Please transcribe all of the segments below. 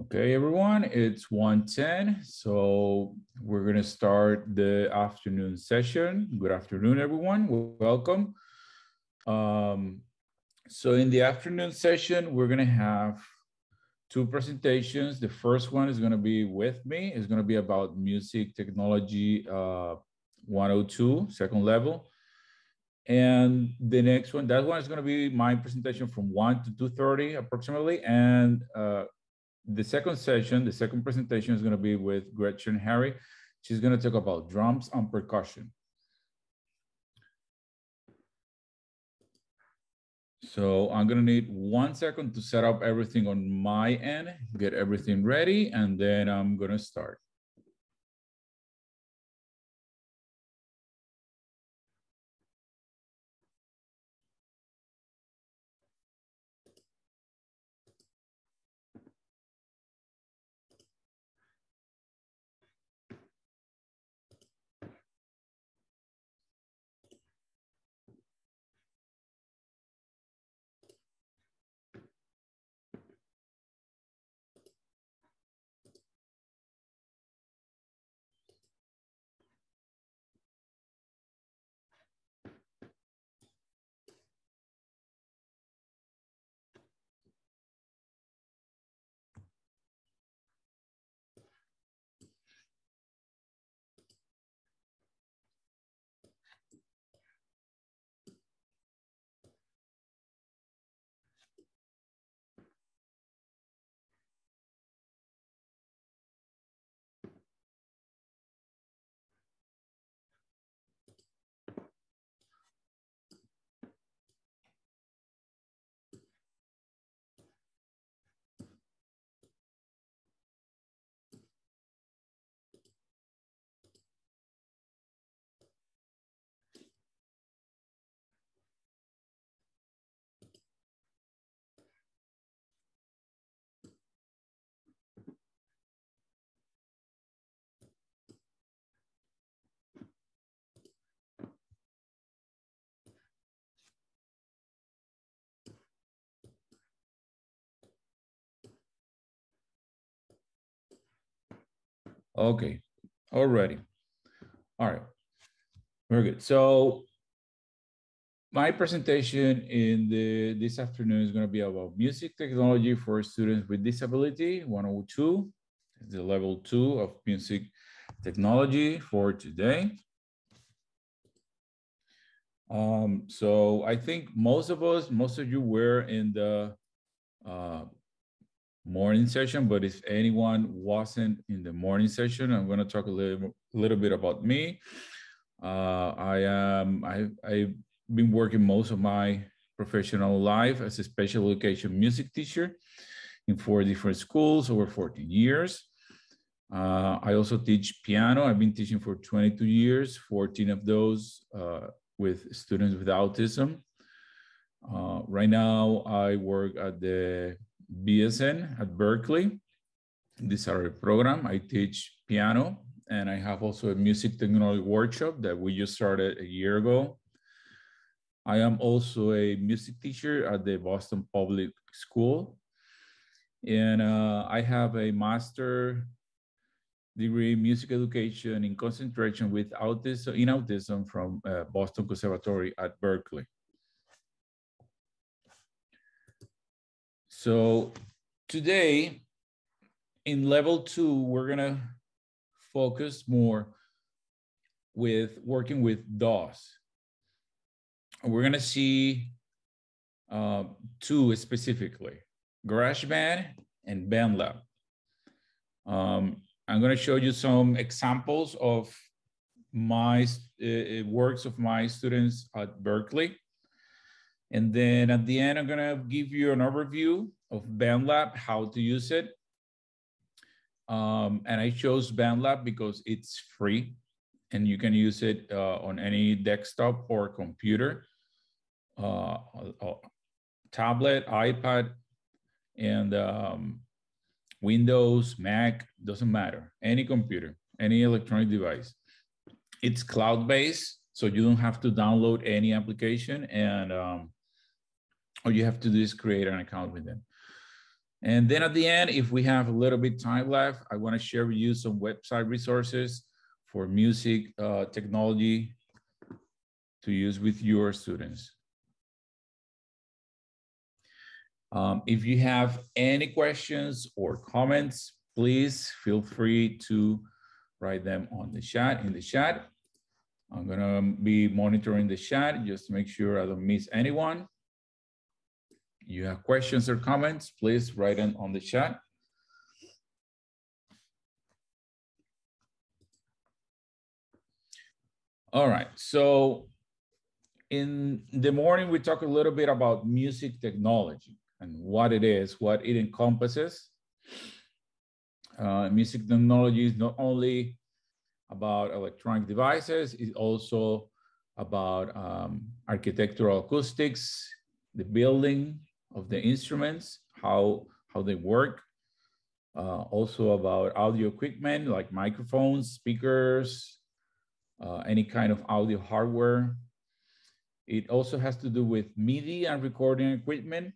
Okay, everyone, it's 1:10, so we're gonna start the afternoon session. Good afternoon, everyone. Welcome. So in the afternoon session, we're gonna have two presentations. The first one is gonna be with me. It's gonna be about music technology 102, second level. And the next one, that one is gonna be my presentation from 1 to 2:30 approximately. And the second session, the second presentation is going to be with Gretchen Harry. She's going to talk about drums and percussion. So I'm going to need 1 second to set up everything on my end, get everything ready, and then I'm going to start. Okay, already. All right, very good. So my presentation in this afternoon is going to be about music technology for students with disability 102. It's the level 2 of music technology for today. So I think most of you were in the morning session, but if anyone wasn't in the morning session, I'm going to talk a little bit about me. I've been working most of my professional life as a special education music teacher in 4 different schools over 14 years. I also teach piano. I've been teaching for 22 years, 14 of those with students with autism. Right now, I work at the BSN at Berkeley. This is our program. I teach piano, and I have also a music technology workshop that we just started a year ago. I am also a music teacher at the Boston Public School, and I have a master degree in music education in concentration with autism from Boston Conservatory at Berkeley. So today in level 2, we're gonna focus more with working with DAWs. We're gonna see two specifically, Garageband and Bandlab. I'm gonna show you some examples of my works of my students at Berkeley. And then at the end, I'm gonna give you an overview of Bandlab, how to use it. And I chose Bandlab because it's free and you can use it on any desktop or computer, tablet, iPad, and Windows, Mac, doesn't matter, any computer, any electronic device. It's cloud-based, so you don't have to download any application, and all you have to do is create an account with them. And then at the end, if we have a little bit time left, I want to share with you some website resources for music technology to use with your students. If you have any questions or comments, please feel free to write them on the chat, in the chat. I'm gonna be monitoring the chat just to make sure I don't miss anyone. You have questions or comments, please write them on the chat. All right, so in the morning, we talk a little bit about music technology and what it is, what it encompasses. Music technology is not only about electronic devices, it's also about architectural acoustics, the building of the instruments, how they work. Also about audio equipment like microphones, speakers, any kind of audio hardware. It also has to do with MIDI and recording equipment,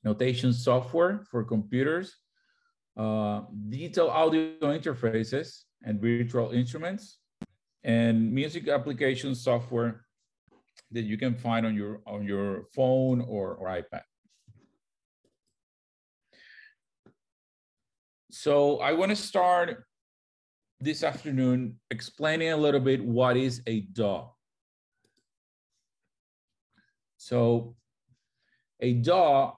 notation software for computers, digital audio interfaces and virtual instruments, and music application software that you can find on your phone or iPad. So I want to start this afternoon explaining a little bit what is a DAW. So a DAW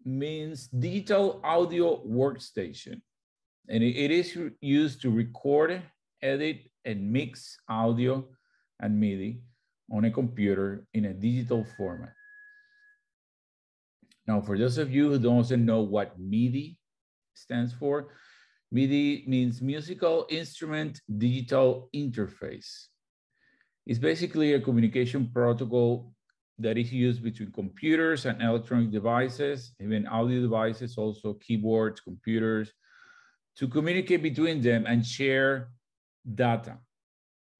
means digital audio workstation, and it is used to record, edit, and mix audio and MIDI on a computer in a digital format. Now, for those of you who don't know what MIDI stands for, MIDI means Musical Instrument Digital Interface. It's basically a communication protocol that is used between computers and electronic devices, even audio devices, also keyboards, computers, to communicate between them and share data.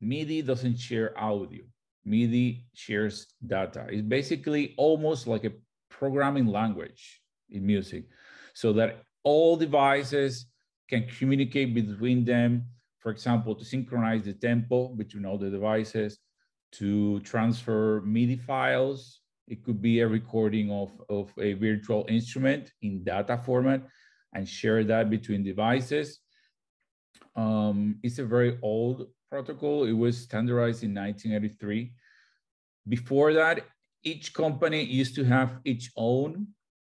MIDI doesn't share audio. MIDI shares data. It's basically almost like a programming language in music, so that all devices can communicate between them, for example, to synchronize the tempo between all the devices, to transfer MIDI files. It could be a recording of a virtual instrument in data format and share that between devices. It's a very old protocol. It was standardized in 1983. Before that, each company used to have its own,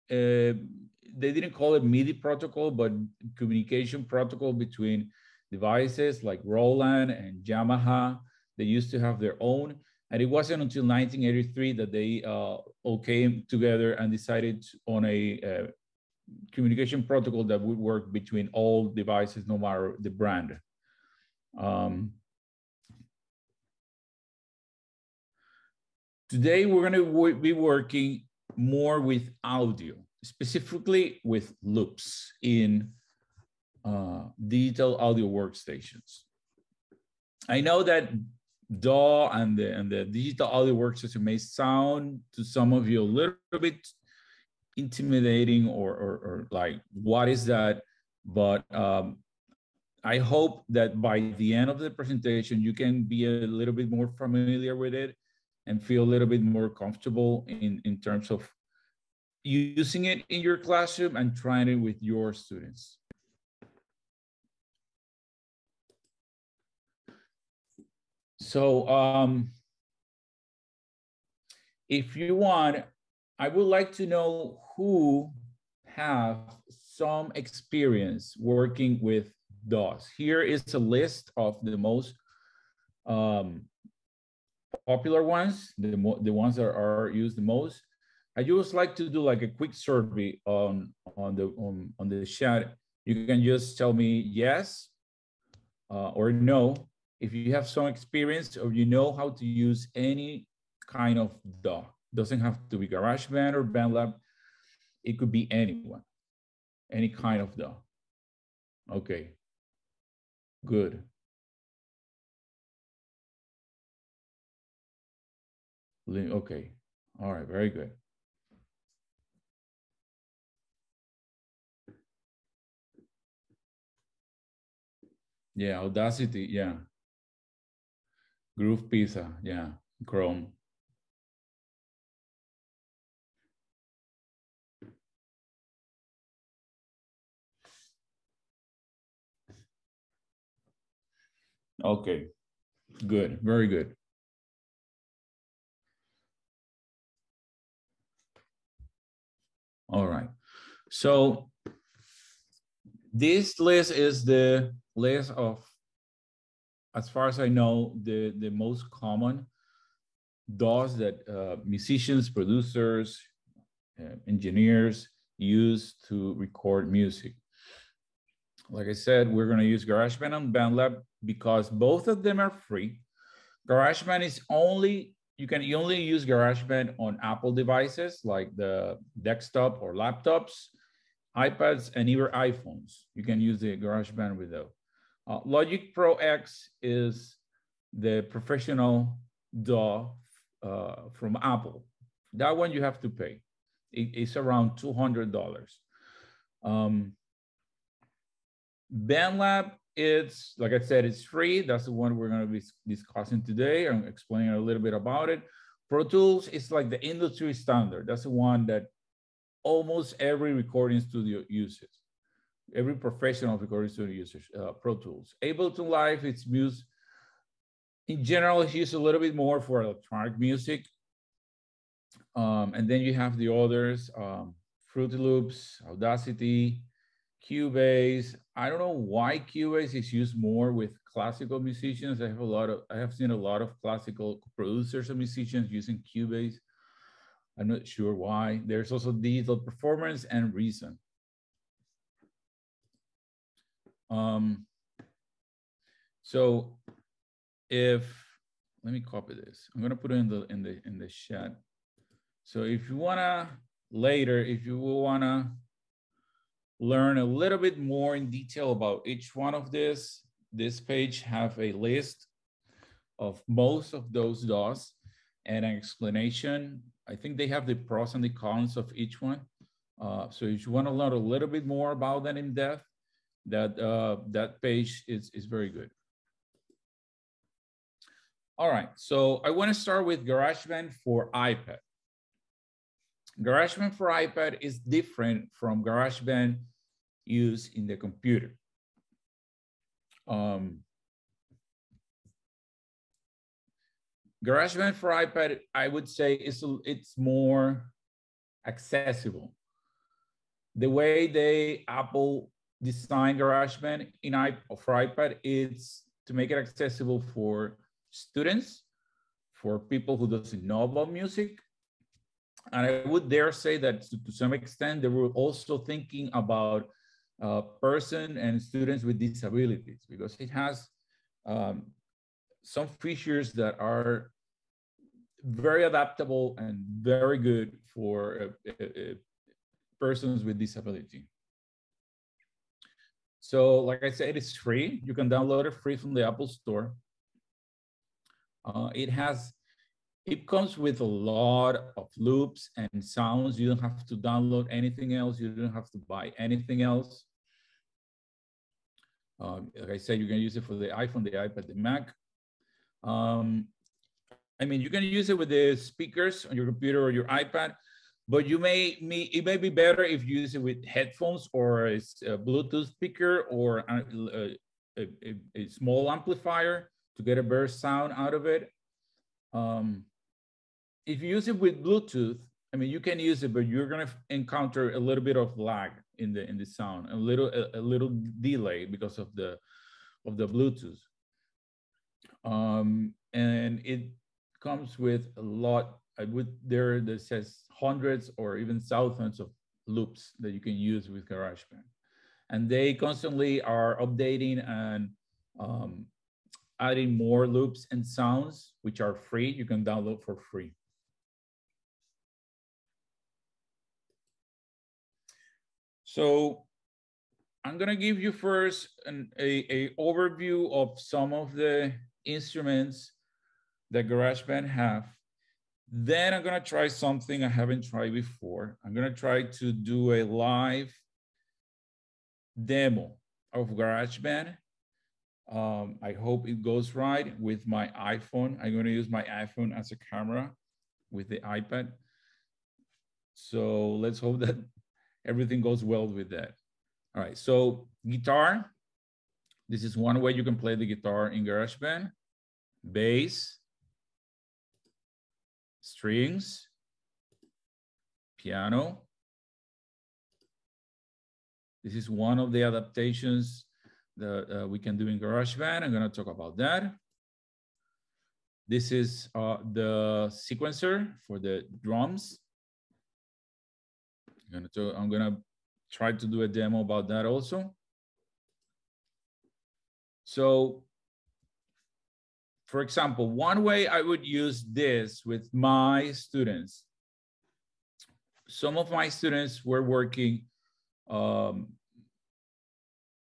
they didn't call it MIDI protocol, but communication protocol between devices like Roland and Yamaha. They used to have their own, and it wasn't until 1983 that they all came together and decided on a communication protocol that would work between all devices, no matter the brand. Today, we're going to be working more with audio, specifically with loops in digital audio workstations. I know that DAW and the digital audio workstation may sound to some of you a little bit intimidating or like, what is that? But I hope that by the end of the presentation, you can be a little bit more familiar with it and feel a little bit more comfortable in terms of using it in your classroom and trying it with your students. So if you want, I would like to know who have some experience working with DAWs. Here is a list of the most popular ones, the ones that are used the most. I just like to do like a quick survey on the chat. You can just tell me yes or no if you have some experience or you know how to use any kind of DAW. Doesn't have to be Garageband or Bandlab. It could be anyone, any kind of DAW. Okay, good. Okay, all right, very good. Yeah, Audacity, yeah. Groove Pizza, yeah, Chrome. Okay, good, very good. All right, so this list is the list of, as far as I know, the most common DAWs that musicians, producers, engineers use to record music. Like I said, we're going to use GarageBand and Bandlab because both of them are free. GarageBand is only, you only use GarageBand on Apple devices like the desktop or laptops, iPads, and even iPhones. You can use the GarageBand with those. Logic Pro X is the professional DAW from Apple. That one you have to pay. It's around $200. Bandlab, it's, like I said, it's free. That's the one we're going to be discussing today. I'm explaining a little bit about it. Pro Tools is like the industry standard. That's the one that almost every recording studio uses. Every professional recording studio uses Pro Tools. Ableton Live, it's used, in general, it's used a little bit more for electronic music. And then you have the others, Fruity Loops, Audacity, Cubase. I don't know why Cubase is used more with classical musicians. I have seen a lot of classical producers and musicians using Cubase. I'm not sure why. There's also Digital Performance and Reason. So let me copy this. I'm gonna put it in the chat. So if you wanna later, if you wanna learn a little bit more in detail about each one of this page have a list of most of those DAWs and an explanation. I think they have the pros and the cons of each one. So if you want to learn a little bit more about that in depth, that page is very good. All right, so I want to start with GarageBand for iPad. GarageBand for iPad is different from GarageBand used in the computer. GarageBand for iPad, I would say it's more accessible. The way Apple designed GarageBand for iPad is to make it accessible for students, for people who doesn't know about music. And I would dare say that to some extent, they were also thinking about person and students with disabilities, because it has some features that are very adaptable and very good for persons with disability. So like I said, it's free. You can download it free from the Apple Store. It comes with a lot of loops and sounds. You don't have to download anything else. You don't have to buy anything else. Like I said, you can use it for the iPhone, the iPad, the Mac. I mean, you can use it with the speakers on your computer or your iPad, but it may be better if you use it with headphones or a Bluetooth speaker or a small amplifier to get a better sound out of it. If you use it with Bluetooth, I mean, you can use it, but you're gonna encounter a little bit of lag in the sound, a little delay because of the Bluetooth. And it comes with a lot. That says hundreds or even thousands of loops that you can use with GarageBand, and they constantly are updating and adding more loops and sounds, which are free. You can download for free. So I'm gonna give you first an overview of some of the instruments that GarageBand have. Then I'm gonna try something I haven't tried before. I'm gonna try to do a live demo of GarageBand I hope it goes right with my iPhone. I'm going to use my iPhone as a camera with the iPad. So let's hope that everything goes well with that. All right, so guitar. This is one way you can play the guitar in GarageBand. Bass, strings, piano. This is one of the adaptations that we can do in GarageBand. I'm going to talk about that. This is the sequencer for the drums. I'm gonna try to do a demo about that also. So, for example, one way I would use this with my students. Some of my students were working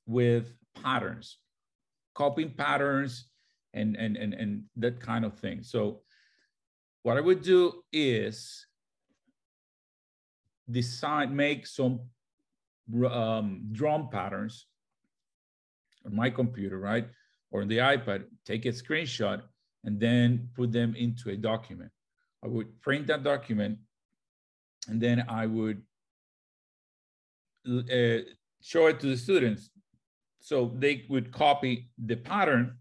with patterns, copying patterns, and that kind of thing. So, what I would do is make some drum patterns on my computer, right? Or on the iPad, take a screenshot and then put them into a document. I would print that document and then I would show it to the students. So they would copy the pattern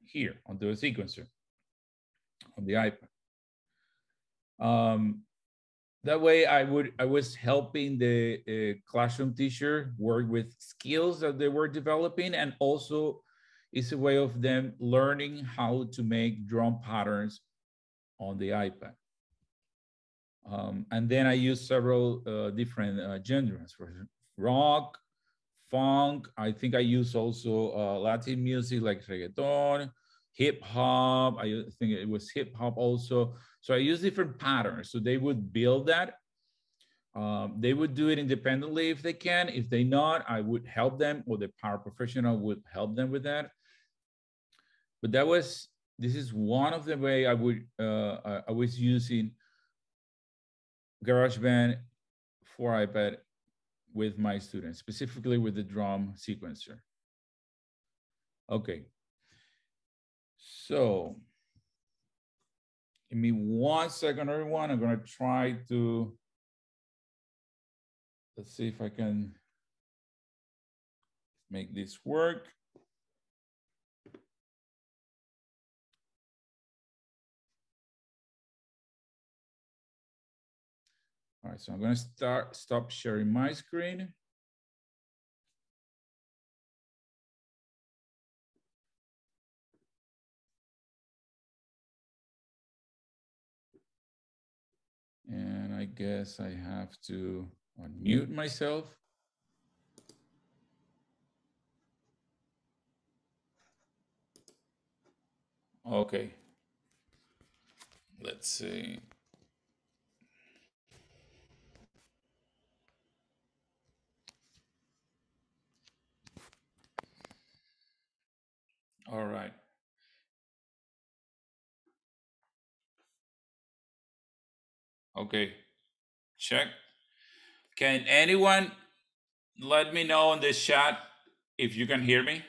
here onto a sequencer on the iPad. That way I was helping the classroom teacher work with skills that they were developing, and also it's a way of them learning how to make drum patterns on the iPad. And then I use several different genres for rock, funk. I think I use also Latin music like reggaeton, hip hop. I think it was hip hop also. So I use different patterns. So they would build that. They would do it independently if they can. If they not, I would help them, or the paraprofessional would help them with that. But this is one of the way I was using GarageBand for iPad with my students, specifically with the drum sequencer. Okay. So give me 1 second, everyone. I'm going to try to, let's see if I can make this work. All right, so I'm going to stop sharing my screen. And I guess I have to unmute myself. Okay. Let's see. All right. Okay. Check. Can anyone let me know in the chat if you can hear me?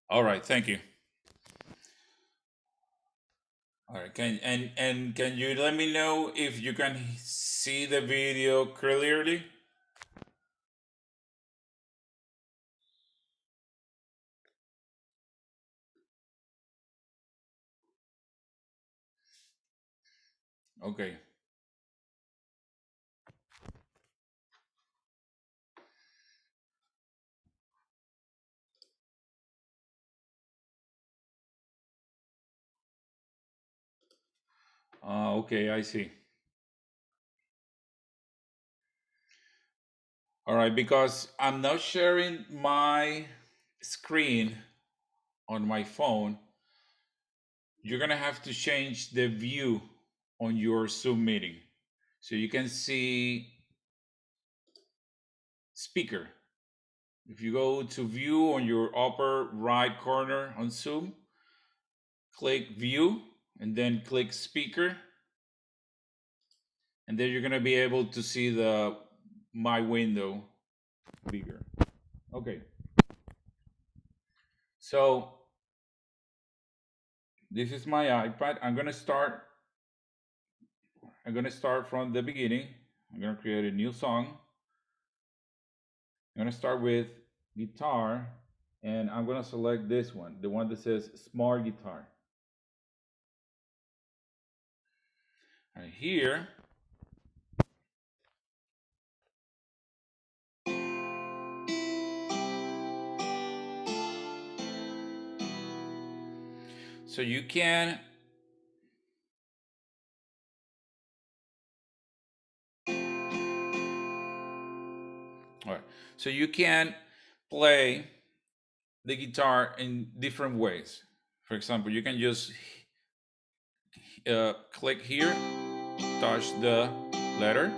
All right, thank you. All right, can you let me know if you can see the video clearly? Okay. Okay, I see. All right, because I'm not sharing my screen on my phone, you're gonna have to change the view on your Zoom meeting. So you can see speaker. If you go to view on your upper right corner on Zoom, click view, and then click speaker. And then you're gonna be able to see my window bigger. Okay. So this is my iPad. I'm gonna start from the beginning. I'm gonna create a new song. I'm gonna start with guitar, and I'm gonna select this one, the one that says Smart Guitar. Right here, so you can all right, so you can play the guitar in different ways. For example, you can just click here, touch the letter,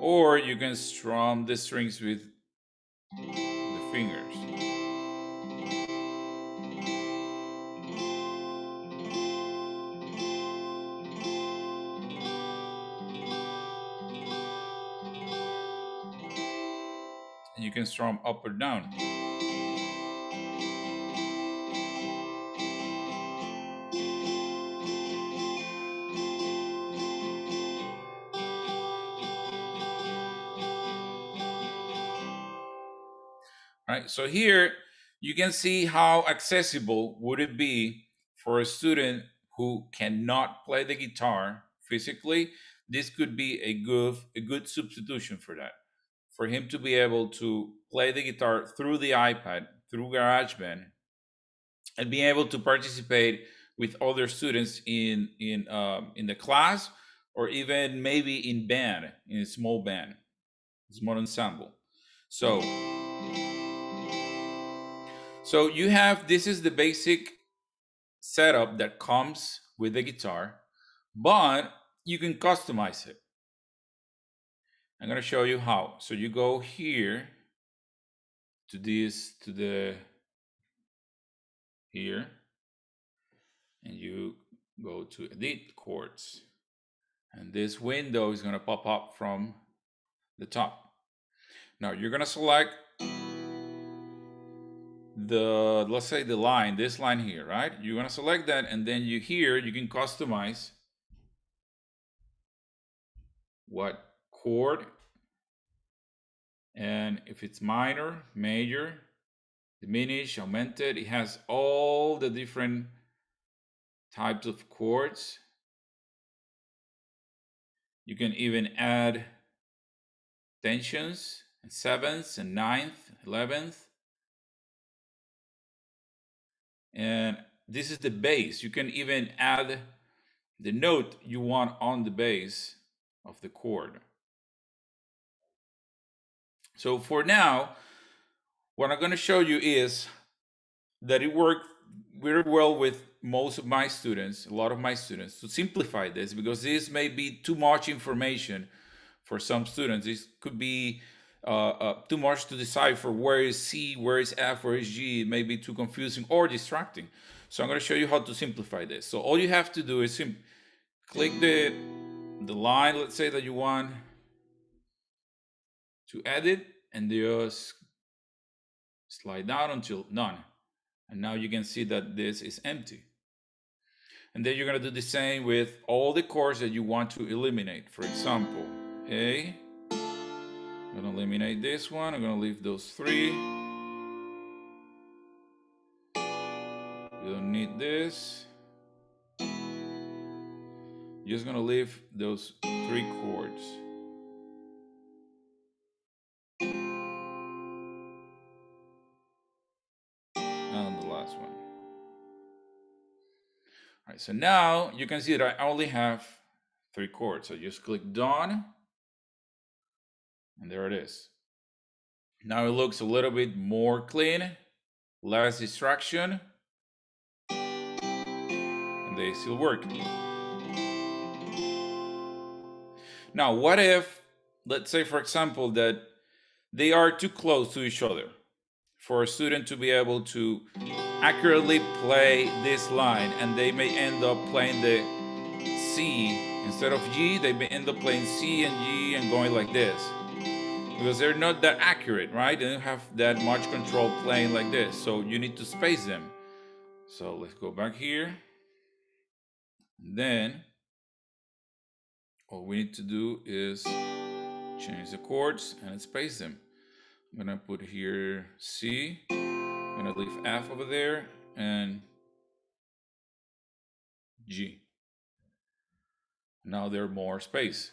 or you can strum the strings with the fingers. You can strum up or down. Right, so here you can see how accessible would it be for a student who cannot play the guitar physically. This could be a good substitution for that, for him to be able to play the guitar through the iPad, through Garageband, and be able to participate with other students in the class, or even maybe in band, in a small band, small ensemble. So you have, this is the basic setup that comes with the guitar, but you can customize it. I'm gonna show you how. So you go here to here, and you go to edit chords. And this window is gonna pop up from the top. Now you're gonna select let's say this line here, right? You're gonna select that, and then you can customize what chord, and if it's minor, major, diminished, augmented, it has all the different types of chords. You can even add tensions, and sevenths, and ninth, 11th. And this is the bass. You can even add the note you want on the bass of the chord. So for now, what I'm going to show you is that it worked very well with most of my students, a lot of my students, to simplify this, because this may be too much information for some students. This could be too much to decipher. Where is C, where is F, where is G? It may be too confusing or distracting. So I'm going to show you how to simplify this. So all you have to do is click the line, let's say, that you want to edit, and just slide down until none. And now you can see that this is empty. And then you're going to do the same with all the chords that you want to eliminate. For example, A, I'm going to eliminate this one. I'm going to leave those three. You don't need this. You're just going to leave those three chords. And the last one. All right, so now you can see that I only have three chords. So just click done, and there it is. Now it looks a little bit more clean, less distraction, and they still work. Now, what if, let's say, for example, that they are too close to each other for a student to be able to accurately play this line, and they may end up playing the C instead of G. They may end up playing C and G and going like this because they're not that accurate, right? They don't have that much control playing like this, so you need to space them. So let's go back here. Then all we need to do is change the chords and space them. I'm gonna put here C, I'm gonna leave F over there, and G. Now there's more space.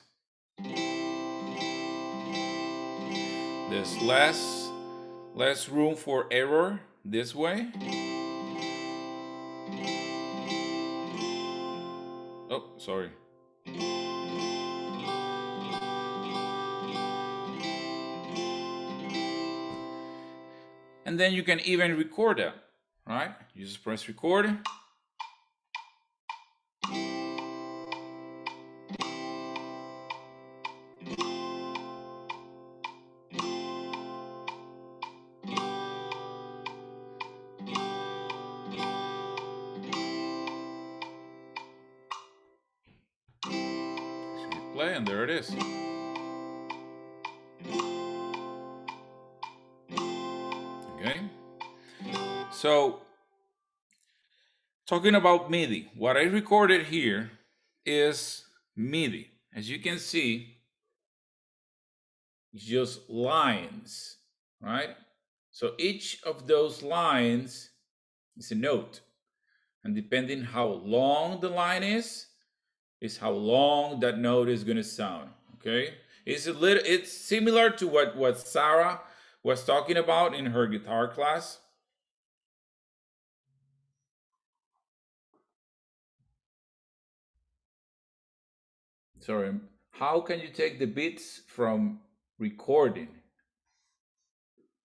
There's less room for error this way. Oh, sorry. And then you can even record that, right? You just press record. Play, and there it is. Okay. So, talking about MIDI, what I recorded here is MIDI. As you can see, it's just lines, right? So each of those lines is a note. And depending how long the line is how long that note is going to sound. Okay, it's similar to what Sarah was talking about in her guitar class. Sorry, how can you take the beats from recording?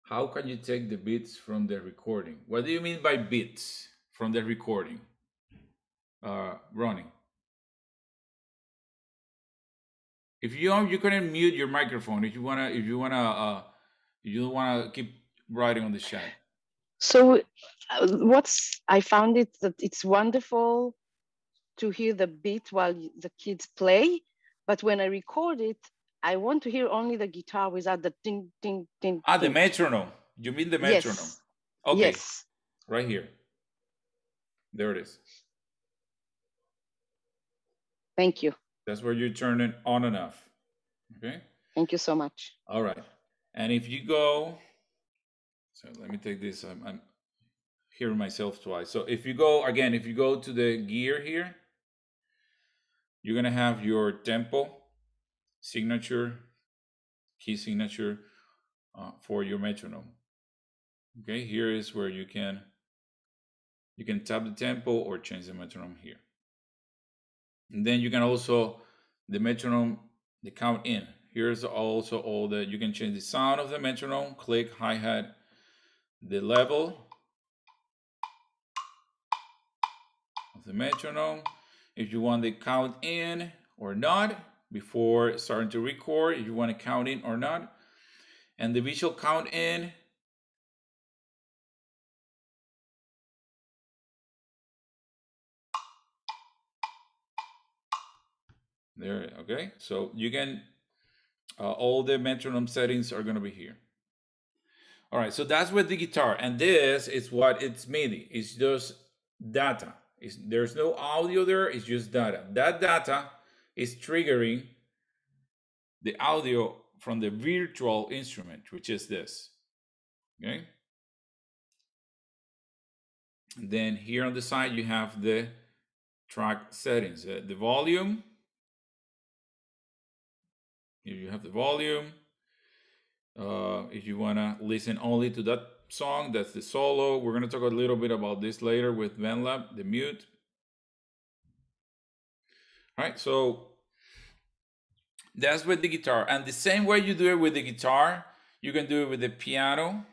How can you take the beats from the recording? What do you mean by beats from the recording? Ronnie. If you can mute your microphone if you wanna keep writing on the chat. So I found it that it's wonderful to hear the beat while the kids play, but when I record it, I want to hear only the guitar without the ding, ding, ding. Ah, the metronome. You mean the metronome? Yes. Okay. Yes. Right here. There it is. Thank you. That's where you turn it on and off. Okay. Thank you so much. All right. And if you go, so let me take this. I'm hearing myself twice. So if you go to the gear here, you're gonna have your tempo signature, key signature for your metronome. Okay, here is where you can tap the tempo or change the metronome here. And then you can also the metronome, the count in. Here's also all the, you can change the sound of the metronome, click, hi-hat, the level of the metronome. If you want the count in or not, before starting to record, if you want to count in or not. And the visual count in. There, okay. So you can, all the metronome settings are gonna be here. All right, so that's with the guitar. And this is what it's MIDI. It's just data. There's no audio there, it's just data. That data is triggering the audio from the virtual instrument, which is this. Okay. And then here on the side, you have the track settings, the volume. Here you have the volume. If you want to listen only to that song, that's the solo. We're going to talk a little bit about this later with Bandlab, the mute. All right, so that's with the guitar. And the same way you do it with the guitar, you can do it with the piano.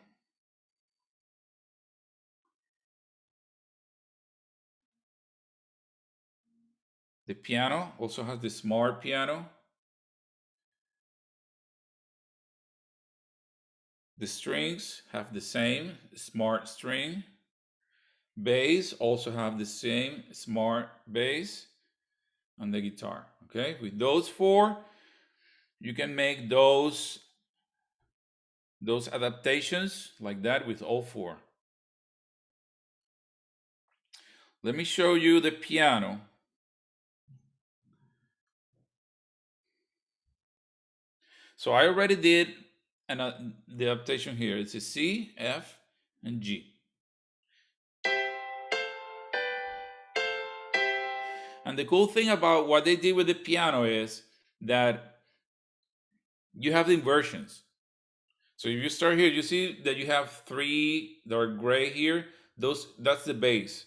The piano also has the smart piano. The strings have the same smart string. Bass also have the same smart bass on the guitar. Okay, with those four, you can make those adaptations like that with all four. Let me show you the piano. So I already did the adaptation here. It's a C, F, and G. And the cool thing about what they did with the piano is that you have the inversions. So if you start here, you see that you have three that are gray here. That's the bass.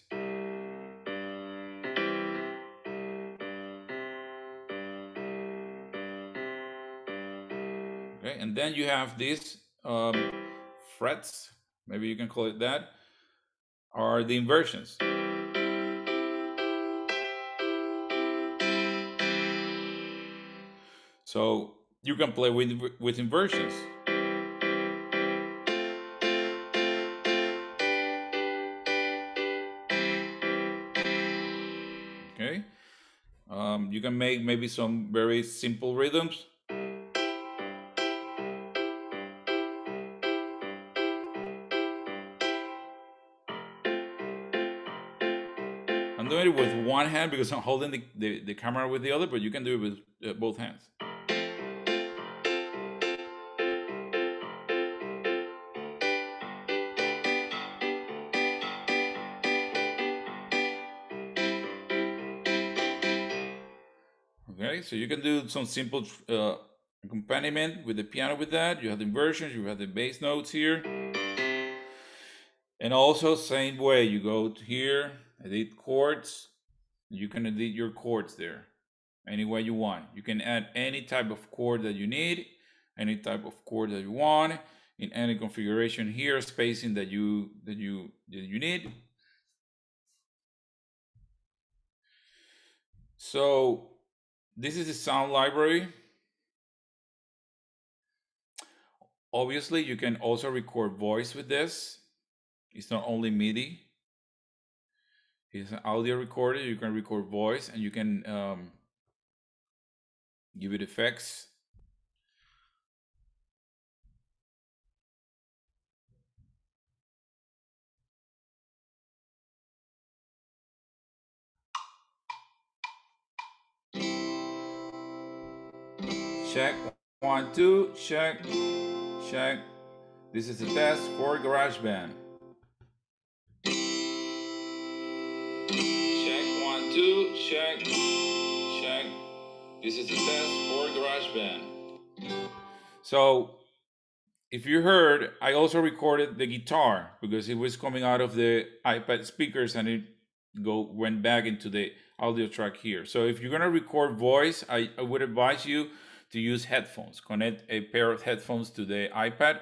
Okay, and then you have these frets, maybe you can call it that, are the inversions. So you can play with inversions. Okay, you can make maybe some very simple rhythms. I'm doing it with one hand because I'm holding the camera with the other, but you can do it with both hands. Okay, so you can do some simple accompaniment with the piano with that. You have the inversions, you have the bass notes here. And also same way, you go to here, edit chords. You can edit your chords there any way you want. You can add any type of chord that you need, any type of chord that you want, in any configuration here, spacing that you need. So this is the sound library. Obviously, you can also record voice with this. It's not only MIDI. It's an audio recorder. You can record voice and you can give it effects. Check, 1, 2, check, check. This is a test for Garageband. Check, 1, 2, check, check. This is a test for Garageband. So, if you heard, I also recorded the guitar because it was coming out of the iPad speakers and it went back into the audio track here. So if you're gonna record voice, I would advise you to use headphones. Connect a pair of headphones to the iPad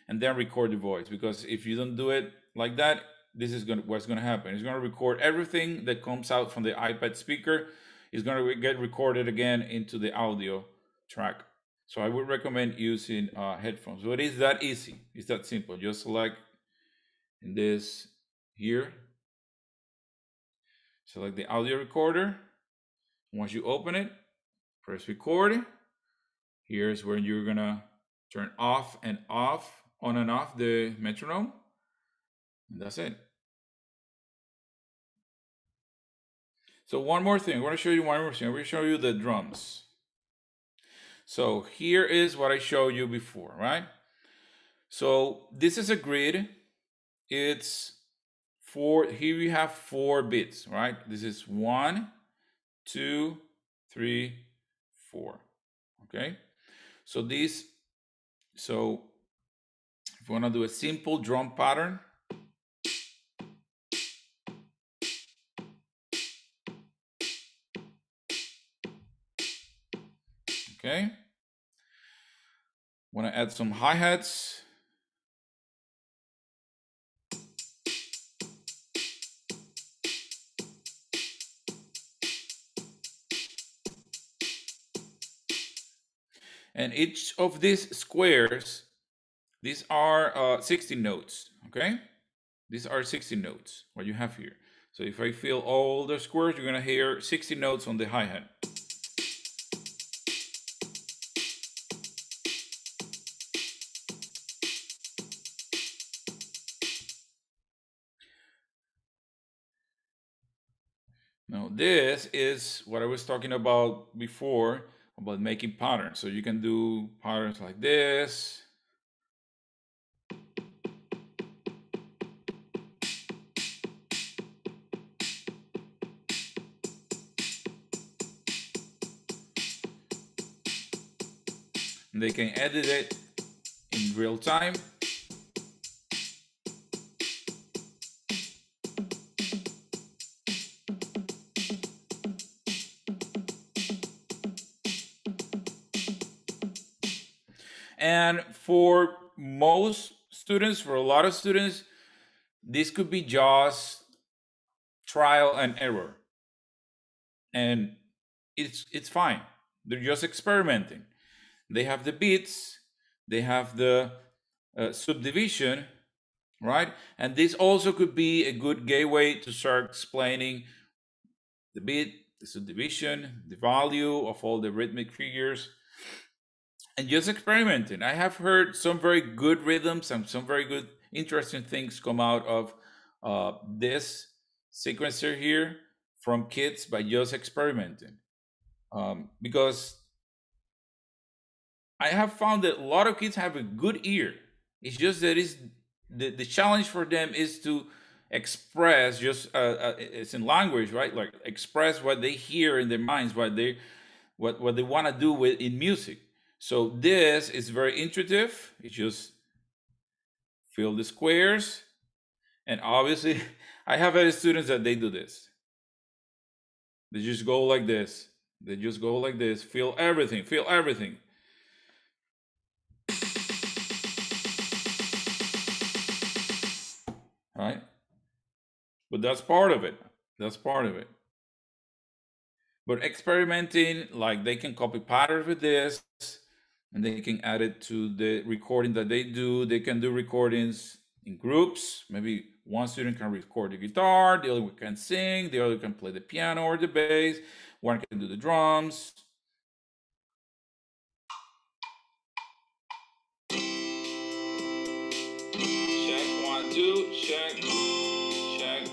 and then record the voice. Because if you don't do it like that, this is what's gonna happen. It's gonna record everything that comes out from the iPad speaker. Is gonna get recorded again into the audio track. So I would recommend using headphones. So it is that easy. It's that simple. Just select in this here. Select the audio recorder. Once you open it, press record. Here's where you're gonna turn off and on and off the metronome. And that's it. So one more thing. I want to show you one more thing. I'm going to show you the drums. So here is what I showed you before, right? So this is a grid. It's here we have 4 bits, right? This is 1, 2, 3, 4. Okay. So if you want to do a simple drum pattern, okay. Want to add some hi-hats. And each of these squares These are 60 notes, okay? These are 60 notes, what you have here. So if I fill all the squares, you're gonna hear 60 notes on the hi-hat. Now this is what I was talking about before, about making patterns. So you can do patterns like this. And they can edit it in real time. And for most students, for a lot of students, this could be just trial and error. And it's fine. They're just experimenting. They have the beats, they have the subdivision, right? And this also could be a good gateway to start explaining the beat, the subdivision, the value of all the rhythmic figures, and just experimenting. I have heard some very good rhythms and some very good, interesting things come out of this sequencer here from kids by just experimenting. Because I have found that a lot of kids have a good ear. It's just that the challenge for them is to express it's in language, right? Like express what they hear in their minds, what they want to do with in music. So this is very intuitive. It's just fill the squares, and obviously, I have had students that they do this. They just go like this. They just go like this. Fill everything. Fill everything. Right? But that's part of it. That's part of it. But experimenting, like they can copy patterns with this, and they can add it to the recording that they do. They can do recordings in groups. Maybe one student can record the guitar, the other one can sing, the other can play the piano or the bass, one can do the drums. Check, 1, 2, check, check.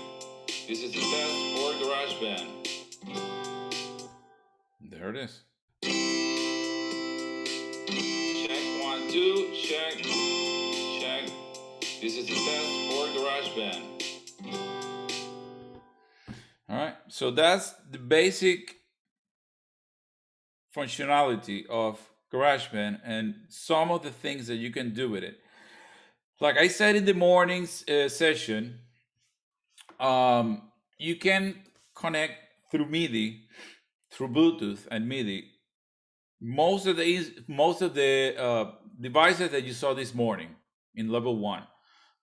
This is the test for GarageBand. There it is. Check, 1, 2, check, check. This is the test for GarageBand. All right, so that's the basic functionality of GarageBand and some of the things that you can do with it. Like I said in the morning's session, you can connect through MIDI, through Bluetooth and MIDI. Most of the devices that you saw this morning in level 1,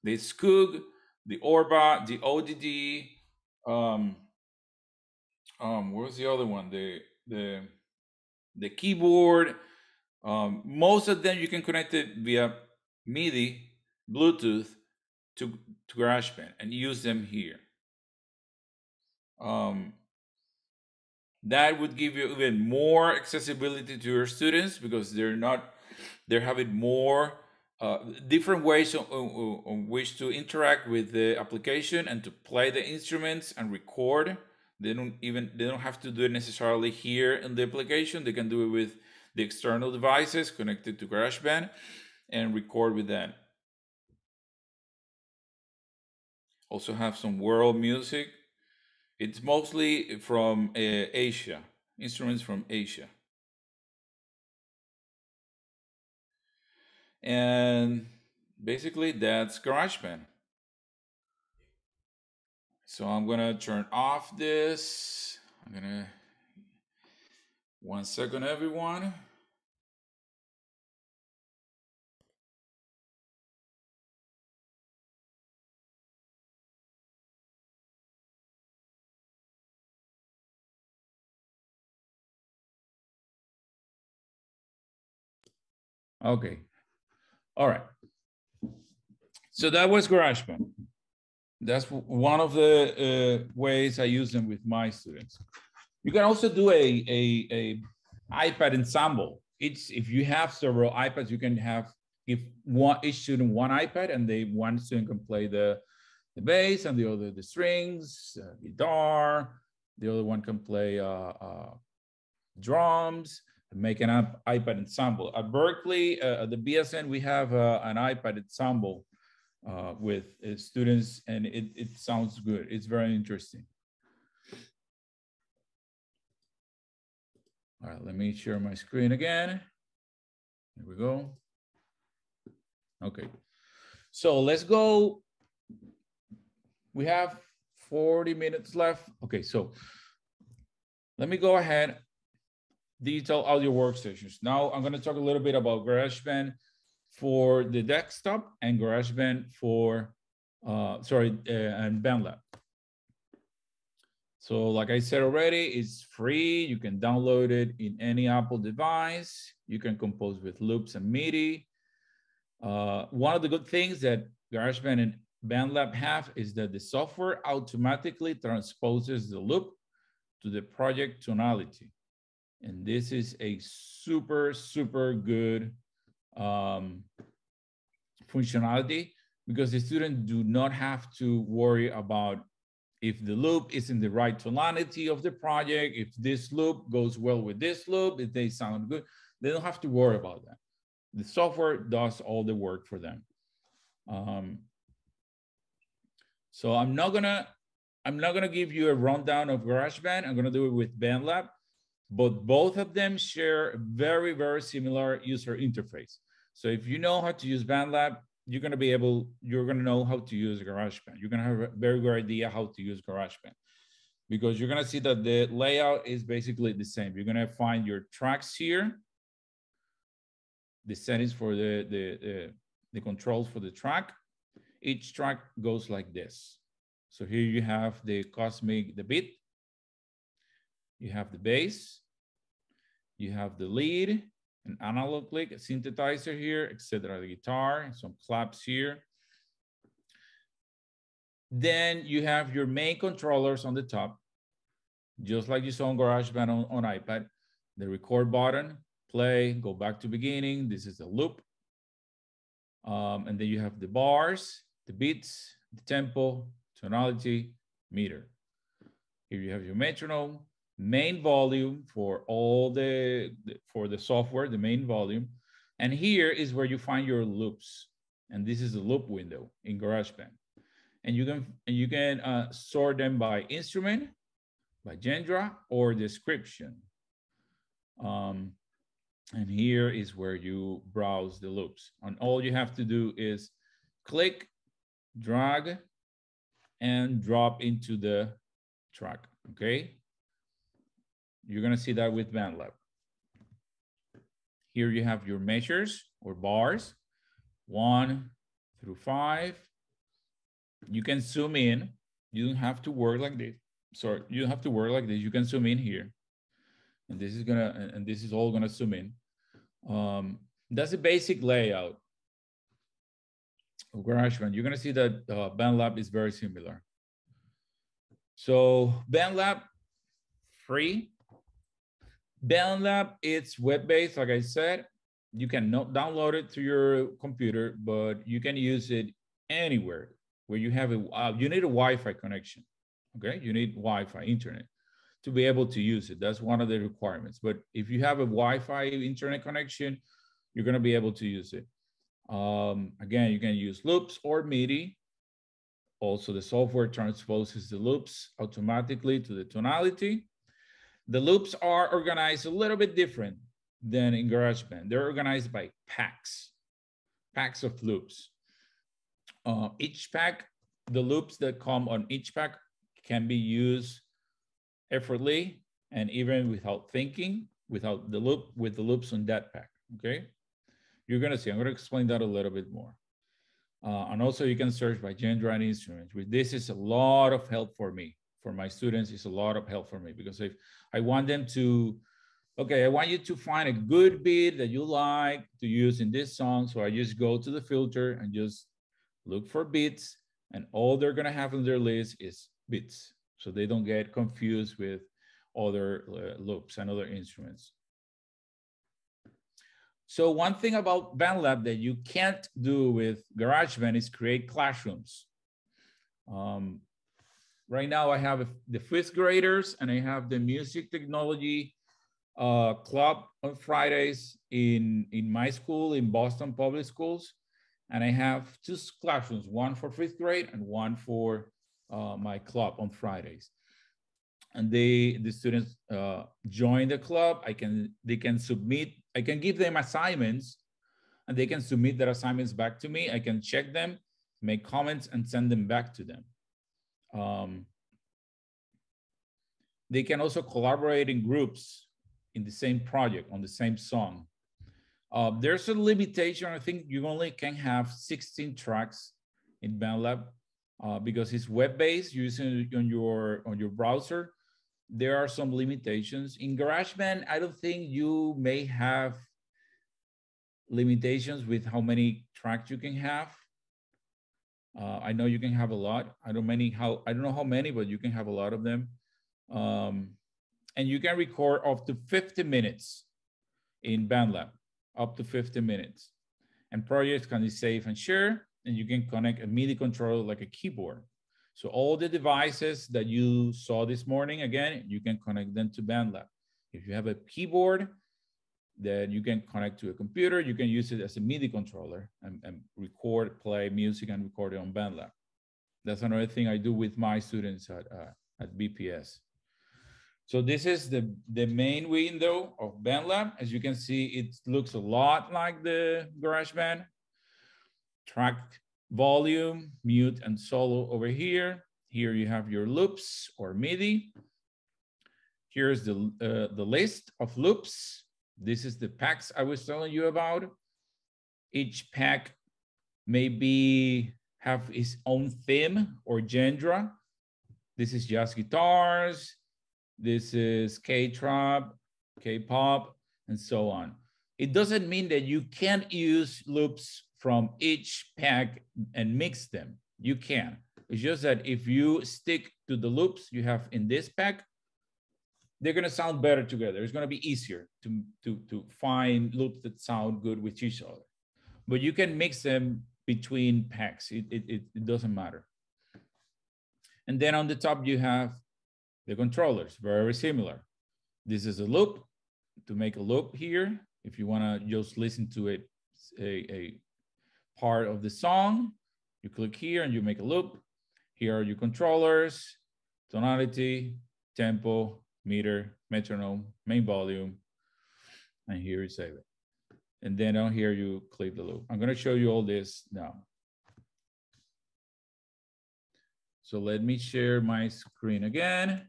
the Skoog, the Orba, the ODD, where's the other one? The keyboard. Most of them you can connect it via MIDI, Bluetooth to GarageBand and use them here. That would give you even more accessibility to your students because they're having more different ways on which to interact with the application and to play the instruments and record. They don't have to do it necessarily here in the application. They can do it with the external devices connected to GarageBand and record with that. Also have some world music. It's mostly from Asia, instruments from Asia. And basically that's GarageBand. So I'm gonna turn off this. One second, everyone. Okay. All right. So that was GarageBand. That's one of the ways I use them with my students. You can also do a iPad ensemble. If you have several iPads, you can give each student one iPad, and one student can play the bass, and the other the strings, guitar. The other one can play drums, and make an iPad ensemble. At Berkeley, at the BSN, we have an iPad ensemble with students, and it sounds good. It's very interesting. All right, let me share my screen again. Here we go. Okay, so let's go. We have 40 minutes left. Okay, so let me go ahead. Digital audio workstations. Now I'm going to talk a little bit about GarageBand for the desktop and GarageBand for, and Bandlab. So like I said already, it's free. You can download it in any Apple device. You can compose with loops and MIDI. One of the good things that GarageBand and Bandlab have is that the software automatically transposes the loop to the project tonality. And this is a super, super good functionality, because the students do not have to worry about if the loop is in the right tonality of the project, if this loop goes well with this loop, if they sound good. They don't have to worry about that. The software does all the work for them. So I'm not gonna give you a rundown of GarageBand. I'm gonna do it with Bandlab, but both of them share a very, very similar user interface. So if you know how to use Bandlab, you're gonna know how to use GarageBand. You're gonna have a very good idea how to use GarageBand, because you're gonna see that the layout is basically the same. You're gonna find your tracks here, the settings for the controls for the track. Each track goes like this. So here you have the beat, you have the bass, you have the lead, an analog click, a synthesizer here, etc. The guitar, some claps here. Then you have your main controllers on the top, just like you saw on GarageBand on iPad. The record button, play, go back to beginning. This is a loop. And then you have the bars, the beats, the tempo, tonality, meter. Here you have your metronome, main volume for all for the software, the main volume. And here is where you find your loops. And this is the loop window in GarageBand. And you can sort them by instrument, by genre, or description. And here is where you browse the loops. And all you have to do is click, drag, and drop into the track, okay? You're gonna see that with Bandlab. Here you have your measures or bars, 1 through 5. You can zoom in. You don't have to work like this. Sorry, you don't have to work like this. You can zoom in here. And this is all gonna zoom in. That's a basic layout of GarageBand. You're gonna see that Bandlab is very similar. So Bandlab, free. Bandlab, it's web-based, like I said. You can download it to your computer, but you can use it anywhere where you have you need a Wi-Fi connection, okay? You need Wi-Fi internet to be able to use it. That's one of the requirements. But if you have a Wi-Fi internet connection, you're gonna be able to use it. Again, you can use loops or MIDI. Also, the software transposes the loops automatically to the tonality. The loops are organized a little bit different than in GarageBand. They're organized by packs of loops. Each pack, the loops that come on each pack can be used effortlessly and even without thinking, with the loops on that pack, okay? You're gonna see, I'm gonna explain that a little bit more. And also you can search by genre and instruments. This is a lot of help for me. For my students, it's a lot of help for me, because if I want them to, okay, I want you to find a good beat that you like to use in this song. So I just go to the filter and just look for beats, and all they're gonna have on their list is beats, so they don't get confused with other loops and other instruments. So one thing about Bandlab that you can't do with GarageBand is create classrooms. Right now I have the fifth graders and I have the music technology club on Fridays in my school, in Boston Public Schools. And I have two classrooms, one for fifth grade and one for my club on Fridays. And the students join the club. They can submit, I can give them assignments and they can submit their assignments back to me. I can check them, make comments and send them back to them. They can also collaborate in groups in the same project, on the same song. There's a limitation. I think you only can have 16 tracks in Bandlab because it's web-based, using on your browser. There are some limitations. In GarageBand, I don't think you may have limitations with how many tracks you can have. I know you can have a lot. I don't know how many, but you can have a lot of them. And you can record up to 50 minutes in Bandlab, up to 50 minutes. And projects can be saved and shared, and you can connect a MIDI controller like a keyboard. So all the devices that you saw this morning, again, you can connect them to Bandlab. If you have a keyboard that you can connect to a computer, you can use it as a MIDI controller and record, play music and record it on Bandlab. That's another thing I do with my students at BPS. So this is the main window of Bandlab. As you can see, it looks a lot like the GarageBand. Track volume, mute, and solo over here. Here you have your loops or MIDI. Here's the list of loops. This is the packs I was telling you about. Each pack may have its own theme or genre. This is jazz guitars. This is K-trap, K-pop, and so on. It doesn't mean that you can't use loops from each pack and mix them. You can. It's just that if you stick to the loops you have in this pack, they're gonna sound better together. It's gonna be easier to find loops that sound good with each other. But you can mix them between packs. It doesn't matter. And then on the top you have the controllers, very similar. This is a loop. To make a loop here, if you wanna just listen to it, a part of the song, you click here and you make a loop. Here are your controllers, tonality, tempo, meter, metronome, main volume, and here you save it. And then down here you click the loop. I'm gonna show you all this now. So let me share my screen again.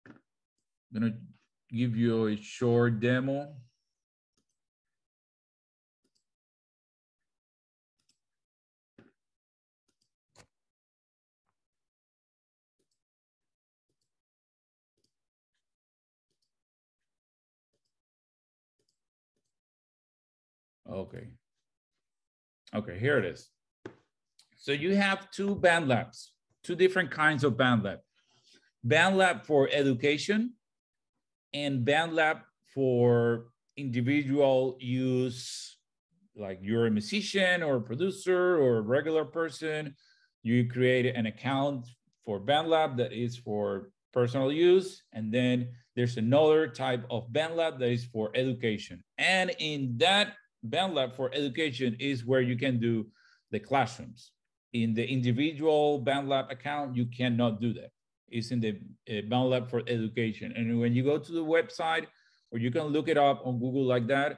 I'm gonna give you a short demo. Okay, here it is. So you have two Bandlabs, two different kinds of Bandlab. Bandlab for education and Bandlab for individual use, like you're a musician or a producer or a regular person. You create an account for Bandlab that is for personal use. And then there's another type of Bandlab that is for education. And in that Bandlab for education is where you can do the classrooms. In the individual Bandlab account, you cannot do that. It's in the Bandlab for education. And when you go to the website, or you can look it up on Google like that,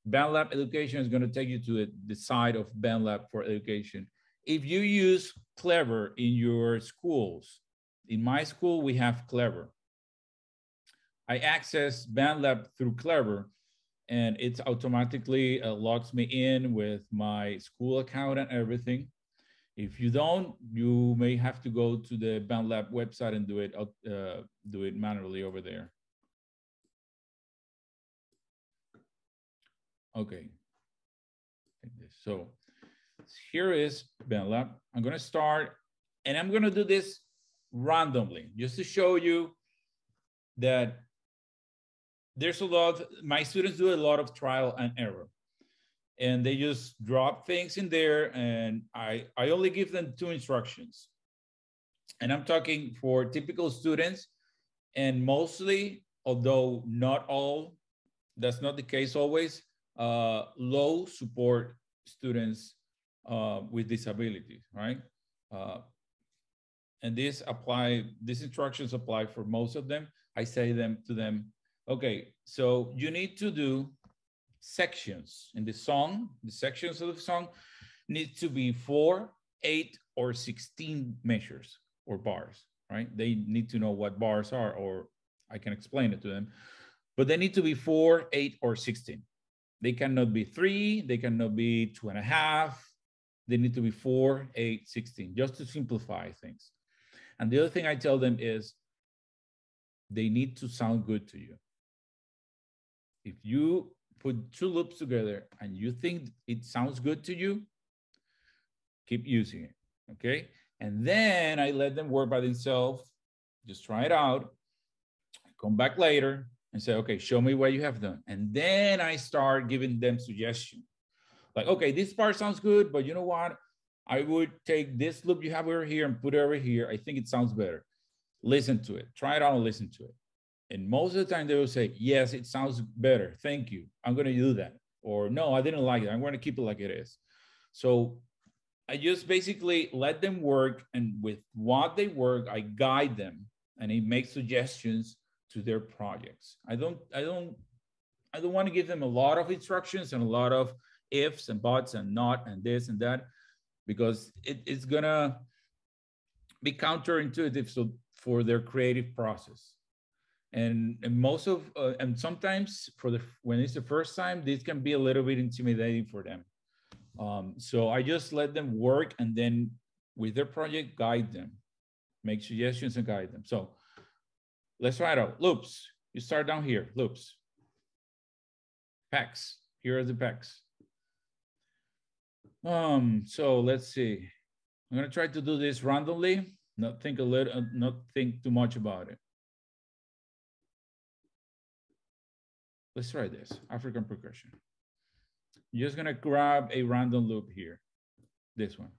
Bandlab education is going to take you to the site of Bandlab for education. If you use Clever in your schools, in my school, we have Clever. I access Bandlab through Clever, and it automatically logs me in with my school account and everything. If you don't, you may have to go to the Bandlab website and do it manually over there. Okay. here is Bandlab. I'm gonna start, and I'm gonna do this randomly, just to show you that there's a lot, my students do a lot of trial and error. And they just drop things in there, and I only give them 2 instructions. And I'm talking for typical students, and mostly, although not all, that's not the case always, low support students with disabilities, right? And these instructions apply for most of them. I say to them, okay, so you need to do sections in the song. The sections of the song need to be 4, 8, or 16 measures or bars, right? They need to know what bars are, or I can explain it to them, but they need to be 4, 8, or 16. They cannot be 3, they cannot be 2.5. They need to be 4, 8, 16, just to simplify things. And the other thing I tell them is they need to sound good to you. If you put 2 loops together and you think it sounds good to you, keep using it, okay? And then I let them work by themselves, just try it out, come back later and say, okay, show me what you have done. And then I start giving them suggestions. Like, okay, this part sounds good, but you know what? I would take this loop you have over here and put it over here. I think it sounds better. Listen to it, try it out and listen to it. And most of the time they will say, yes, it sounds better. Thank you. I'm going to do that. Or no, I didn't like it. I'm going to keep it like it is. So I just basically let them work. And with what they work, I guide them and I make suggestions to their projects. I don't want to give them a lot of instructions and a lot of ifs and buts and not and this and that, because it's going to be counterintuitive for their creative process. And most of, and sometimes when it's the first time, this can be a little bit intimidating for them. So I just let them work, and then with their project, guide them, make suggestions and guide them. So let's try it out. Loops, you start down here, loops. Packs, here are the packs. So let's see. I'm gonna try to do this randomly, not think too much about it. Let's try this, African percussion. You're just gonna grab a random loop here, this one.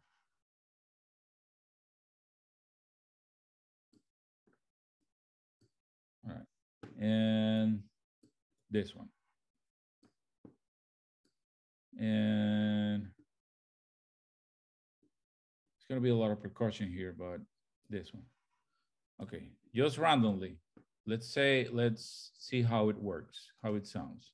All right, and this one. And it's gonna be a lot of percussion here, but this one. Okay, just randomly. Let's see how it works, how it sounds.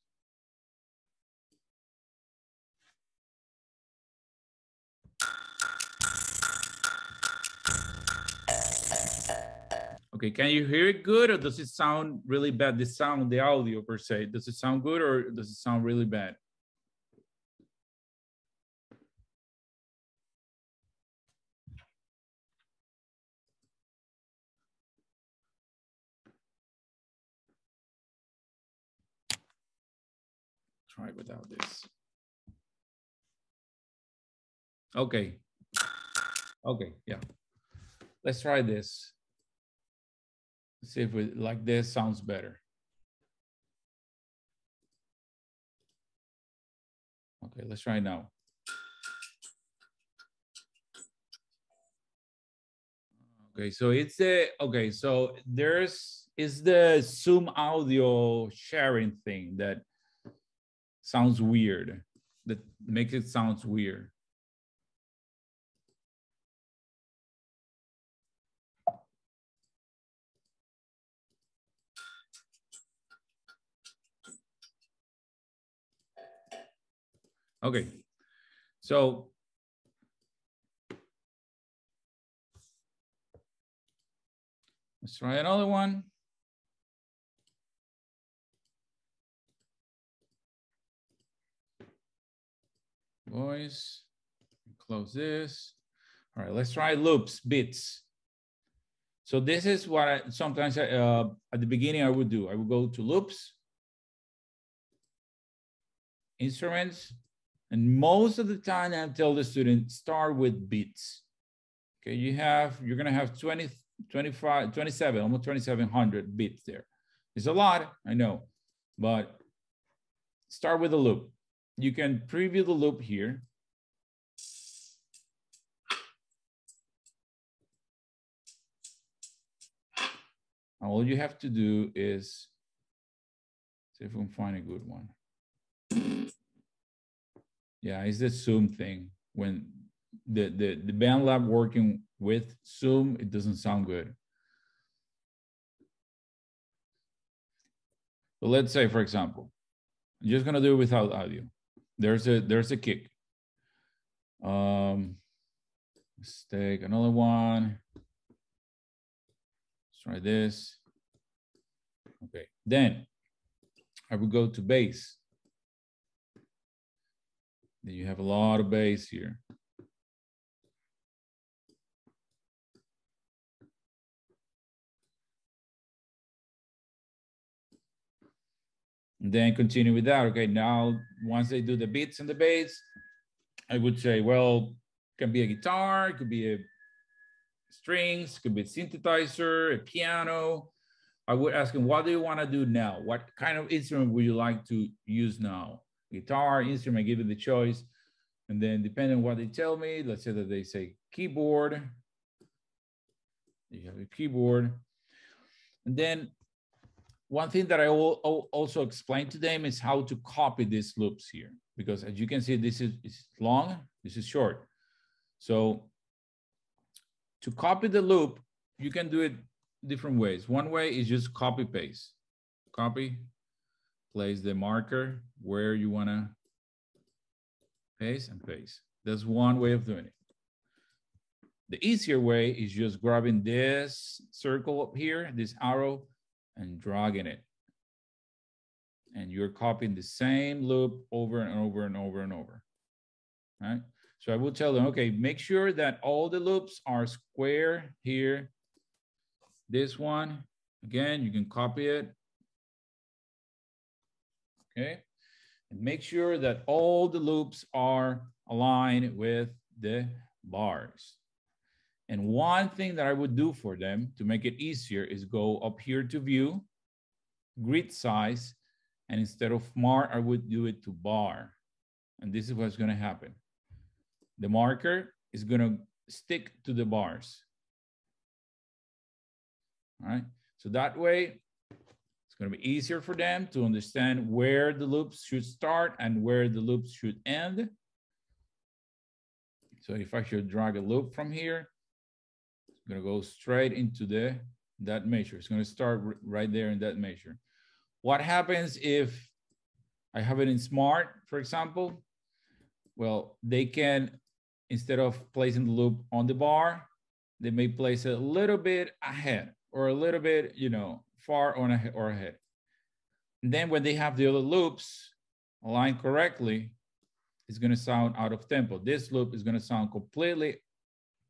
Okay, can you hear it good, or does it sound really bad? The audio per se, does it sound good or does it sound really bad? Try without this. Okay. Okay, yeah. Let's try this. Let's see if we like this sounds better. Okay, let's try now. Okay, so it's so is the Zoom audio sharing thing that sounds weird, that makes it sounds weird. Okay, so let's try another one. Voice, close this. All right, let's try loops, beats. So this is what I sometimes at the beginning I would do. I would go to loops, instruments, And most of the time I tell the student, start with beats. Okay, you're gonna have 20, 25, 27, almost 2,700 beats there. It's a lot, I know, but start with a loop. You can preview the loop here. All you have to do is see if we can find a good one. Yeah, it's the Zoom thing. When the Bandlab working with Zoom, it doesn't sound good. So let's say, for example, I'm just gonna do it without audio. There's a kick. Let's take another one. Let's try this. Okay, then I will go to bass. Then you have a lot of bass here. And then continue with that. Okay, now once they do the beats and the bass, I would say, well, it can be a guitar, it could be a strings, it could be a synthesizer, a piano. I would ask them, what do you want to do now? What kind of instrument would you like to use now? Guitar, instrument, give it the choice. And then depending on what they tell me, let's say that they say keyboard. You have a keyboard. And then one thing that I also explain to them is how to copy these loops here. Because as you can see, this is long, this is short. So to copy the loop, you can do it different ways. One way is just copy paste. Copy, place the marker where you want to paste and paste. That's one way of doing it. The easier way is just grabbing this circle up here, this arrow, and dragging it. And you're copying the same loop over and over and over and over. All right? So I will tell them, okay, make sure that all the loops are square here. This one, again, you can copy it. Okay. And make sure that all the loops are aligned with the bars. And one thing that I would do for them to make it easier is go up here to view, grid size, and instead of mark, I would do it to bar. And this is what's gonna happen. The marker is gonna stick to the bars. All right, so that way, it's gonna be easier for them to understand where the loops should start and where the loops should end. So if I should drag a loop from here, it's gonna go straight into that measure. It's gonna start right there in that measure. What happens if I have it in Smart, for example? Well, they can, instead of placing the loop on the bar, they may place it a little bit ahead or a little bit, you know, far on ahead. And then when they have the other loops aligned correctly, it's gonna sound out of tempo. This loop is gonna sound completely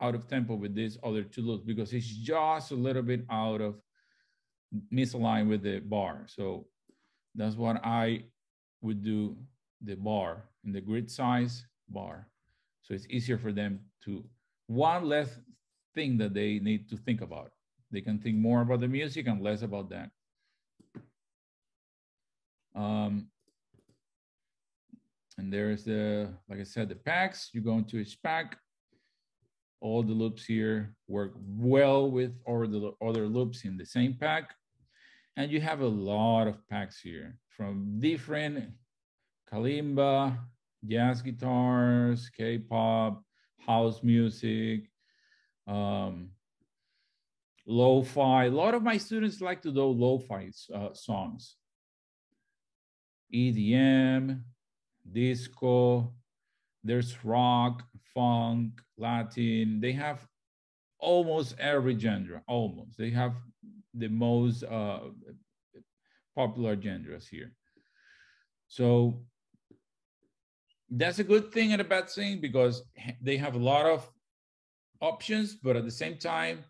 out of tempo with these other two loops because it's just a little bit out of misaligned with the bar. So that's what I would do, the bar in the grid size bar. So it's easier for them to, one less thing that they need to think about. They can think more about the music and less about that. And there's the, like I said, the packs. You go into each pack. All the loops here work well with all the other loops in the same pack. And you have a lot of packs here from different kalimba, jazz guitars, K-pop, house music, lo-fi. A lot of my students like to do lo-fi songs. EDM, disco, there's rock, funk, Latin. They have almost every genre, almost. They have the most popular genres here. So that's a good thing and a bad thing because they have a lot of options, but at the same time,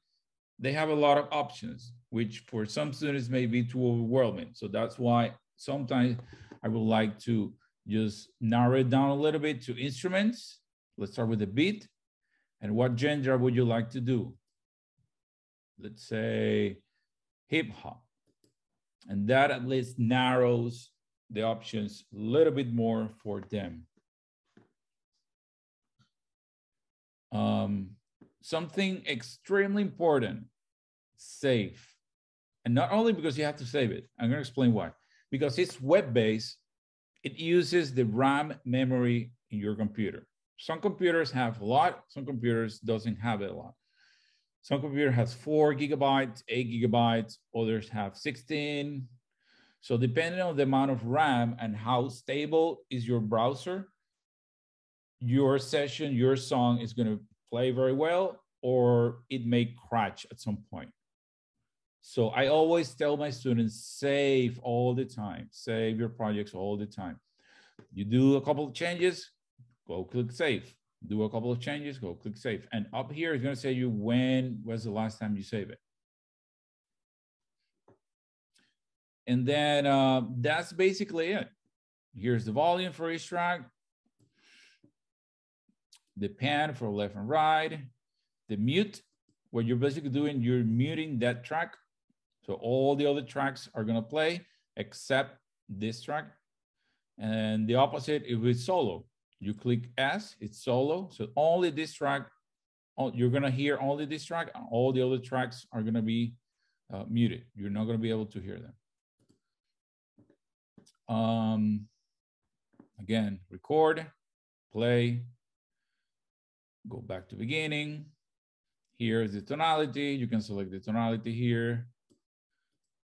they have a lot of options, which for some students may be too overwhelming. So that's why sometimes I would like to just narrow it down a little bit to instruments. Let's start with the beat. And what genre would you like to do? Let's say hip hop. And that at least narrows the options a little bit more for them. Something extremely important, save. And not only because you have to save it, I'm gonna explain why. Because it's web-based, it uses the RAM memory in your computer. Some computers have a lot, some computers doesn't have it a lot. Some computer has 4 gigabytes, 8 gigabytes, others have 16. So depending on the amount of RAM and how stable is your browser, your session, your song is gonna play very well, or it may crash at some point. So I always tell my students, save all the time, save your projects all the time. You do a couple of changes, go click save. Do a couple of changes, go click save. And up here, it's gonna say you when was the last time you save it. And then that's basically it. Here's the volume for each track, the pan for left and right, the mute, what you're basically doing, you're muting that track. So all the other tracks are gonna play except this track. And the opposite, if it's solo, you click S, it's solo. So only this track, you're gonna hear only this track, and all the other tracks are gonna be muted. You're not gonna be able to hear them. Again, record, play, go back to beginning. Here's the tonality. You can select the tonality here.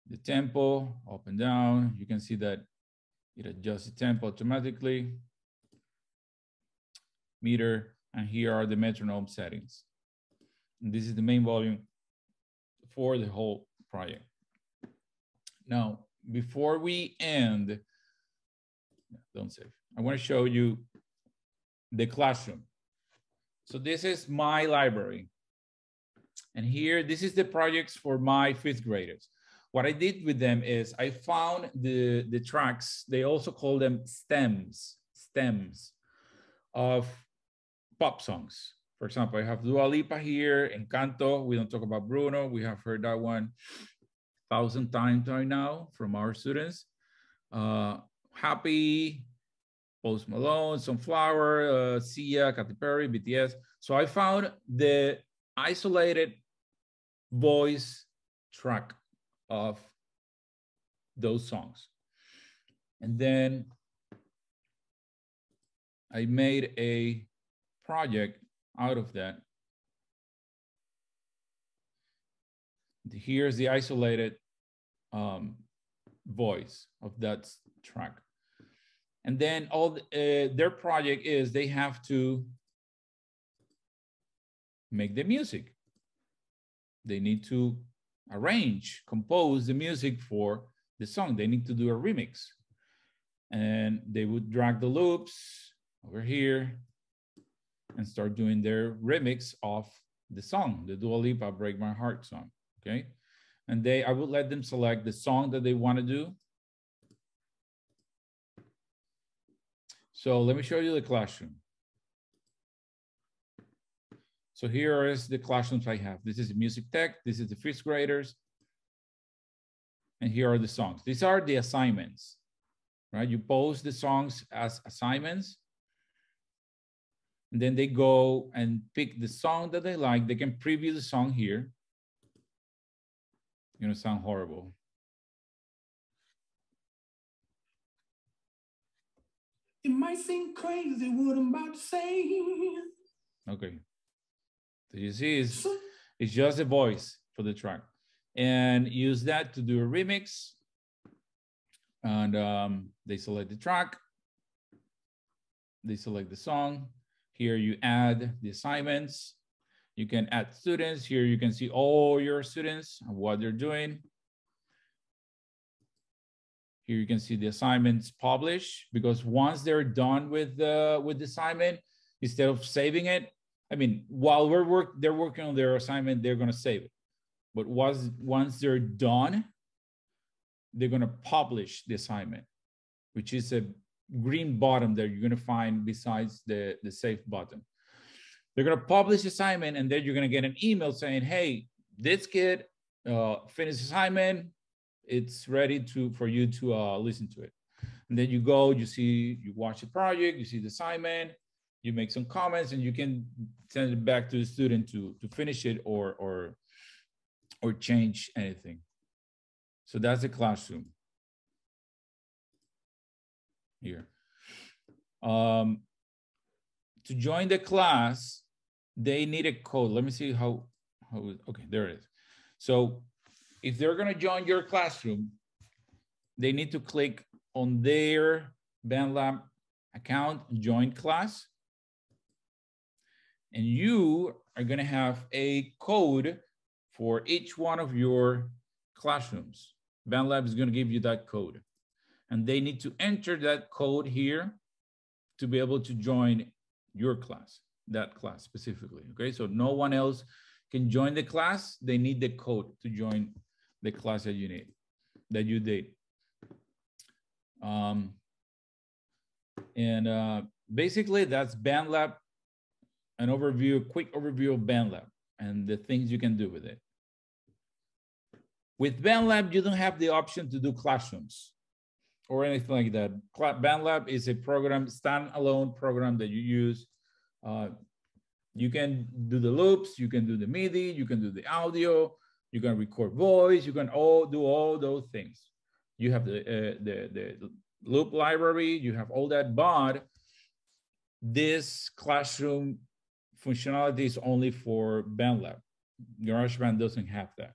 The tempo, up and down. You can see that it adjusts the tempo automatically. Meter, and here are the metronome settings. And this is the main volume for the whole project. Now, before we end, don't save. I want to show you the classroom. So this is my library. And here, this is the projects for my 5th graders. What I did with them is I found the tracks, they also call them stems of pop songs. For example, I have Dua Lipa here, Encanto. We don't talk about Bruno. We have heard that one 1,000 times right now from our students. Happy, Post Malone, Sunflower, Sia, Katy Perry, BTS. So I found the isolated voice track of those songs. And then I made a project out of that. Here's the isolated voice of that track. And then all their project is they have to make the music. They need to arrange, compose the music for the song. They need to do a remix. And they would drag the loops over here and start doing their remix of the song, the Dua Lipa Break My Heart song, okay? And I would let them select the song that they want to do. So let me show you the classroom. So here is the classrooms I have. This is the music tech. This is the 5th graders. And here are the songs. These are the assignments, right? You post the songs as assignments. And then they go and pick the song that they like. They can preview the song here. It's gonna sound horrible. It might seem crazy what I'm about to say. Okay. So you see, it's just a voice for the track. And use that to do a remix. And they select the track. They select the song. Here you add the assignments. You can add students. Here you can see all your students and what they're doing. Here you can see the assignments published, because once they're done with the assignment, instead of saving it, I mean, while they're working on their assignment, they're gonna save it. But once they're done, they're gonna publish the assignment, which is a green button that you're gonna find besides the save button. They're gonna publish assignment, and then you're gonna get an email saying, hey, this kid finished assignment, it's ready for you to listen to it. And then you go, you watch the project, you see the assignment, you make some comments, and you can send it back to the student to finish it or change anything. So that's the classroom here. To join the class, they need a code. Let me see how okay, there it is. So if they're gonna join your classroom, they need to click on their Bandlab account, join class. And you are gonna have a code for each one of your classrooms. Bandlab is gonna give you that code. And they need to enter that code here to be able to join your class, that class specifically, okay? So no one else can join the class. They need the code to join the class that you need, that you did. Basically that's Bandlab, an overview, a quick overview of Bandlab and the things you can do with it. With Bandlab, you don't have the option to do classrooms or anything like that. Bandlab is a program, standalone program that you use. You can do the loops, you can do the MIDI, you can do the audio, you can record voice, you can do all those things. You have the loop library, you have all that, but this classroom functionality is only for Bandlab. Garageband doesn't have that.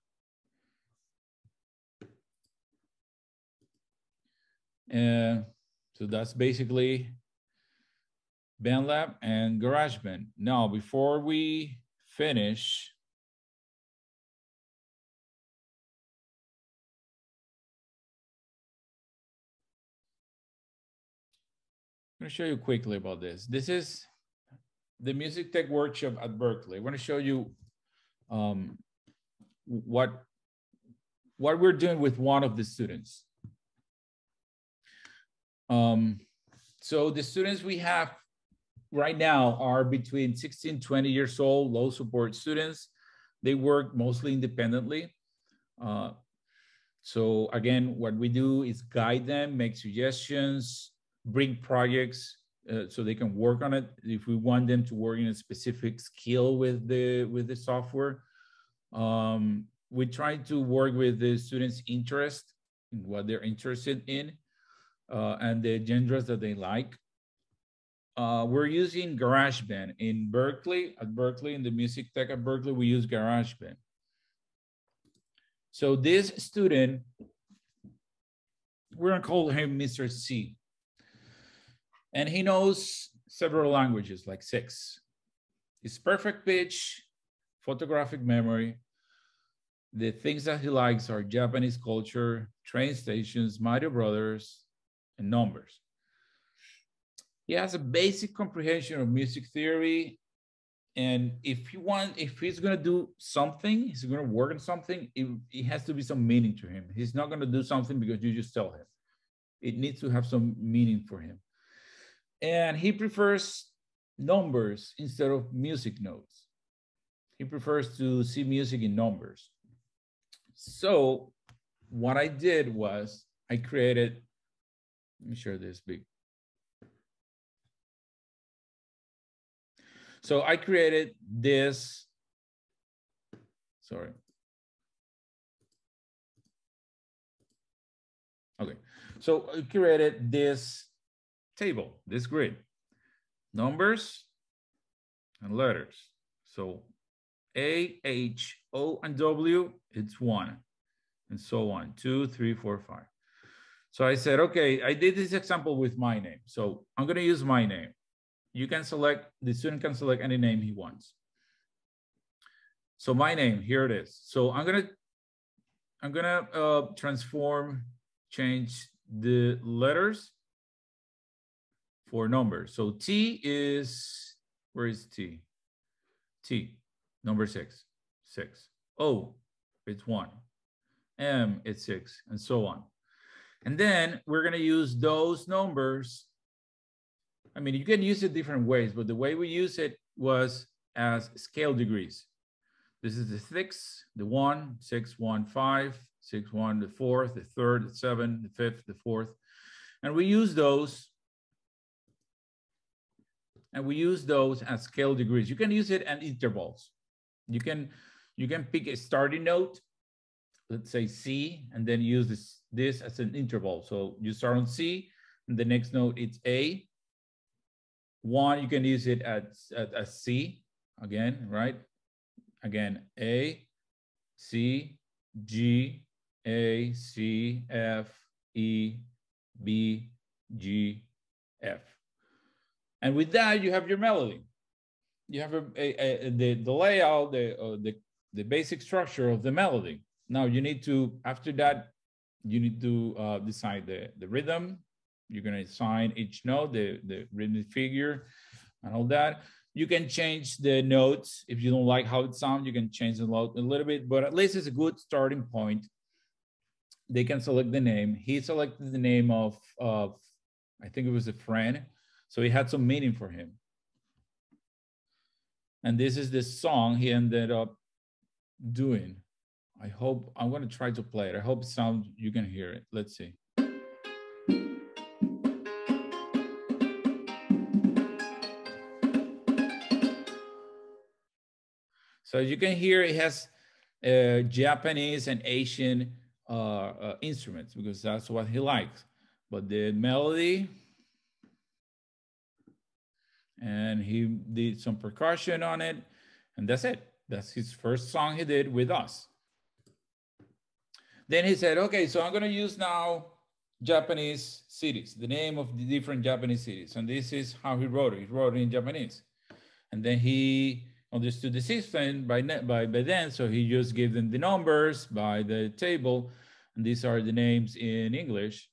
So that's basically Bandlab and Garageband. Now, before we finish, I'm going to show you quickly about this. This is the Music Tech Workshop at Berkeley. I want to show you what we're doing with one of the students. So the students we have right now are between 16, 20 years old, low support students. They work mostly independently. So again, what we do is guide them, make suggestions, bring projects so they can work on it. If we want them to work in a specific skill with the software, we try to work with the students' interest in what they're interested in and the genres that they like. We're using Garageband in Berkeley. At Berkeley, in the Music Tech at Berkeley, we use Garageband. So this student, we're gonna call him Mr. C. And he knows several languages, like 6. His perfect pitch, photographic memory. The things that he likes are Japanese culture, train stations, Mario Brothers, and numbers. He has a basic comprehension of music theory. And if he's gonna do something, he's gonna work on something, it has to be some meaning to him. He's not gonna do something because you just tell him. It needs to have some meaning for him. And he prefers numbers instead of music notes. He prefers to see music in numbers. So what I did was I created, let me share this big. So I created this, sorry. Okay, so I created this table, this grid, numbers and letters. So A, H, O, and W, it's 1, and so on, 2, 3, 4, 5. So I said, okay, I did this example with my name. So I'm gonna use my name. You can select, the student can select any name he wants. So my name, here it is. So I'm gonna change the letters for numbers. So T is, where is T? T, number 6, 6. O, it's 1. M, it's 6, and so on. And then we're gonna use those numbers I mean, you can use it different ways, but the way we use it was as scale degrees. This is the 6, the 1, 6, 1, 5, 6, 1, the 4th, the 3rd, the 7th, the 5th, the 4th. And we use those. And we use those as scale degrees. You can use it at intervals. You can pick a starting note, let's say C, and then use this as an interval. So you start on C, and the next note it's A. 1, you can use it at C again, right? Again, A, C, G, A, C, F, E, B, G, F. And with that, you have your melody. You have the layout, the basic structure of the melody. Now you need to, after that, you need to decide the rhythm. You're gonna assign each note, the rhythmic figure and all that. You can change the notes. If you don't like how it sounds, you can change the note a little bit, but at least it's a good starting point. They can select the name. He selected the name of I think it was a friend. So it had some meaning for him. And this is the song he ended up doing. I hope, I'm gonna try to play it. I hope you can hear it. Let's see. So you can hear it has Japanese and Asian instruments because that's what he likes. But the melody, and he did some percussion on it, and that's it. That's his first song he did with us. Then he said, okay, so I'm gonna use now Japanese cities, the name of the different Japanese cities. And this is how he wrote it. He wrote it in Japanese. And then he understood the system by then, so he just gave them the numbers by the table. And these are the names in English.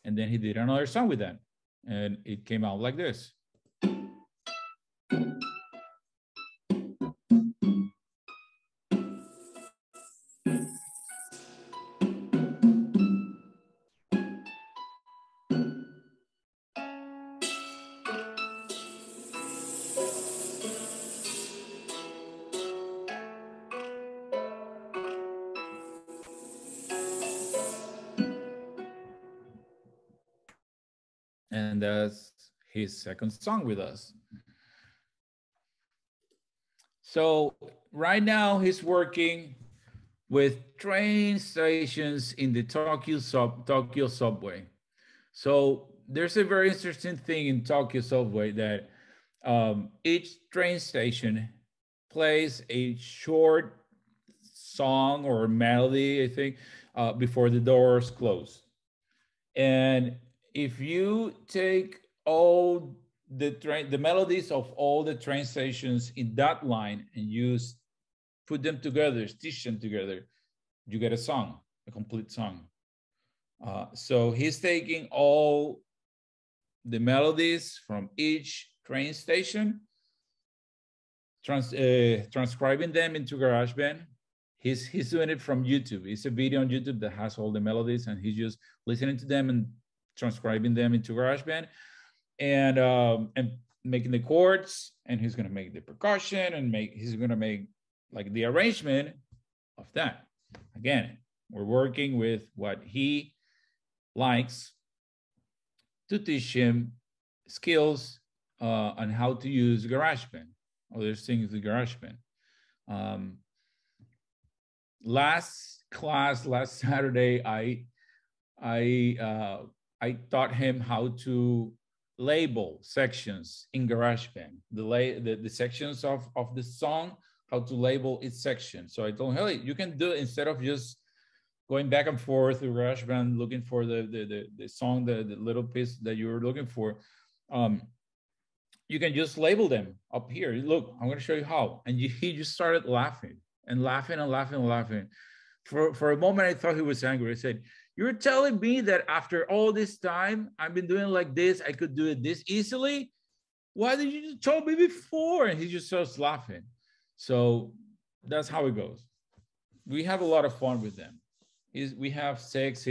And then he did another song with them. And it came out like this. And that's his second song with us. So right now he's working with train stations in the Tokyo subway. So there's a very interesting thing in Tokyo subway that each train station plays a short song or melody, I think, before the doors close. And if you take all the melodies of all the train stations in that line and put them together, stitch them together, you get a song, a complete song. So he's taking all the melodies from each train station, transcribing them into GarageBand. He's doing it from YouTube. It's a video on YouTube that has all the melodies, and he's just listening to them and transcribing them into GarageBand, and making the chords. And he's gonna make the percussion, and he's gonna make like the arrangement of that. Again, we're working with what he likes to teach him skills on how to use GarageBand, other things with GarageBand. Last Saturday, I taught him how to label sections in GarageBand, the sections of the song, how to label each section. So I told him, hey, you can do it instead of just going back and forth through GarageBand looking for the song, the little piece that you were looking for. You can just label them up here. Look, I'm going to show you how. And he just started laughing and laughing and laughing and laughing. For a moment, I thought he was angry. I said, you're telling me that after all this time, I've been doing like this, I could do it this easily? Why did you just tell me before? And he just starts laughing. So that's how it goes. We have a lot of fun with them. We have 6,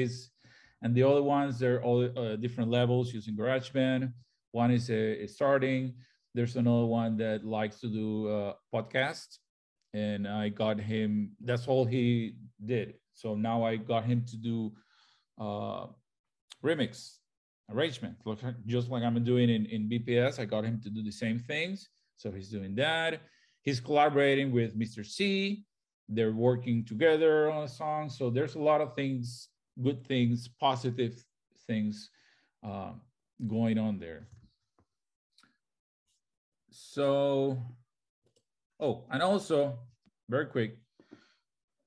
and the other ones, they're all different levels using GarageBand. One is starting. There's another one that likes to do podcasts, and I got him. That's all he did. So now I got him to do remix arrangement, just like I'm doing in BPS. I got him to do the same things. So he's doing that. He's collaborating with Mr. C. They're working together on a song. So there's a lot of things, good things, positive things going on there. So, oh, and also, very quick,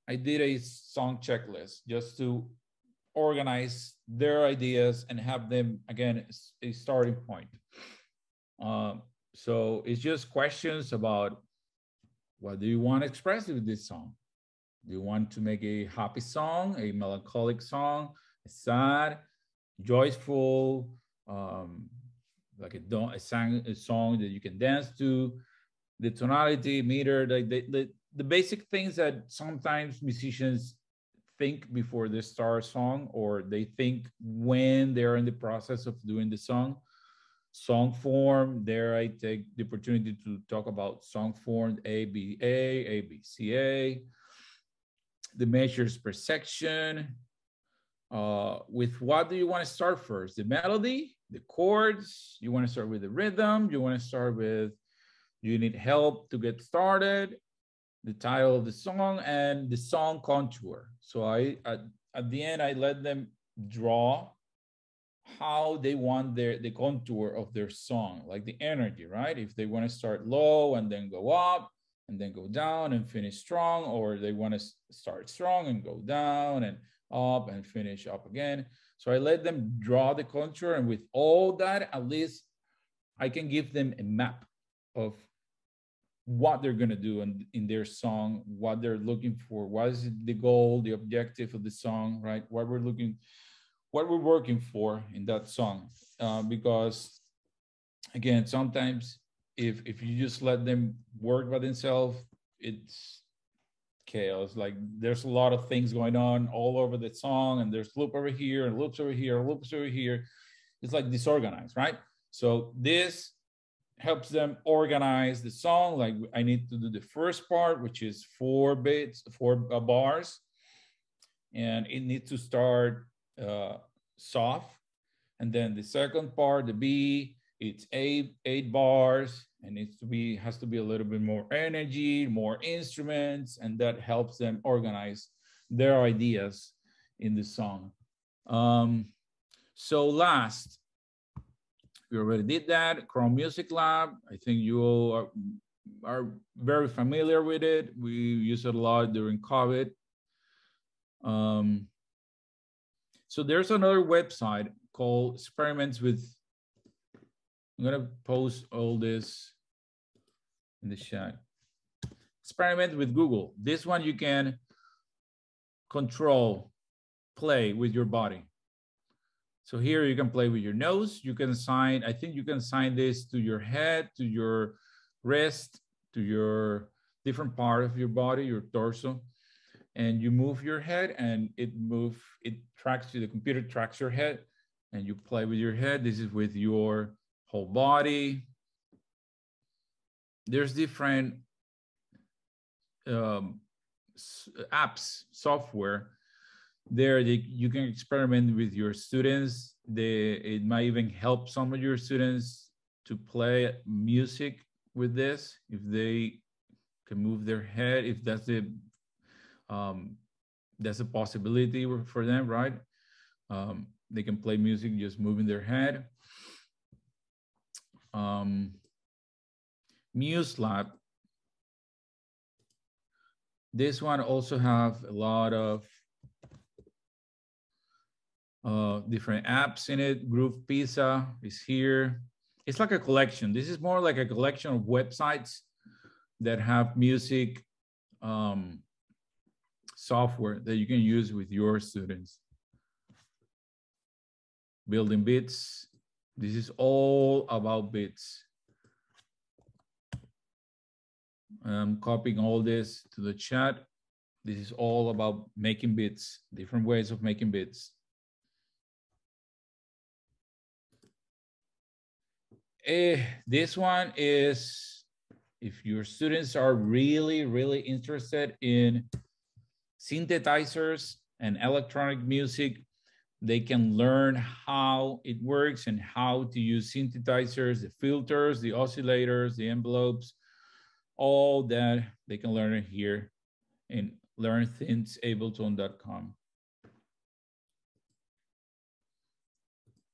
I did a song checklist just to organize their ideas and have them, again, a starting point. So it's just questions about what do you want to express with this song? Do you want to make a happy song, a melancholic song, a sad, joyful, like a song that you can dance to, the tonality, meter, like the basic things that sometimes musicians think before they start a song, or they think when they're in the process of doing the song. Song form, there I take the opportunity to talk about song form, ABA, ABCA, the measures per section. With what do you want to start first? The melody, the chords, you want to start with the rhythm, you want to start with, you need help to get started, the title of the song, and the song contour. So at the end, I let them draw how they want the contour of their song, like the energy, right? If they want to start low and then go up and then go down and finish strong, or they want to start strong and go down and up and finish up again. So I let them draw the contour, and with all that, at least I can give them a map of what they're going to do in their song, what they're looking for, what is the goal, the objective of the song, right? What we're working for in that song. Because again, sometimes if you just let them work by themselves, it's chaos. Like there's a lot of things going on all over the song, and there's loop over here and loops over here, loops over here. It's like disorganized, right? So this helps them organize the song. Like I need to do the first part, which is 4 bars, and it needs to start soft. And then the second part, the B, it's eight bars, and has to be a little bit more energy, more instruments, and that helps them organize their ideas in the song. So last, we already did that, Chrome Music Lab. I think you all are very familiar with it. We use it a lot during COVID. So there's another website called Experiments with, I'm gonna post all this in the chat. Experiment with Google. This one you can control, play with your body. So here you can play with your nose. You can assign, I think you can assign this to your head, to your wrist, to your different part of your body, your torso. And you move your head, and it tracks you, the computer tracks your head, and you play with your head. This is with your whole body. There's different apps, software there that you can experiment with your students. It might even help some of your students to play music with this, if they can move their head, if that's a possibility for them, right? They can play music just moving their head. MuseLab. This one also have a lot of different apps in it. Groove Pizza is here. It's like a collection. This is more like a collection of websites that have music software that you can use with your students. Building beats. This is all about beats. I'm copying all this to the chat. This is all about making beats, different ways of making beats. This one is, if your students are really, really interested in synthesizers and electronic music, they can learn how it works and how to use synthesizers, the filters, the oscillators, the envelopes, all that they can learn it here in learnthingsableton.com.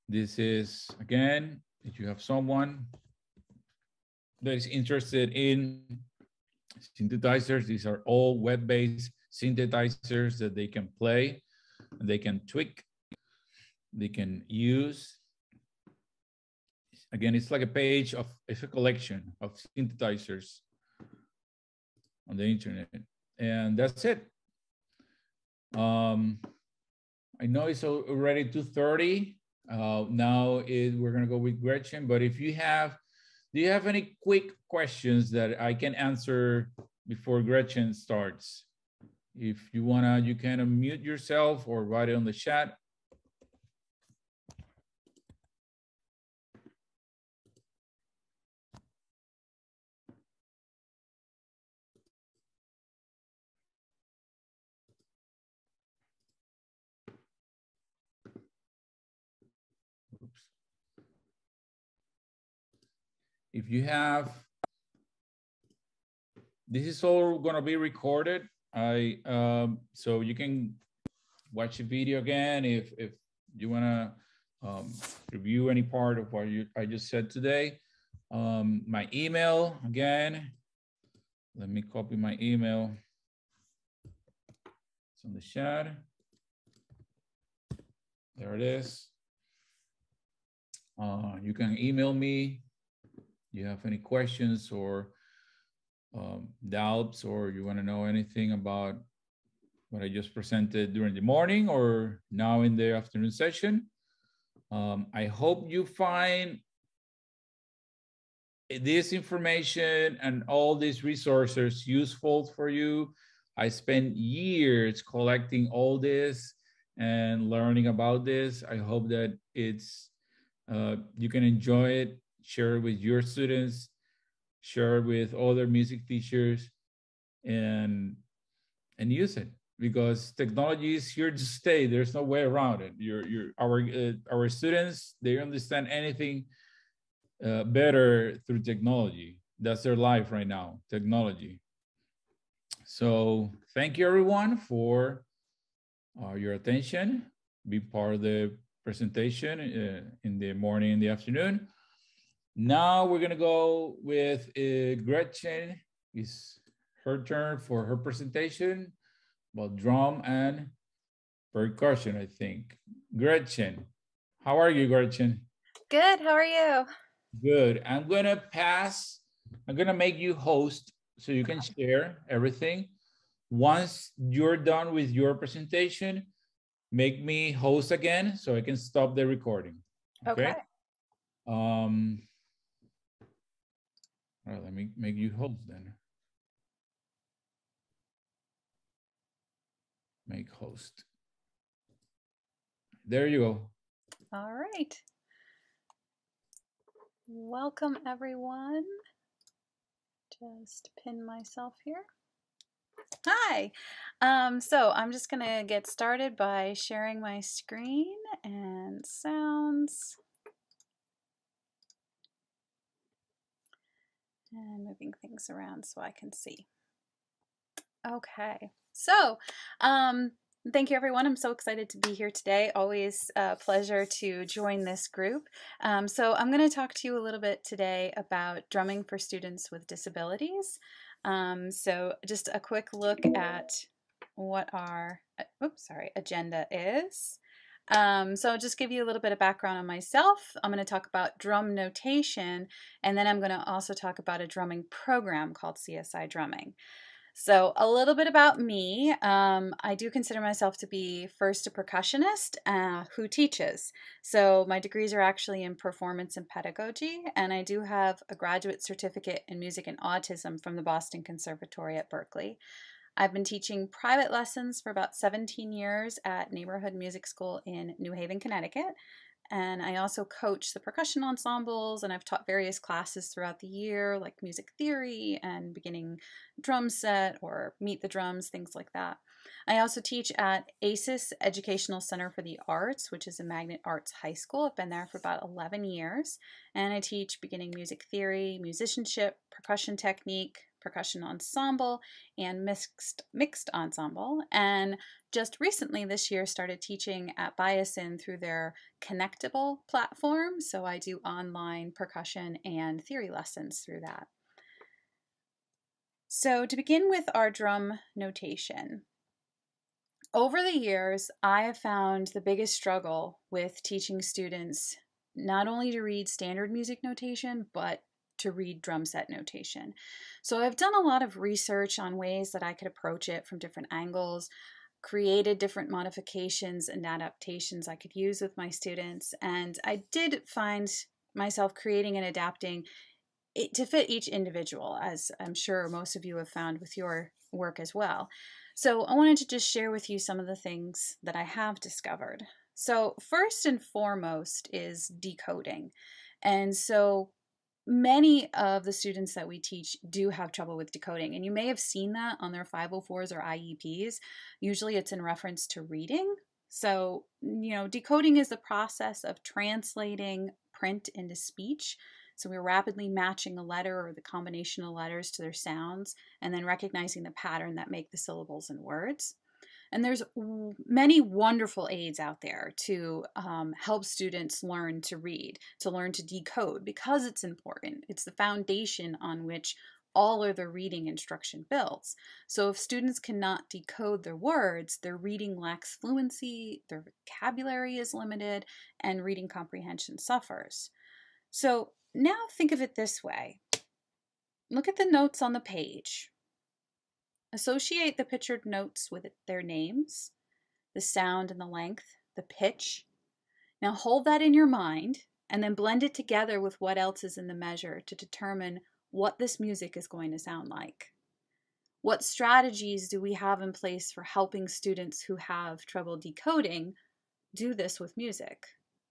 This is, again, if you have someone that is interested in synthesizers, these are all web-based synthesizers that they can play, they can tweak, they can use. Again, it's like a page of, it's a collection of synthesizers on the internet. And that's it. I know it's already 2:30. Now we're gonna go with Gretchen, but if you have, do you have any quick questions that I can answer before Gretchen starts? If you wanna, you can unmute yourself or write it on the chat. Oops. If you have, this is all gonna be recorded. So you can watch the video again if you wanna review any part of what I just said today. My email, again, let me copy my email. It's on the chat. There it is. You can email me. You have any questions or doubts, or you want to know anything about what I just presented during the morning or now in the afternoon session. I hope you find this information and all these resources useful for you. I spent years collecting all this and learning about this. I hope that it's you can enjoy it, share it with your students, share it with other music teachers, and use it, because technology is here to stay. There's no way around it. Our students, they understand anything better through technology. That's their life right now, technology. So thank you everyone for your attention. Be part of the presentation in the morning and the afternoon. Now we're gonna go with Gretchen. It's her turn for her presentation about drum and percussion, I think. Gretchen, how are you, Gretchen? Good, how are you? Good. I'm gonna make you host so you can share everything. Once you're done with your presentation, make me host again so I can stop the recording. Okay. All right, let me make you host then. Make host. There you go. All right. Welcome everyone. Just pin myself here. Hi. So I'm just gonna get started by sharing my screen and sounds and moving things around so I can see. Okay, so thank you everyone. I'm so excited to be here today. Always a pleasure to join this group. So I'm going to talk to you a little bit today about drumming for students with disabilities. So just a quick look at what our agenda is. So I'll just give you a little bit of background on myself. I'm going to talk about drum notation, and then I'm going to also talk about a drumming program called CSI Drumming. So a little bit about me. I do consider myself to be first a percussionist who teaches. So my degrees are actually in performance and pedagogy, and I do have a graduate certificate in music and autism from the Boston Conservatory at Berkeley. I've been teaching private lessons for about 17 years at Neighborhood Music School in New Haven, Connecticut. And I also coach the percussion ensembles, and I've taught various classes throughout the year, like music theory and beginning drum set or meet the drums, things like that. I also teach at ACES Educational Center for the Arts, which is a magnet arts high school. I've been there for about 11 years, and I teach beginning music theory, musicianship, percussion technique, percussion ensemble, and mixed ensemble. And just recently this year started teaching at Biasin through their Connectable platform. So I do online percussion and theory lessons through that. So to begin with our drum notation. Over the years, I have found the biggest struggle with teaching students not only to read standard music notation, but to read drum set notation. So I've done a lot of research on ways that I could approach it from different angles, created different modifications and adaptations I could use with my students, and I did find myself creating and adapting it to fit each individual, as I'm sure most of you have found with your work as well. So I wanted to just share with you some of the things that I have discovered. So first and foremost is decoding. And so many of the students that we teach do have trouble with decoding, and you may have seen that on their 504s or IEPs. Usually it's in reference to reading. So, decoding is the process of translating print into speech. So we're rapidly matching a letter or the combination of letters to their sounds, and then recognizing the pattern that make the syllables and words. And there's many wonderful aids out there to help students learn to read, to learn to decode, because it's important. It's the foundation on which all of their reading instruction builds. So if students cannot decode their words, their reading lacks fluency, their vocabulary is limited, and reading comprehension suffers. So now think of it this way. Look at the notes on the page. Associate the pictured notes with their names, the sound and the length, the pitch. Now hold that in your mind and then blend it together with what else is in the measure to determine what this music is going to sound like. What strategies do we have in place for helping students who have trouble decoding do this with music?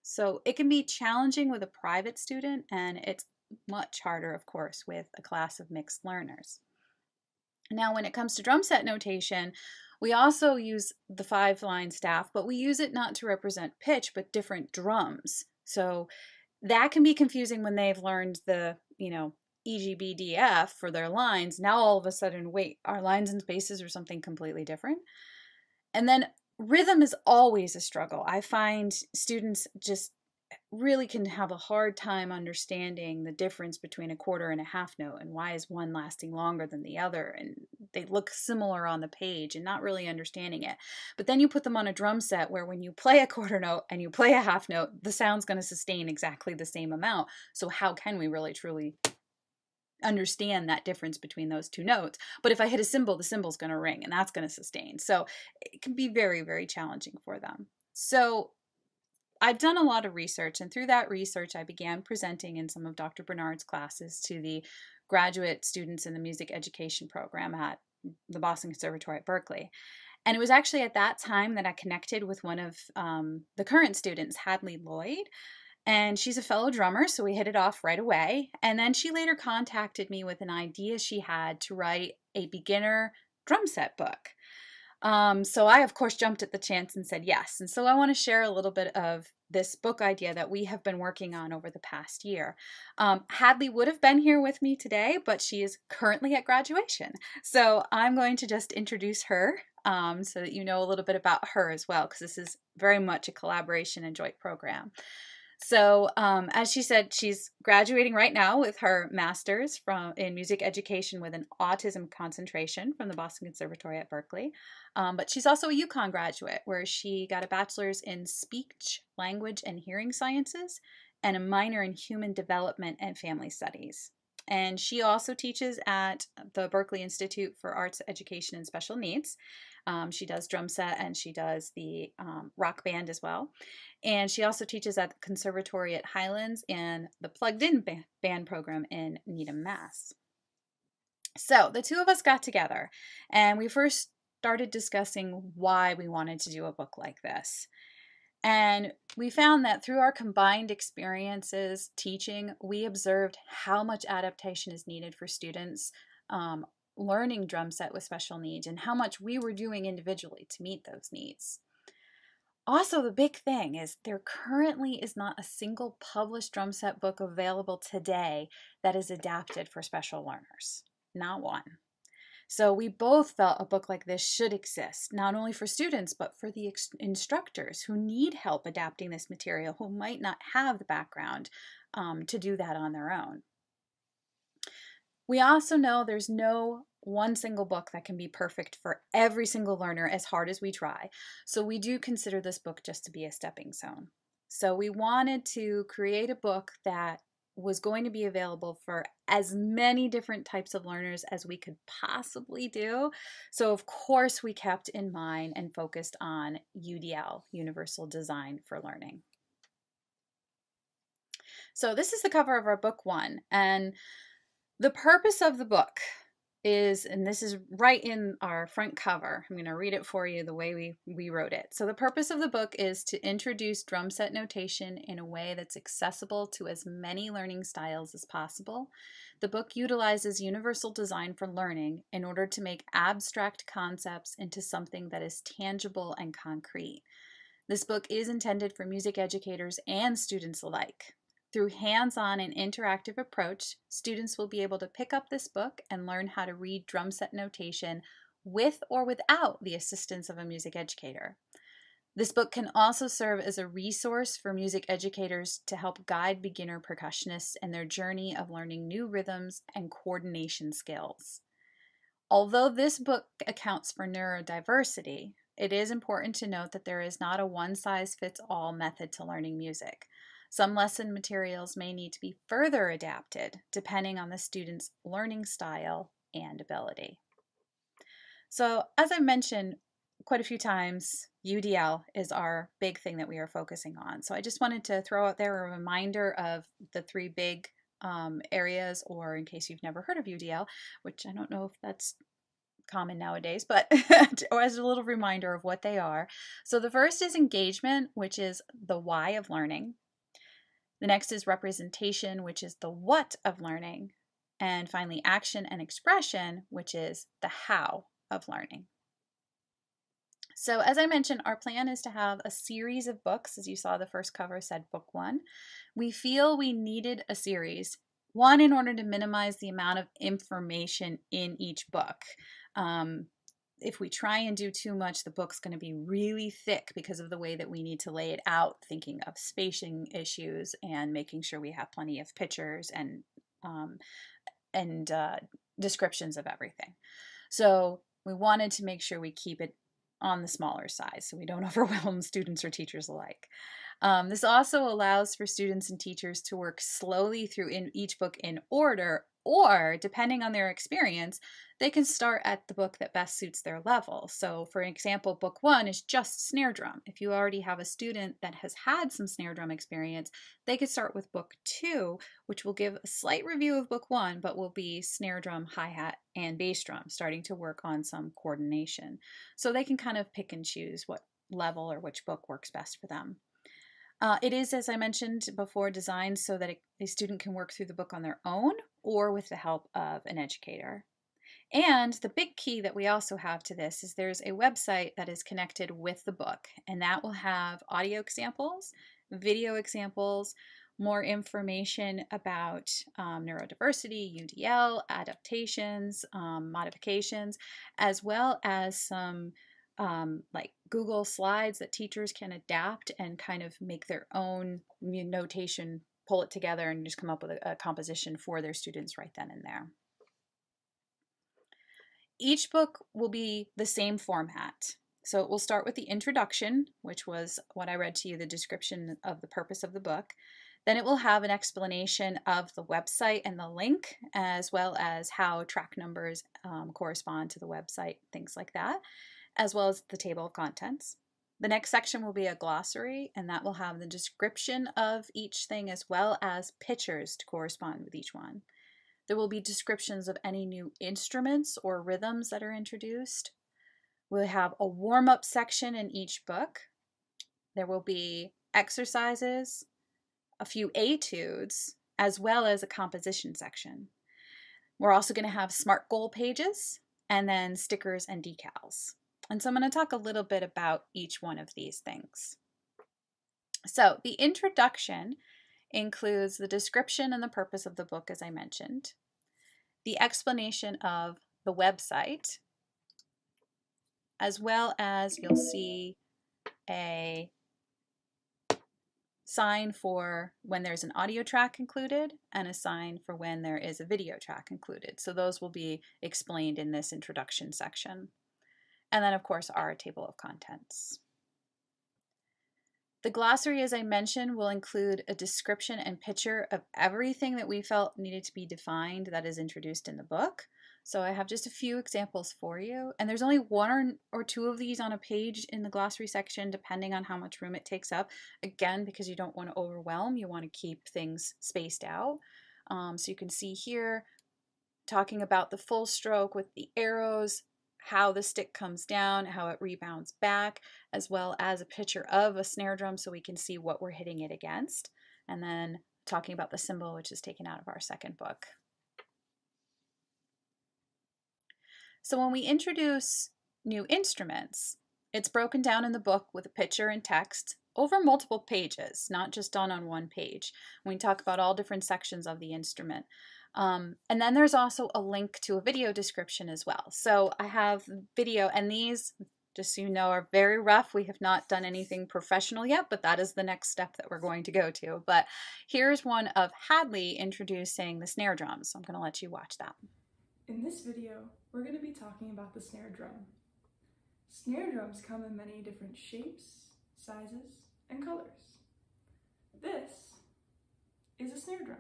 So it can be challenging with a private student, and it's much harder, of course, with a class of mixed learners. Now, when it comes to drum set notation, we also use the 5-line staff, but we use it not to represent pitch, but different drums. So that can be confusing when they've learned the, E, G, B, D, F for their lines. Now all of a sudden, wait, our lines and spaces are something completely different. And then rhythm is always a struggle. I find students just really can have a hard time understanding the difference between a quarter and a half note, and why is one lasting longer than the other, and they look similar on the page and not really understanding it. But then you put them on a drum set where when you play a quarter note and you play a half note, the sound's going to sustain exactly the same amount. So how can we really truly understand that difference between those two notes? But if I hit a cymbal, the cymbal's going to ring and that's going to sustain. So it can be very, very challenging for them. So I've done a lot of research, and through that research, I began presenting in some of Dr. Bernard's classes to the graduate students in the music education program at the Boston Conservatory at Berkeley. And it was actually at that time that I connected with one of the current students, Hadley Lloyd, and she's a fellow drummer, so we hit it off right away. And then she later contacted me with an idea she had to write a beginner drum set book. So I, of course, jumped at the chance and said yes. And so I want to share a little bit of this book idea that we have been working on over the past year. Hadley would have been here with me today, but she is currently at graduation. So I'm going to just introduce her so that you know a little bit about her as well, because this is very much a collaboration and joint program. So as she said, she's graduating right now with her master's in music education with an autism concentration from the Boston Conservatory at Berkeley. But she's also a UConn graduate, where she got a bachelor's in speech, language, and hearing sciences and a minor in human development and family studies. And she also teaches at the Berklee Institute for Arts, Education, and Special Needs. She does drum set and she does the rock band as well. And she also teaches at the Conservatory at Highlands and the Plugged In band program in Needham, Mass. So the two of us got together and we first started discussing why we wanted to do a book like this. And we found that through our combined experiences teaching, we observed how much adaptation is needed for students learning drum set with special needs and how much we were doing individually to meet those needs. Also, the big thing is there currently is not a single published drum set book available today that is adapted for special learners. Not one. So we both felt a book like this should exist, not only for students, but for the instructors who need help adapting this material, who might not have the background to do that on their own. We also know there's no one single book that can be perfect for every single learner as hard as we try. So we do consider this book just to be a stepping stone. So we wanted to create a book that was going to be available for as many different types of learners as we could possibly do. So of course we kept in mind and focused on UDL, Universal Design for Learning. So this is the cover of our book one, and the purpose of the book is, and this is right in our front cover, I'm going to read it for you the way we wrote it. So the purpose of the book is to introduce drum set notation in a way that's accessible to as many learning styles as possible. The book utilizes universal design for learning in order to make abstract concepts into something that is tangible and concrete. This book is intended for music educators and students alike. Through hands-on and interactive approach, students will be able to pick up this book and learn how to read drum set notation with or without the assistance of a music educator. This book can also serve as a resource for music educators to help guide beginner percussionists in their journey of learning new rhythms and coordination skills. Although this book accounts for neurodiversity, it is important to note that there is not a one-size-fits-all method to learning music. Some lesson materials may need to be further adapted depending on the student's learning style and ability. So, as I mentioned quite a few times, UDL is our big thing that we are focusing on. So I just wanted to throw out there a reminder of the three big areas, or in case you've never heard of UDL, which I don't know if that's common nowadays, but as a little reminder of what they are. So the first is engagement, which is the why of learning. The next is representation, which is the what of learning. And finally, action and expression, which is the how of learning. So as I mentioned, our plan is to have a series of books. As you saw, the first cover said book one. We feel we needed a series, one, in order to minimize the amount of information in each book. If we try and do too much, the book's going to be really thick because of the way that we need to lay it out, thinking of spacing issues and making sure we have plenty of pictures and descriptions of everything. So we wanted to make sure we keep it on the smaller size so we don't overwhelm students or teachers alike. This also allows for students and teachers to work slowly through each book in order, or depending on their experience, they can start at the book that best suits their level. So for example, book one is just snare drum. If you already have a student that has had some snare drum experience, they could start with book two, which will give a slight review of book one, but will be snare drum, hi-hat, and bass drum, starting to work on some coordination. So they can kind of pick and choose what level or which book works best for them. It is, as I mentioned before, designed so that a student can work through the book on their own or with the help of an educator. And the big key that we also have to this is there's a website that is connected with the book, and that will have audio examples, video examples, more information about neurodiversity, UDL, adaptations, modifications, as well as some like Google Slides that teachers can adapt and kind of make their own notation, pull it together and just come up with a composition for their students right then and there. Each book will be the same format. So it will start with the introduction, which was what I read to you, the description of the purpose of the book. Then it will have an explanation of the website and the link, as well as how track numbers correspond to the website, things like that, as well as the table of contents. The next section will be a glossary, and that will have the description of each thing as well as pictures to correspond with each one. There will be descriptions of any new instruments or rhythms that are introduced. We'll have a warm-up section in each book. There will be exercises, a few etudes, as well as a composition section. We're also going to have SMART goal pages and then stickers and decals. And so I'm going to talk a little bit about each one of these things. So the introduction includes the description and the purpose of the book, as I mentioned, the explanation of the website, as well as you'll see a sign for when there's an audio track included and a sign for when there is a video track included. So those will be explained in this introduction section. And then, of course, our table of contents. The glossary, as I mentioned, will include a description and picture of everything that we felt needed to be defined that is introduced in the book. So I have just a few examples for you. And there's only one or two of these on a page in the glossary section, depending on how much room it takes up. Again, because you don't want to overwhelm, you want to keep things spaced out. So you can see here, talking about the full stroke with the arrows, how the stick comes down, how it rebounds back, as well as a picture of a snare drum so we can see what we're hitting it against. And then talking about the cymbal, which is taken out of our second book. So when we introduce new instruments, it's broken down in the book with a picture and text over multiple pages, not just done on one page. We talk about all different sections of the instrument. And then there's also a link to a video description as well. So I have video, and these, just so you know, are very rough. We have not done anything professional yet, but that is the next step that we're going to go to. But here's one of Hadley introducing the snare drum. So I'm going to let you watch that. In this video, we're going to be talking about the snare drum. Snare drums come in many different shapes, sizes, and colors. This is a snare drum.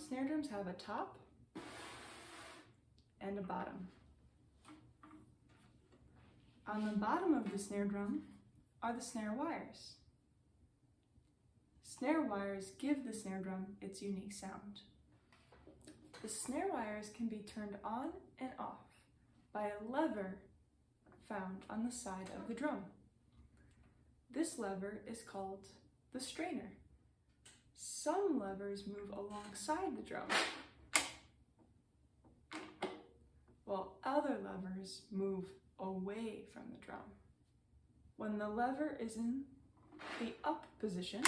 Snare drums have a top and a bottom. On the bottom of the snare drum are the snare wires. Snare wires give the snare drum its unique sound. The snare wires can be turned on and off by a lever found on the side of the drum. This lever is called the strainer. Some levers move alongside the drum, while other levers move away from the drum. When the lever is in the up position,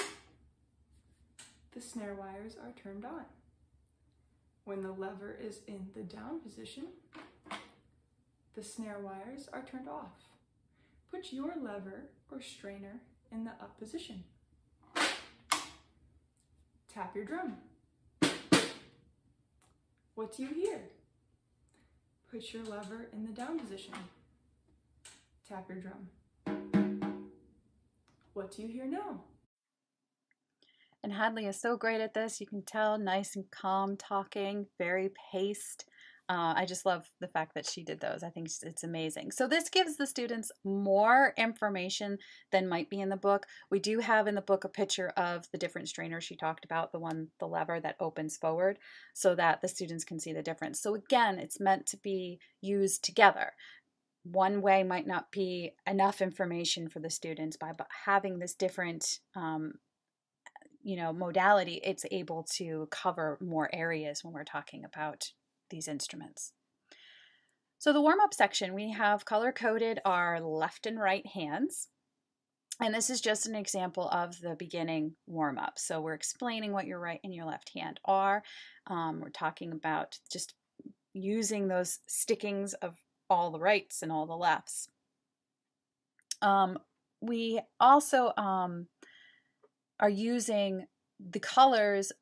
the snare wires are turned on. When the lever is in the down position, the snare wires are turned off. Put your lever or strainer in the up position. Tap your drum. What do you hear? Put your lever in the down position. Tap your drum. What do you hear now? And Hadley is so great at this. You can tell, nice and calm talking, very paced. I just love the fact that she did those. I think it's amazing. So this gives the students more information than might be in the book. We do have in the book a picture of the different strainers she talked about, the lever that opens forward, so that the students can see the difference. So again, it's meant to be used together. One way might not be enough information for the students. By having this different modality, it's able to cover more areas when we're talking about these instruments. So the warm-up section, we have color-coded our left and right hands. And this is just an example of the beginning warm-up. So we're explaining what your right and your left hand are. We're talking about just using those stickings of all the rights and all the lefts. We also are using the colors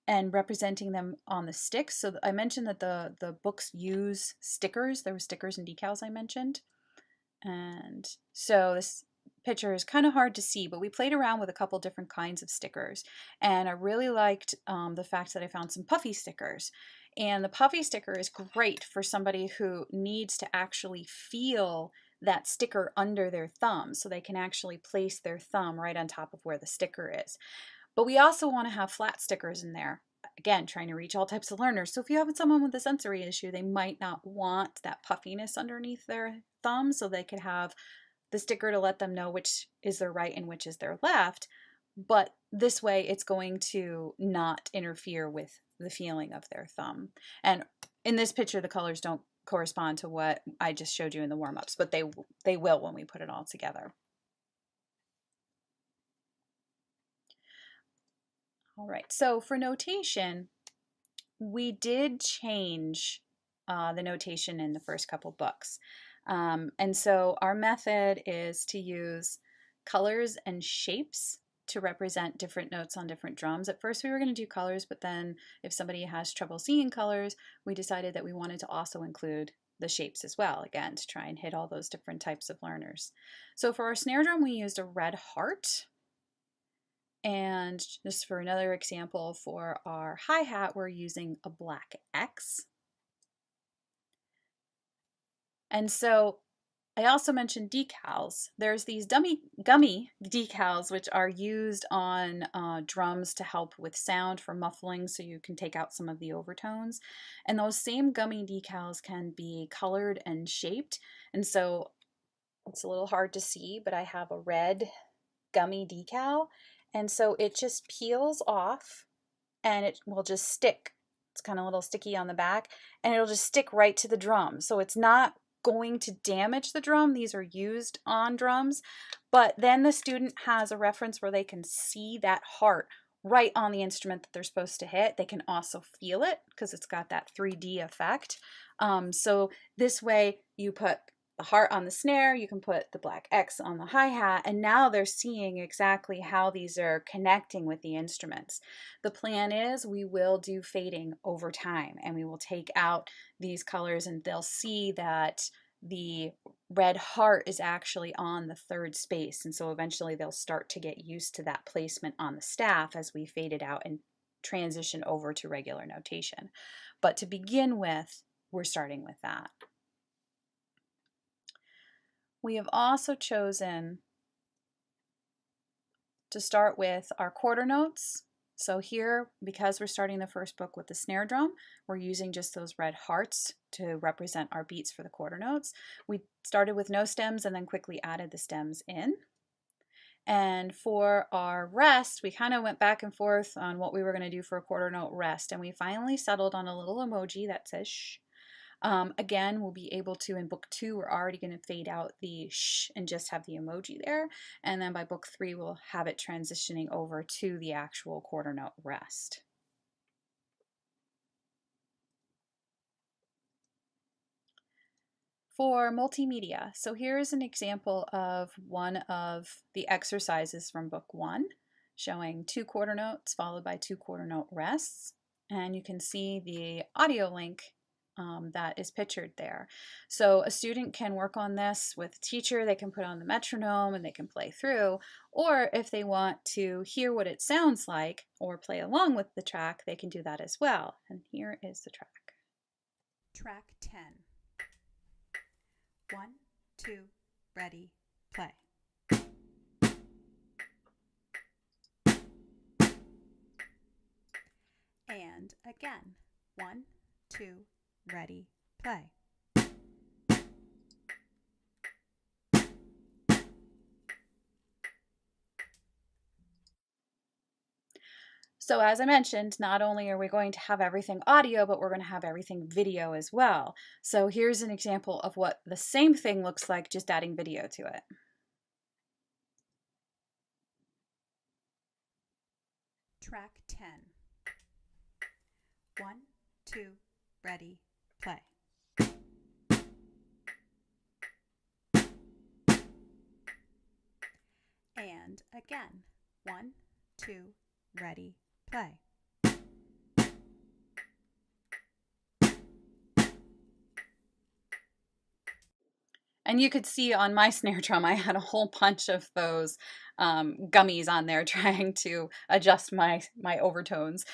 and representing them on the sticks. So I mentioned that the books use stickers. There were stickers and decals I mentioned. And so this picture is kind of hard to see, but we played around with a couple different kinds of stickers. And I really liked the fact that I found some puffy stickers. And the puffy sticker is great for somebody who needs to actually feel that sticker under their thumb, so they can actually place their thumb right on top of where the sticker is. But we also want to have flat stickers in there. again, trying to reach all types of learners. So if you have someone with a sensory issue, they might not want that puffiness underneath their thumb, so they could have the sticker to let them know which is their right and which is their left. But this way it's going to not interfere with the feeling of their thumb. And in this picture, the colors don't correspond to what I just showed you in the warm-ups, but they will when we put it all together. All right, so for notation, we did change the notation in the first couple books. And so our method is to use colors and shapes to represent different notes on different drums. At first we were going to do colors, but then if somebody has trouble seeing colors, we decided that we wanted to also include the shapes as well, again, to try and hit all those different types of learners. So for our snare drum, we used a red heart. And just for another example, for our hi-hat, we're using a black X. And so I also mentioned decals. There's these gummy decals which are used on drums to help with sound for muffling, so you can take out some of the overtones. And those same gummy decals can be colored and shaped. And so it's a little hard to see, but I have a red gummy decal. And so it just peels off and it will just stick. It's kind of a little sticky on the back, and it'll just stick right to the drum. So it's not going to damage the drum. These are used on drums, but then the student has a reference where they can see that heart right on the instrument that they're supposed to hit. They can also feel it because it's got that 3D effect. So this way you put the heart on the snare, you can put the black X on the hi-hat, and now they're seeing exactly how these are connecting with the instruments. The plan is we will do fading over time, and we will take out these colors, and they'll see that the red heart is actually on the third space, and so eventually they'll start to get used to that placement on the staff as we fade it out and transition over to regular notation. But to begin with, we're starting with that. We have also chosen to start with our quarter notes. So here, because we're starting the first book with the snare drum, we're using just those red hearts to represent our beats for the quarter notes. We started with no stems and then quickly added the stems in. And for our rest, we kind of went back and forth on what we were going to do for a quarter note rest, and we finally settled on a little emoji that says shh. Again, we'll be able to, in book 2, we're already going to fade out the shh and just have the emoji there. And then by book 3, we'll have it transitioning over to the actual quarter note rest. For multimedia, so here's an example of one of the exercises from book 1, showing 2 quarter notes followed by 2 quarter note rests. And you can see the audio link that is pictured there. So a student can work on this with a teacher, they can put on the metronome and they can play through, or if they want to hear what it sounds like or play along with the track, they can do that as well. And here is the track. Track 10. 1, 2, ready, play. And again, 1, 2, ready, play. So as I mentioned, not only are we going to have everything audio, but we're going to have everything video as well. So here's an example of what the same thing looks like, just adding video to it. Track 10. 1, 2, ready, play. And again, 1, 2, ready, play. And you could see on my snare drum, I had a whole bunch of those gummies on there trying to adjust my overtones.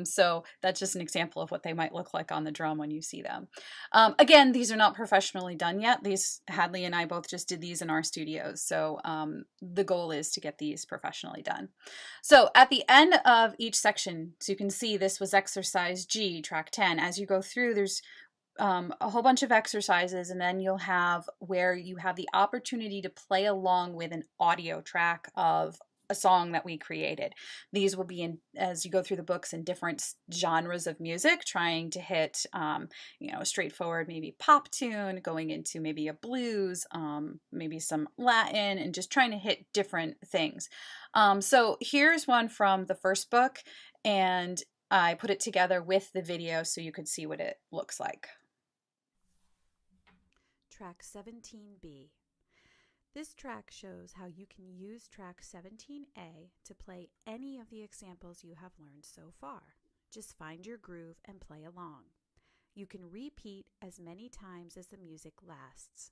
So that's just an example of what they might look like on the drum when you see them. Again, these are not professionally done yet. These, Hadley and I both just did these in our studios. So the goal is to get these professionally done. So at the end of each section, so you can see this was exercise G, track 10. As you go through, there's a whole bunch of exercises, and then you'll have where you have the opportunity to play along with an audio track of a song that we created. These will be in, as you go through the books, in different genres of music, trying to hit, you know, a straightforward maybe pop tune, going into maybe a blues, maybe some Latin, and just trying to hit different things. So here's one from the first book, and I put it together with the video so you could see what it looks like. Track 17B. This track shows how you can use track 17A to play any of the examples you have learned so far. Just find your groove and play along. You can repeat as many times as the music lasts.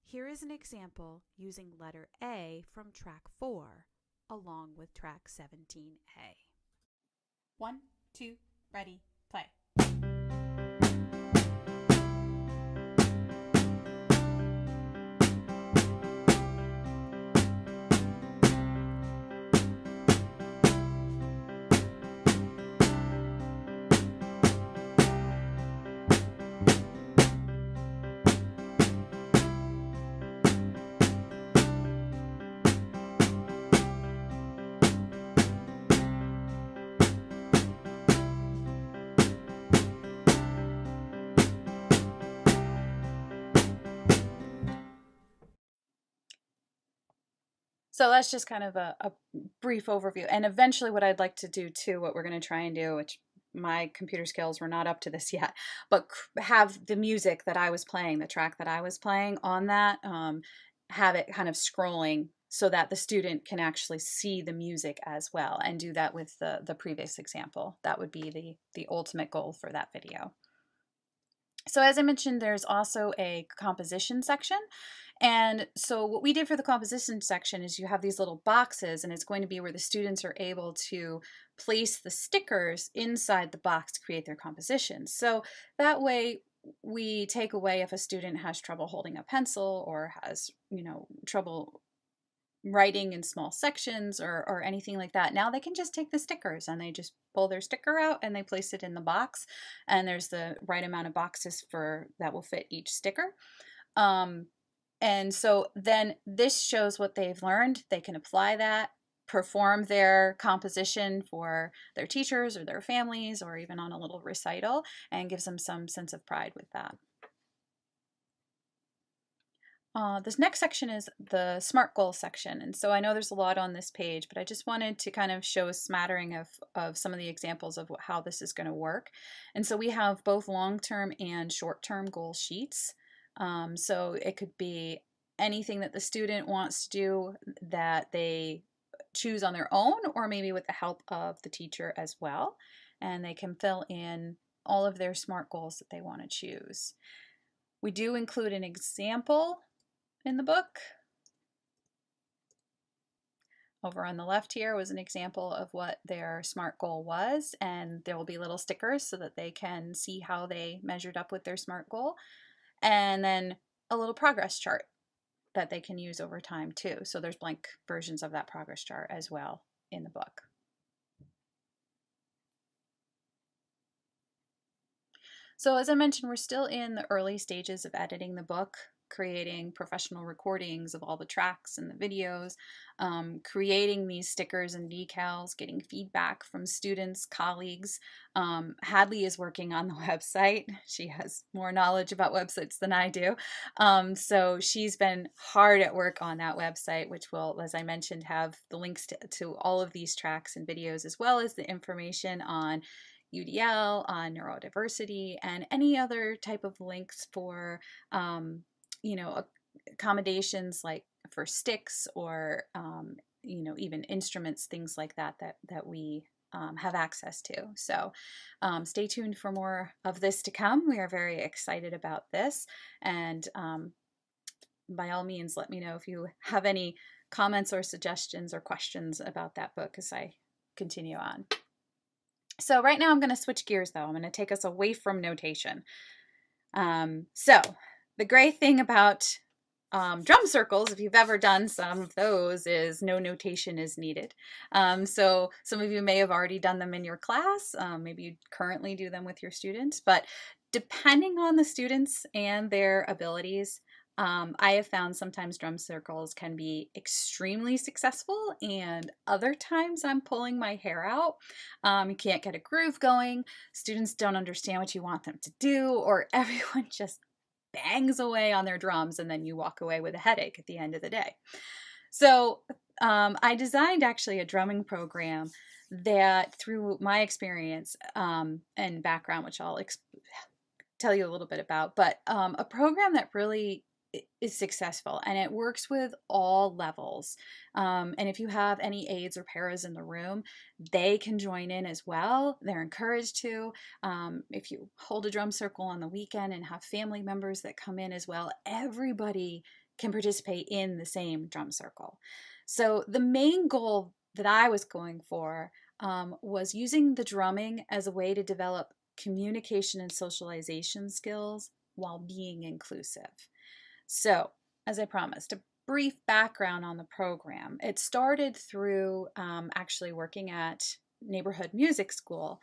Here is an example using letter A from track 4 along with track 17A. 1, 2, ready, play. So that's just kind of a brief overview. And eventually what I'd like to do too, what we're going to try and do, which my computer skills were not up to this yet, but have the music that I was playing, the track that I was playing on that, have it kind of scrolling so that the student can actually see the music as well, and do that with the previous example. That would be the ultimate goal for that video. So as I mentioned, there's also a composition section. And so what we did for the composition section is you have these little boxes, and it's going to be where the students are able to place the stickers inside the box to create their compositions. So that way we take away if a student has trouble holding a pencil or has, you know, trouble writing in small sections or anything like that. Now they can just take the stickers and they just pull their sticker out and they place it in the box, and there's the right amount of boxes for that will fit each sticker. And so then this shows what they've learned. They can apply that, perform their composition for their teachers or their families, or even on a little recital, and gives them some sense of pride with that. This next section is the SMART goal section. And so I know there's a lot on this page, but I just wanted to kind of show a smattering of some of the examples of how this is going to work. And so we have both long-term and short-term goal sheets. So it could be anything that the student wants to do that they choose on their own, or maybe with the help of the teacher as well. And they can fill in all of their SMART goals that they want to choose. We do include an example in the book. Over on the left here was an example of what their SMART goal was, and there will be little stickers so that they can see how they measured up with their SMART goal. And then a little progress chart that they can use over time too. So there's blank versions of that progress chart as well in the book. So as I mentioned, we're still in the early stages of editing the book, creating professional recordings of all the tracks and the videos, creating these stickers and decals, getting feedback from students, colleagues. Hadley is working on the website. She has more knowledge about websites than I do. So she's been hard at work on that website, which will, as I mentioned, have the links to all of these tracks and videos, as well as the information on UDL, on neurodiversity, and any other type of links for you know, accommodations like for sticks or, you know, even instruments, things like that we have access to. So stay tuned for more of this to come. We are very excited about this. And by all means, let me know if you have any comments or suggestions or questions about that book as I continue on. So right now I'm going to switch gears though. I'm going to take us away from notation. So the great thing about drum circles, if you've ever done some of those, is no notation is needed. So some of you may have already done them in your class. Maybe you currently do them with your students, but depending on the students and their abilities, I have found sometimes drum circles can be extremely successful, and other times I'm pulling my hair out. You can't get a groove going, students don't understand what you want them to do, or everyone just bangs away on their drums and then you walk away with a headache at the end of the day. So I designed actually a drumming program that, through my experience and background, which I'll tell you a little bit about, but a program that really is successful, and it works with all levels. And if you have any aides or paras in the room, they can join in as well. They're encouraged to. If you hold a drum circle on the weekend and have family members that come in as well, everybody can participate in the same drum circle. So the main goal that I was going for was using the drumming as a way to develop communication and socialization skills while being inclusive. So, as I promised, a brief background on the program. It started through actually working at neighborhood music school.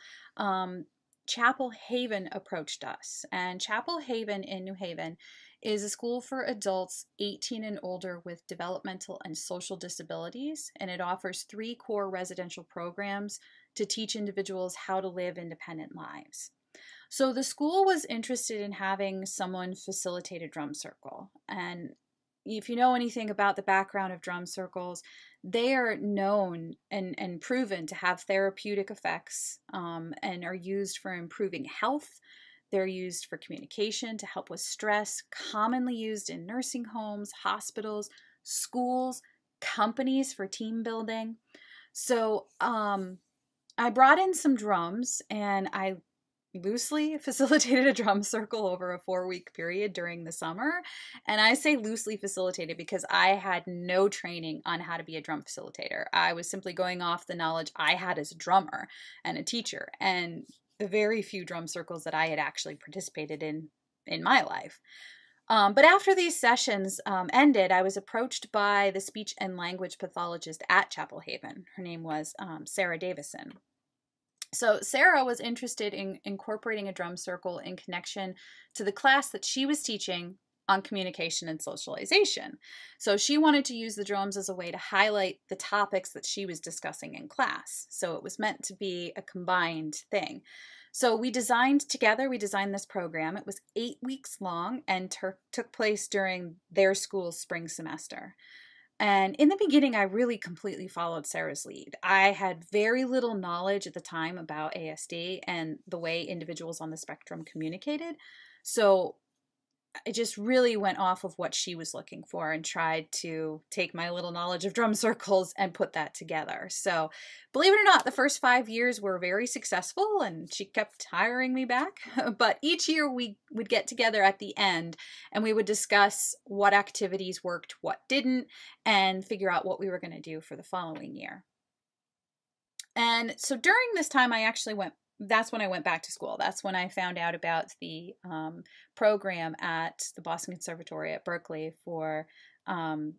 Chapel Haven approached us, and Chapel Haven in New Haven is a school for adults 18 and older with developmental and social disabilities, and it offers 3 core residential programs to teach individuals how to live independent lives. So the school was interested in having someone facilitate a drum circle. And if you know anything about the background of drum circles, they are known and proven to have therapeutic effects and are used for improving health. They're used for communication, to help with stress, commonly used in nursing homes, hospitals, schools, companies for team building. So I brought in some drums, and I loosely facilitated a drum circle over a 4-week period during the summer. And I say loosely facilitated because I had no training on how to be a drum facilitator. I was simply going off the knowledge I had as a drummer and a teacher, and the very few drum circles that I had actually participated in my life. But after these sessions ended, I was approached by the speech and language pathologist at Chapel Haven. Her name was Sarah Davison. So Sarah was interested in incorporating a drum circle in connection to the class that she was teaching on communication and socialization. So she wanted to use the drums as a way to highlight the topics that she was discussing in class. So it was meant to be a combined thing. So we designed this program. It was 8 weeks long and took place during their school's spring semester. And in the beginning, I really completely followed Sarah's lead. I had very little knowledge at the time about ASD and the way individuals on the spectrum communicated. So I just really went off of what she was looking for and tried to take my little knowledge of drum circles and put that together. So believe it or not, the first 5 years were very successful, and she kept hiring me back. But each year we would get together at the end and we would discuss what activities worked, what didn't, and figure out what we were going to do for the following year. And so during this time, that's when I went back to school. That's when I found out about the program at the Boston Conservatory at Berkeley for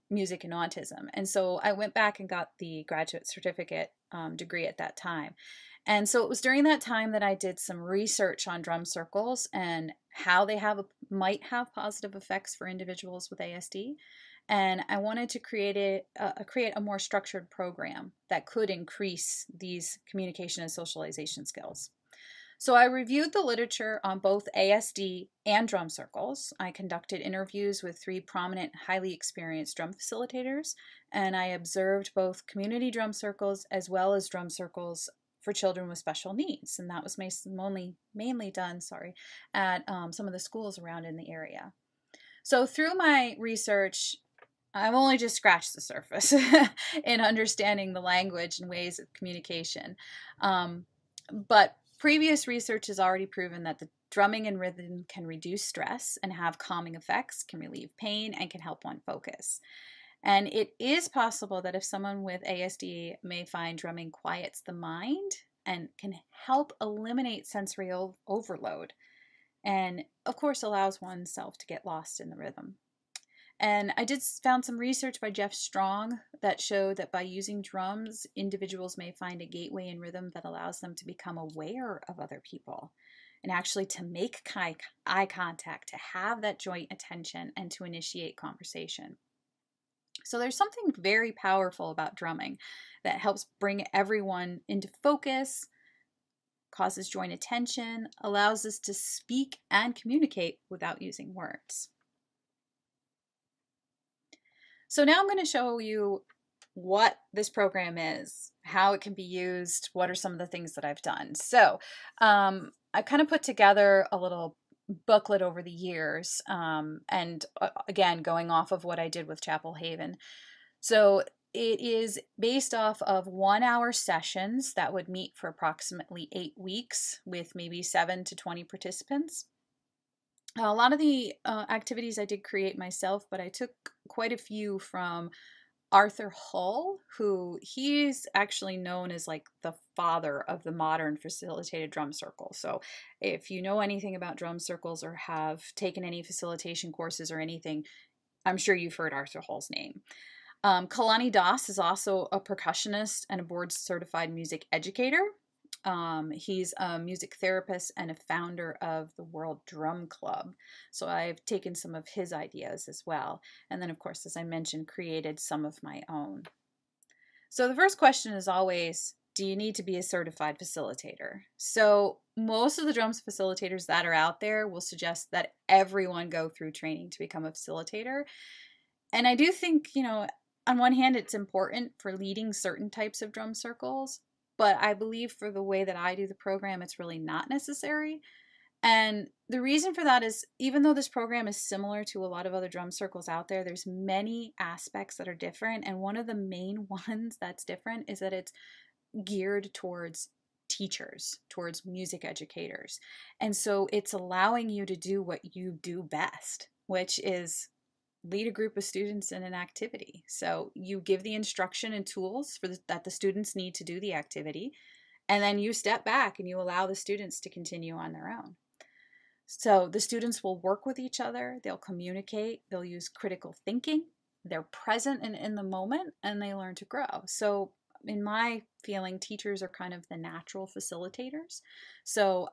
music and autism. And so I went back and got the graduate certificate degree at that time. And so it was during that time that I did some research on drum circles and how they might have positive effects for individuals with ASD. And I wanted to create a more structured program that could increase these communication and socialization skills. So I reviewed the literature on both ASD and drum circles. I conducted interviews with 3 prominent, highly experienced drum facilitators, and I observed both community drum circles as well as drum circles for children with special needs. And that was mainly done at some of the schools around in the area. So through my research, I've only just scratched the surface in understanding the language and ways of communication. But previous research has already proven that the drumming and rhythm can reduce stress and have calming effects, can relieve pain, and can help one focus. And it is possible that if someone with ASD may find drumming quiets the mind and can help eliminate sensory overload, and of course allows oneself to get lost in the rhythm. And I found some research by Jeff Strong that showed that by using drums, individuals may find a gateway in rhythm that allows them to become aware of other people and actually to make eye contact, to have that joint attention, and to initiate conversation. So there's something very powerful about drumming that helps bring everyone into focus, causes joint attention, allows us to speak and communicate without using words. So now I'm going to show you what this program is, how it can be used, what are some of the things that I've done. So I kind of put together a little booklet over the years, and again, going off of what I did with Chapel Haven. So it is based off of 1 hour sessions that would meet for approximately 8 weeks with maybe 7 to 20 participants. A lot of the activities I did create myself, but I took quite a few from Arthur Hull, who he's actually known as like the father of the modern facilitated drum circle. So if you know anything about drum circles or have taken any facilitation courses or anything, I'm sure you've heard Arthur Hull's name. Kalani Das is also a percussionist and a board certified music educator. He's a music therapist and a founder of the World Drum Club. So I've taken some of his ideas as well. And then, of course, as I mentioned, created some of my own. So the first question is always, do you need to be a certified facilitator? So most of the drums facilitators that are out there will suggest that everyone go through training to become a facilitator. And I do think, you know, on one hand, it's important for leading certain types of drum circles, but I believe for the way that I do the program, it's really not necessary. And the reason for that is, even though this program is similar to a lot of other drum circles out there, there's many aspects that are different. And one of the main ones that's different is that it's geared towards teachers, towards music educators. And so it's allowing you to do what you do best, which is lead a group of students in an activity. So you give the instruction and tools that the students need to do the activity, and then you step back and you allow the students to continue on their own. So the students will work with each other, they'll communicate, they'll use critical thinking, they're present and in the moment, and they learn to grow. So in my feeling, teachers are kind of the natural facilitators. So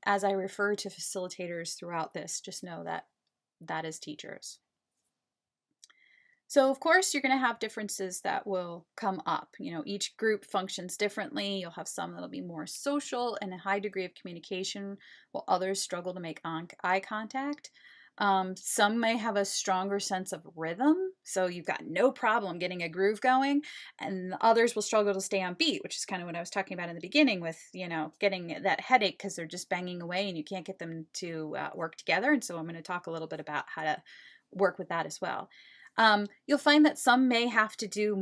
as I refer to facilitators throughout this, just know that that is teachers. So of course, you're going to have differences that will come up. You know, each group functions differently. You'll have some that'll be more social and a high degree of communication, while others struggle to make eye contact. Some may have a stronger sense of rhythm, so you've got no problem getting a groove going, and others will struggle to stay on beat, which is kind of what I was talking about in the beginning with, you know, getting that headache because they're just banging away and you can't get them to work together. And so I'm going to talk a little bit about how to work with that as well. You'll find that some may have to do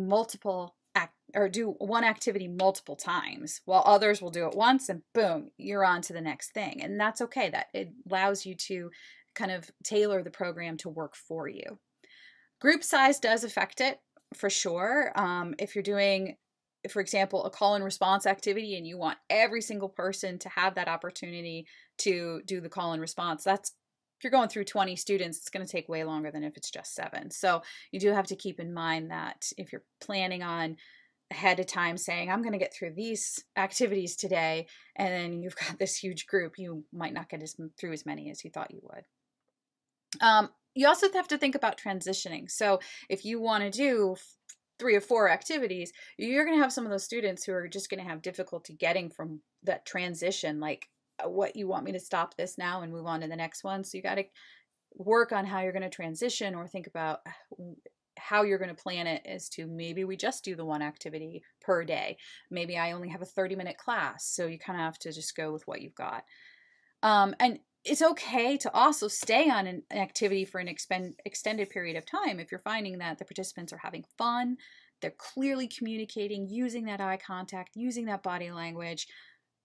do one activity multiple times, while others will do it once and boom, you're on to the next thing. And that's okay. That it allows you to kind of tailor the program to work for you. Group size does affect it for sure. If you're doing, for example, a call and response activity and you want every single person to have that opportunity to do the call and response, if you're going through 20 students, it's going to take way longer than if it's just 7. So you do have to keep in mind that if you're planning on ahead of time saying, I'm going to get through these activities today, and then you've got this huge group, you might not get through as many as you thought you would. You also have to think about transitioning. So if you want to do 3 or 4 activities, you're going to have some of those students who are just going to have difficulty getting from that transition, like, what, you want me to stop this now and move on to the next one? So you got to work on how you're going to transition, or think about how you're going to plan it as to maybe we just do the one activity per day. Maybe I only have a 30-minute class. So you kind of have to just go with what you've got. And it's okay to also stay on an activity for an extended period of time if you're finding that the participants are having fun, they're clearly communicating, using that eye contact, using that body language.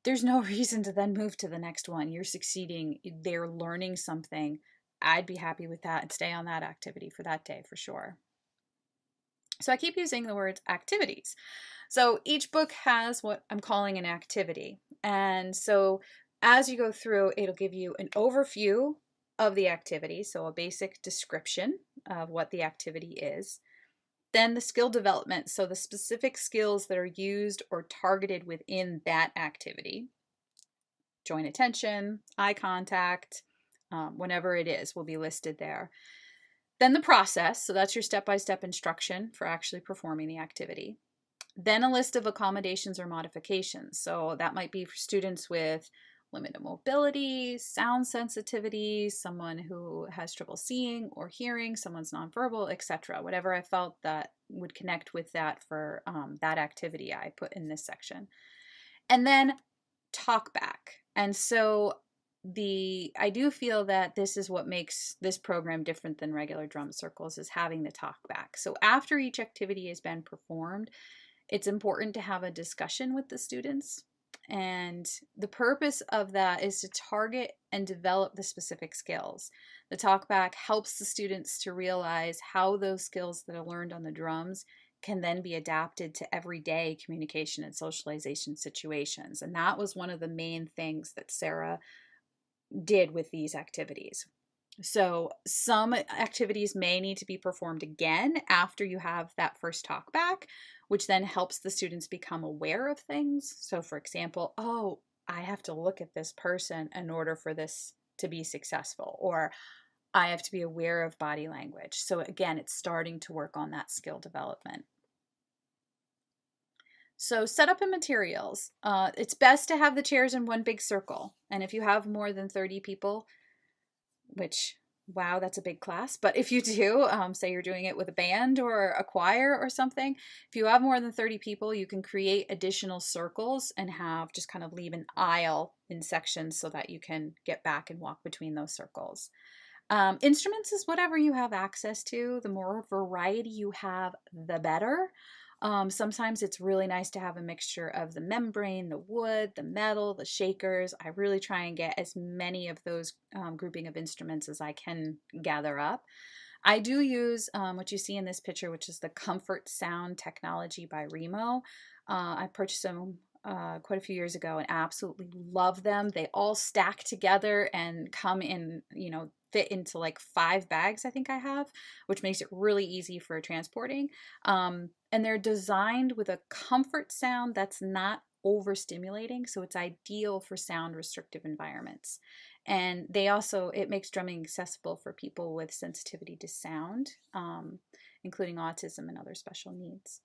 There's no reason to then move to the next one. You're succeeding. They're learning something. I'd be happy with that and stay on that activity for that day for sure. So I keep using the words activities. So each book has what I'm calling an activity. And so as you go through, it'll give you an overview of the activity, so a basic description of what the activity is. Then the skill development, so the specific skills that are used or targeted within that activity. Joint attention, eye contact, whatever it is will be listed there. Then the process, so that's your step-by-step instruction for actually performing the activity. Then a list of accommodations or modifications. So that might be for students with limited mobility, sound sensitivity, someone who has trouble seeing or hearing, someone's nonverbal, etc. Whatever I felt that would connect with that for that activity, I put in this section. And then Talkback. And so I do feel that this is what makes this program different than regular drum circles, is having the Talkback. So after each activity has been performed, it's important to have a discussion with the students. And the purpose of that is to target and develop the specific skills. The Talkback helps the students to realize how those skills that are learned on the drums can then be adapted to everyday communication and socialization situations. And that was one of the main things that Sarah did with these activities. So some activities may need to be performed again after you have that first Talkback, which then helps the students become aware of things. So for example, oh, I have to look at this person in order for this to be successful, or I have to be aware of body language. So again, it's starting to work on that skill development. So setup and materials. It's best to have the chairs in one big circle. And if you have more than 30 people, which, wow, that's a big class. But if you do, say you're doing it with a band or a choir or something, if you have more than 30 people, you can create additional circles and have just kind of leave an aisle in sections so that you can get back and walk between those circles. Instruments is whatever you have access to. The more variety you have, the better. Sometimes it's really nice to have a mixture of the membrane, the wood, the metal, the shakers. I really try and get as many of those grouping of instruments as I can gather up. I do use what you see in this picture, which is the Comfort Sound technology by Remo. I purchased them quite a few years ago and absolutely love them. They all stack together and come in, fit into like 5 bags I think I have, which makes it really easy for transporting. And they're designed with a comfort sound that's not overstimulating, so it's ideal for sound restrictive environments. And it makes drumming accessible for people with sensitivity to sound, including autism and other special needs.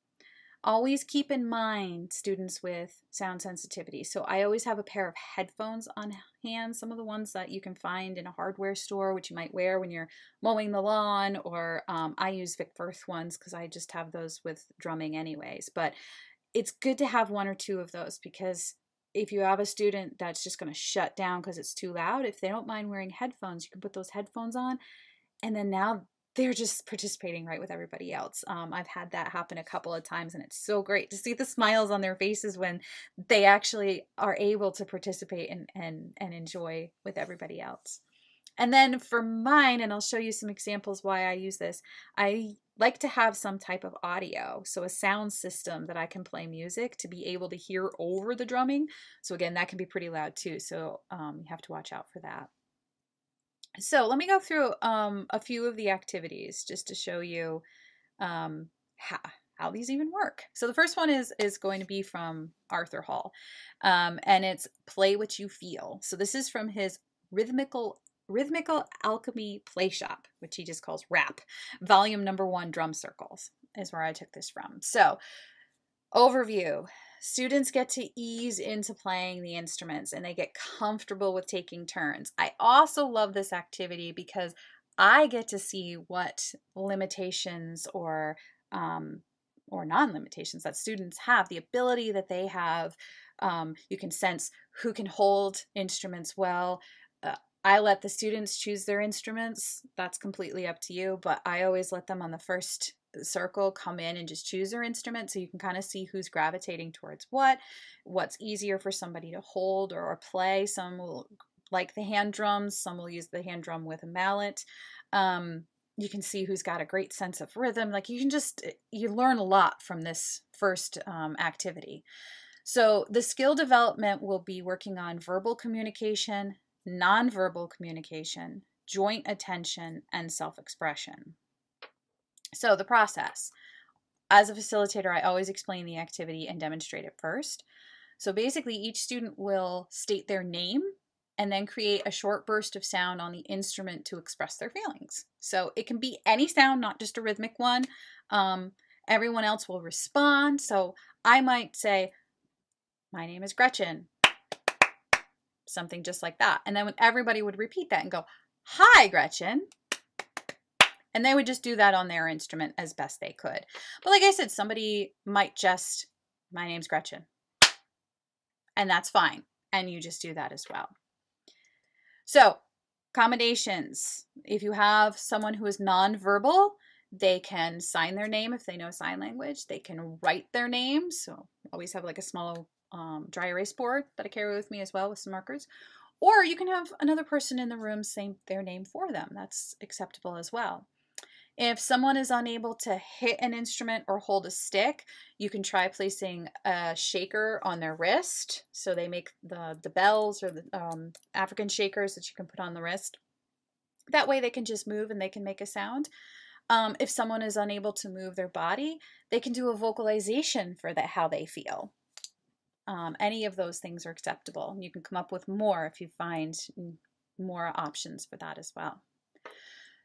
Always keep in mind students with sound sensitivity. So I always have a pair of headphones on hand, some of the ones that you can find in a hardware store, which you might wear when you're mowing the lawn, or I use Vic Firth ones because I just have those with drumming anyways. But it's good to have 1 or 2 of those, because if you have a student that's just going to shut down because it's too loud, if they don't mind wearing headphones, you can put those headphones on, and then now they're just participating right with everybody else. I've had that happen a couple of times, and it's so great to see the smiles on their faces when they actually are able to participate and enjoy with everybody else. And then for mine, and I'll show you some examples why I use this, I like to have some type of audio, so a sound system that I can play music to be able to hear over the drumming. So again, that can be pretty loud too, so you have to watch out for that. So let me go through a few of the activities just to show you how these even work. So the first one is going to be from Arthur Hall, and it's Play What You Feel. So this is from his Rhythmical Alchemy Play Shop, which he just calls RAP. Volume number 1, Drum Circles is where I took this from. So overview. Students get to ease into playing the instruments and they get comfortable with taking turns. I also love this activity because I get to see what limitations or non-limitations that students have, the ability that they have. You can sense who can hold instruments well. I let the students choose their instruments. That's completely up to you, but I always let them on the first circle come in and just choose their instrument, so you can kind of see who's gravitating towards what's easier for somebody to hold or play. Some will like the hand drums, some will use the hand drum with a mallet. You can see who's got a great sense of rhythm. Like you learn a lot from this first activity. So the skill development will be working on verbal communication, nonverbal communication, joint attention, and self-expression. So the process. As a facilitator, I always explain the activity and demonstrate it first. So basically, each student will state their name and then create a short burst of sound on the instrument to express their feelings. So it can be any sound, not just a rhythmic one. Everyone else will respond. So I might say, my name is Gretchen. Something just like that. And then when everybody would repeat that and go, hi, Gretchen. And they would just do that on their instrument as best they could. But like I said, somebody might just, my name's Gretchen. And that's fine. And you just do that as well. So, accommodations. If you have someone who is nonverbal, they can sign their name if they know sign language. They can write their name. So, I always have like a small dry erase board that I carry with me as well with some markers. Or you can have another person in the room say their name for them. That's acceptable as well. If someone is unable to hit an instrument or hold a stick, you can try placing a shaker on their wrist. So they make the bells or the African shakers that you can put on the wrist. That way they can just move and they can make a sound. If someone is unable to move their body, they can do a vocalization for how they feel. Any of those things are acceptable. You can come up with more if you find more options for that as well.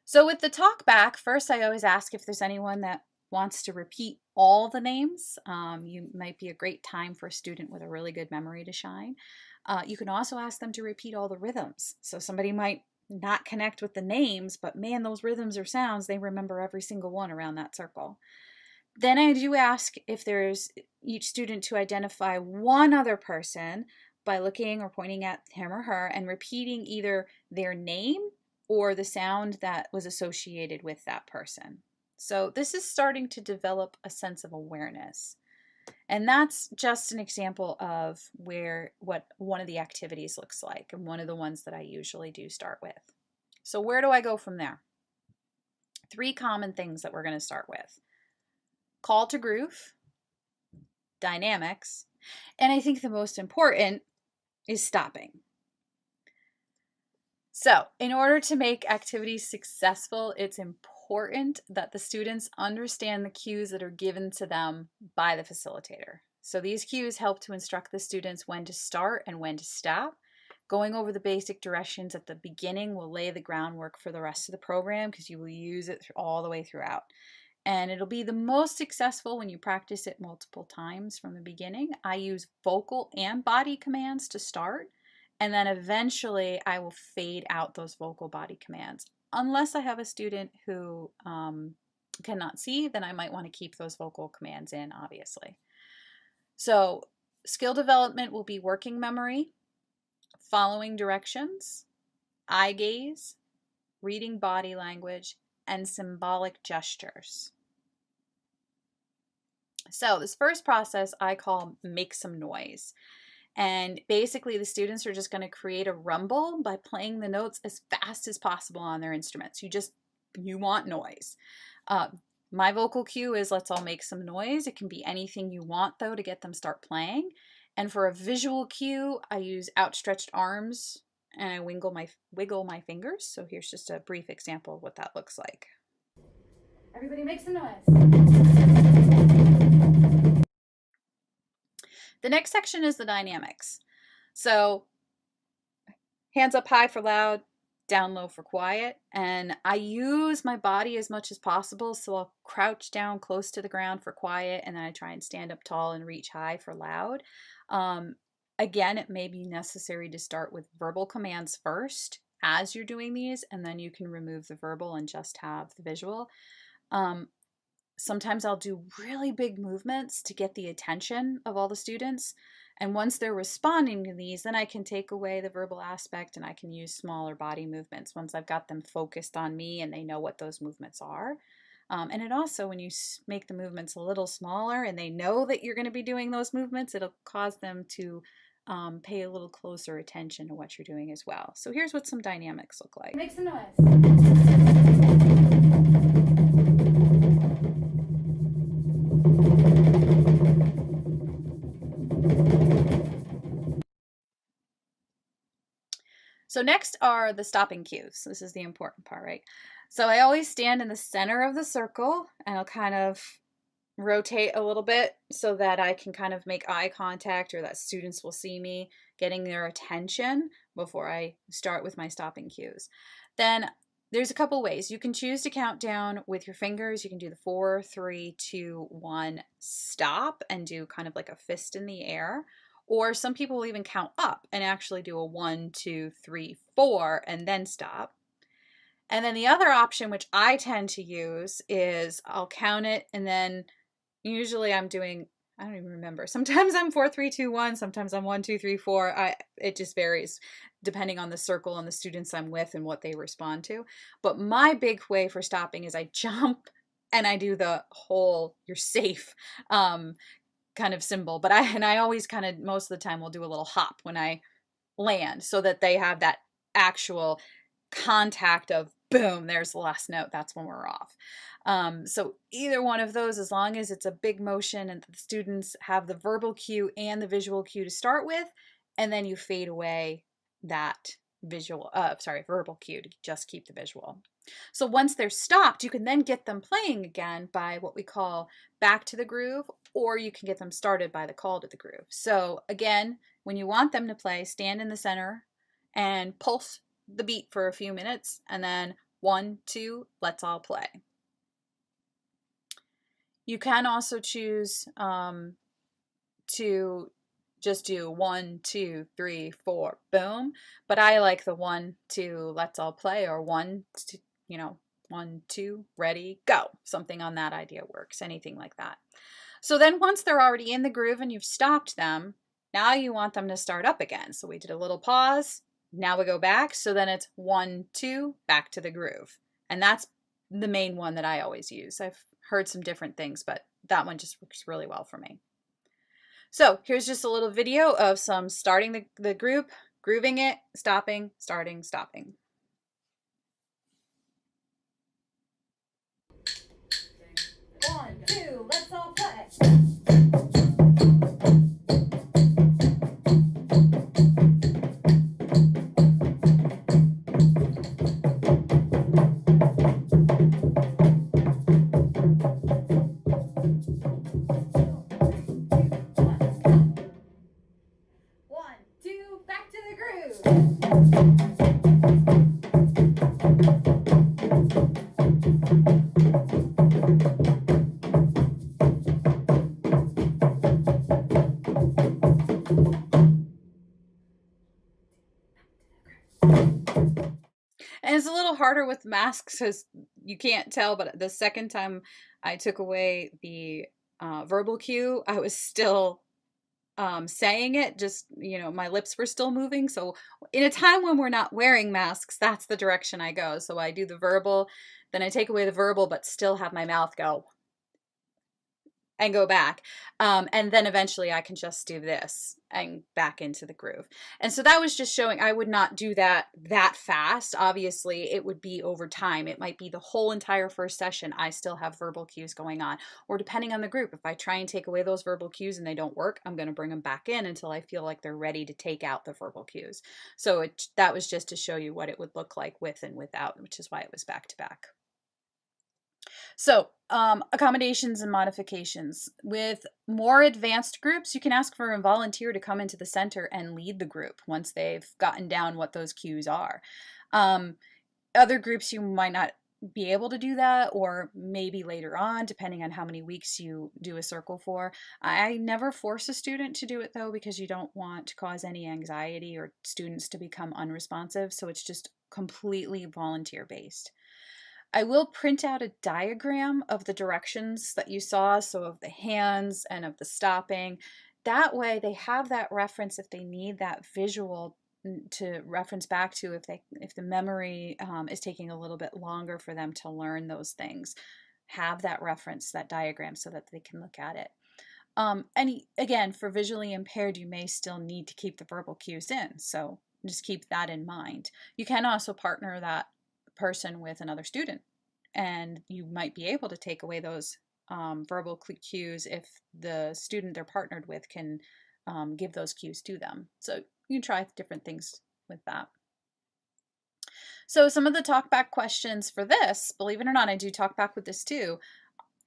So with the talkback, first I always ask if there's anyone that wants to repeat all the names. You might be a great time for a student with a really good memory to shine. You can also ask them to repeat all the rhythms. So somebody might not connect with the names, but man, those rhythms or sounds, they remember every single one around that circle. Then I do ask if there's each student to identify one other person by looking or pointing at him or her and repeating either their name or the sound that was associated with that person. So this is starting to develop a sense of awareness. And that's just an example of what one of the activities looks like and one of the ones that I usually do start with. So where do I go from there? 3 common things that we're going to start with. Call to groove, dynamics, and I think the most important is stopping. So in order to make activities successful, it's important that the students understand the cues that are given to them by the facilitator. So these cues help to instruct the students when to start and when to stop. Going over the basic directions at the beginning will lay the groundwork for the rest of the program because you will use it all the way throughout. And it'll be the most successful when you practice it multiple times from the beginning. I use vocal and body commands to start. And then eventually I will fade out those vocal body commands. Unless I have a student who cannot see, then I might want to keep those vocal commands in, obviously. So skill development will be working memory, following directions, eye gaze, reading body language, and symbolic gestures. So this first process I call make some noise. And basically the students are just going to create a rumble by playing the notes as fast as possible on their instruments. You want noise. My vocal cue is let's all make some noise. It can be anything you want though to get them start playing. And for a visual cue, I use outstretched arms and I wiggle my fingers. So here's just a brief example of what that looks like. Everybody make some noise. The next section is the dynamics. So hands up high for loud, down low for quiet. And I use my body as much as possible. So I'll crouch down close to the ground for quiet. And then I try and stand up tall and reach high for loud. Again, it may be necessary to start with verbal commands first as you're doing these. And then you can remove the verbal and just have the visual. Sometimes I'll do really big movements to get the attention of all the students. And once they're responding to these, then I can take away the verbal aspect and I can use smaller body movements once I've got them focused on me and they know what those movements are. And it also, when you make the movements a little smaller and they know that you're going to be doing those movements, it'll cause them to pay a little closer attention to what you're doing as well. So here's what some dynamics look like. Make some noise. So next are the stopping cues. This is the important part, right? So I always stand in the center of the circle, and I'll kind of rotate a little bit so that I can kind of make eye contact, or that students will see me, getting their attention before I start with my stopping cues. Then there's a couple ways. You can choose to count down with your fingers. You can do the 4, 3, 2, 1, stop, and do kind of like a fist in the air. Or some people will even count up and actually do a 1, 2, 3, 4, and then stop. And then the other option, which I tend to use, is I'll count it, and then usually I'm doing, I don't even remember. Sometimes I'm 4, 3, 2, 1. Sometimes I'm 1, 2, 3, 4. It just varies depending on the circle and the students I'm with and what they respond to. But my big way for stopping is I jump and I do the whole "you're safe" kind of symbol. But I always kind of, most of the time, will do a little hop when I land, so that they have that actual contact of boom, there's the last note. That's when we're off. So either one of those, as long as it's a big motion and the students have the verbal cue and the visual cue to start with, and then you fade away that verbal cue to just keep the visual. So once they're stopped, you can then get them playing again by what we call back to the groove, or you can get them started by the call to the groove. So again, when you want them to play, stand in the center and pulse the beat for a few minutes, and then 1, 2, let's all play. You can also choose to just do 1, 2, 3, 4, boom. But I like the 1, 2, let's all play, or 1, 2, 1, 2, ready, go. Something on that idea works, anything like that. So then once they're already in the groove and you've stopped them, now you want them to start up again. So we did a little pause, now we go back. So then it's 1, 2, back to the groove. And that's the main one that I always use. I've heard some different things, but that one just works really well for me. So here's just a little video of some starting the group, grooving it, stopping, starting, stopping. 1, 2, let's all play. And it's a little harder with masks because you can't tell, but the second time I took away the verbal cue, I was still saying it, just, my lips were still moving. So in a time when we're not wearing masks, that's the direction I go. So I do the verbal, then I take away the verbal, but still have my mouth go and go back. And then eventually I can just do this and back into the groove. And so that was just showing I would not do that fast. Obviously, it would be over time. It might be the whole entire first session. I still have verbal cues going on. Or depending on the group, if I try and take away those verbal cues and they don't work, I'm going to bring them back in until I feel like they're ready to take out the verbal cues. So that was just to show you what it would look like with and without, which is why it was back to back. So accommodations and modifications. With more advanced groups, you can ask for a volunteer to come into the center and lead the group once they've gotten down what those cues are. Other groups, you might not be able to do that, or maybe later on, depending on how many weeks you do a circle for. I never force a student to do it though, because you don't want to cause any anxiety or students to become unresponsive. So it's just completely volunteer based. I will print out a diagram of the directions that you saw, so of the hands and of the stopping. That way they have that reference if they need that visual to reference back to, if the memory is taking a little bit longer for them to learn those things. Have that reference, that diagram, so that they can look at it. And again, for visually impaired, you may still need to keep the verbal cues in, so just keep that in mind. You can also partner that person with another student, and you might be able to take away those verbal cues if the student they're partnered with can give those cues to them. So you can try different things with that. So some of the talkback questions for this, believe it or not, I do talk back with this too.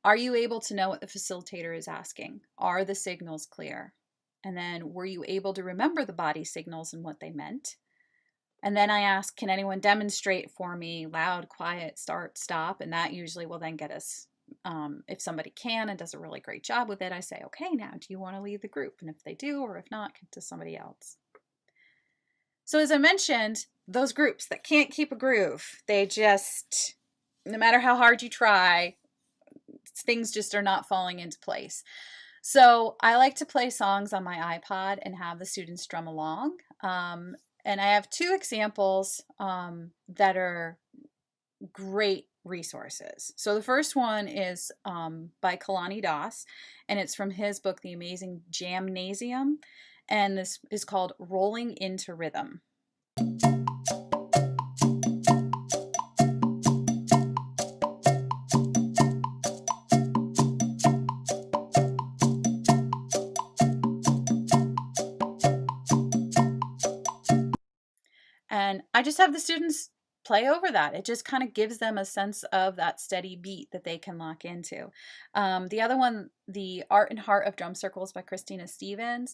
Are you able to know what the facilitator is asking? Are the signals clear? And then were you able to remember the body signals and what they meant? And then I ask, can anyone demonstrate for me loud, quiet, start, stop? And that usually will then get us, if somebody can and does a really great job with it, I say, okay, now do you want to lead the group? And if they do, or if not, to somebody else. So as I mentioned, those groups that can't keep a groove, they just, no matter how hard you try, things just are not falling into place. So I like to play songs on my iPod and have the students drum along. And I have two examples that are great resources. So the first one is by Kalani Das, and it's from his book, The Amazing Jamnasium. And this is called Rolling into Rhythm. And I just have the students play over that. It just kind of gives them a sense of that steady beat that they can lock into. The other one, The Art and Heart of Drum Circles by Christine Stevens.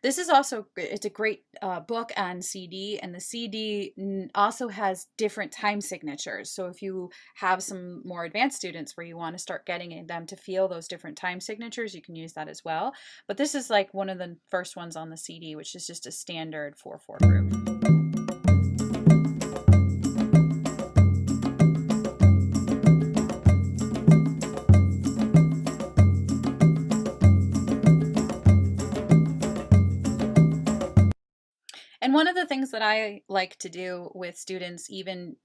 This is also, it's a great book and CD, and the CD also has different time signatures. So if you have some more advanced students where you want to start getting them to feel those different time signatures, you can use that as well. But this is like one of the first ones on the CD, which is just a standard 4/4 groove. And one of the things that I like to do with students, even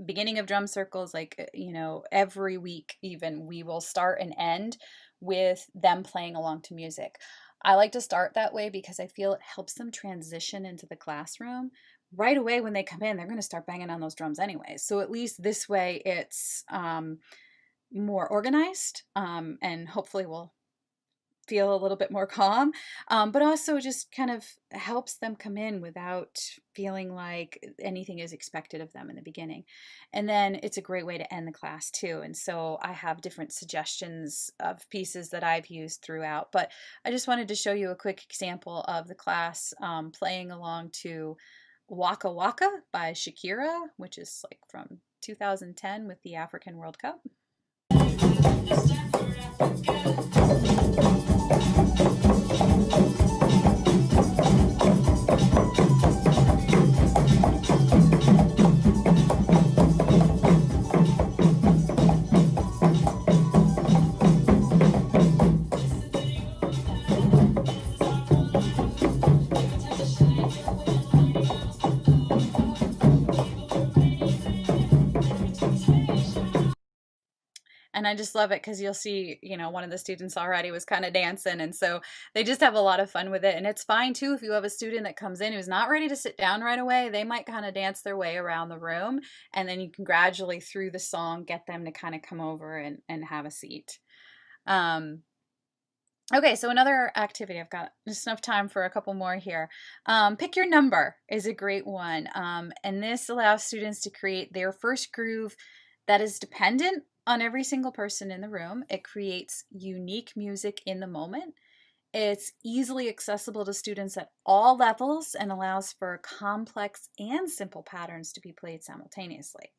beginning of drum circles, like, you know, every week even, we will start and end with them playing along to music. I like to start that way because I feel it helps them transition into the classroom. Right away when they come in, they're going to start banging on those drums anyways. So at least this way it's more organized, and hopefully will feel a little bit more calm, but also just kind of helps them come in without feeling like anything is expected of them in the beginning. And then it's a great way to end the class too. And so I have different suggestions of pieces that I've used throughout, but I just wanted to show you a quick example of the class playing along to Waka Waka by Shakira, which is like from 2010 with the African World Cup. And I just love it because you'll see, you know, one of the students already was kind of dancing. And so they just have a lot of fun with it. And it's fine too if you have a student that comes in who's not ready to sit down right away. They might kind of dance their way around the room. And then you can gradually, through the song, get them to kind of come over and have a seat. Okay, so another activity, I've got just enough time for a couple more here. Pick your number is a great one. And this allows students to create their first groove that is dependent on every single person in the room. It creates unique music in the moment. It's easily accessible to students at all levels and allows for complex and simple patterns to be played simultaneously.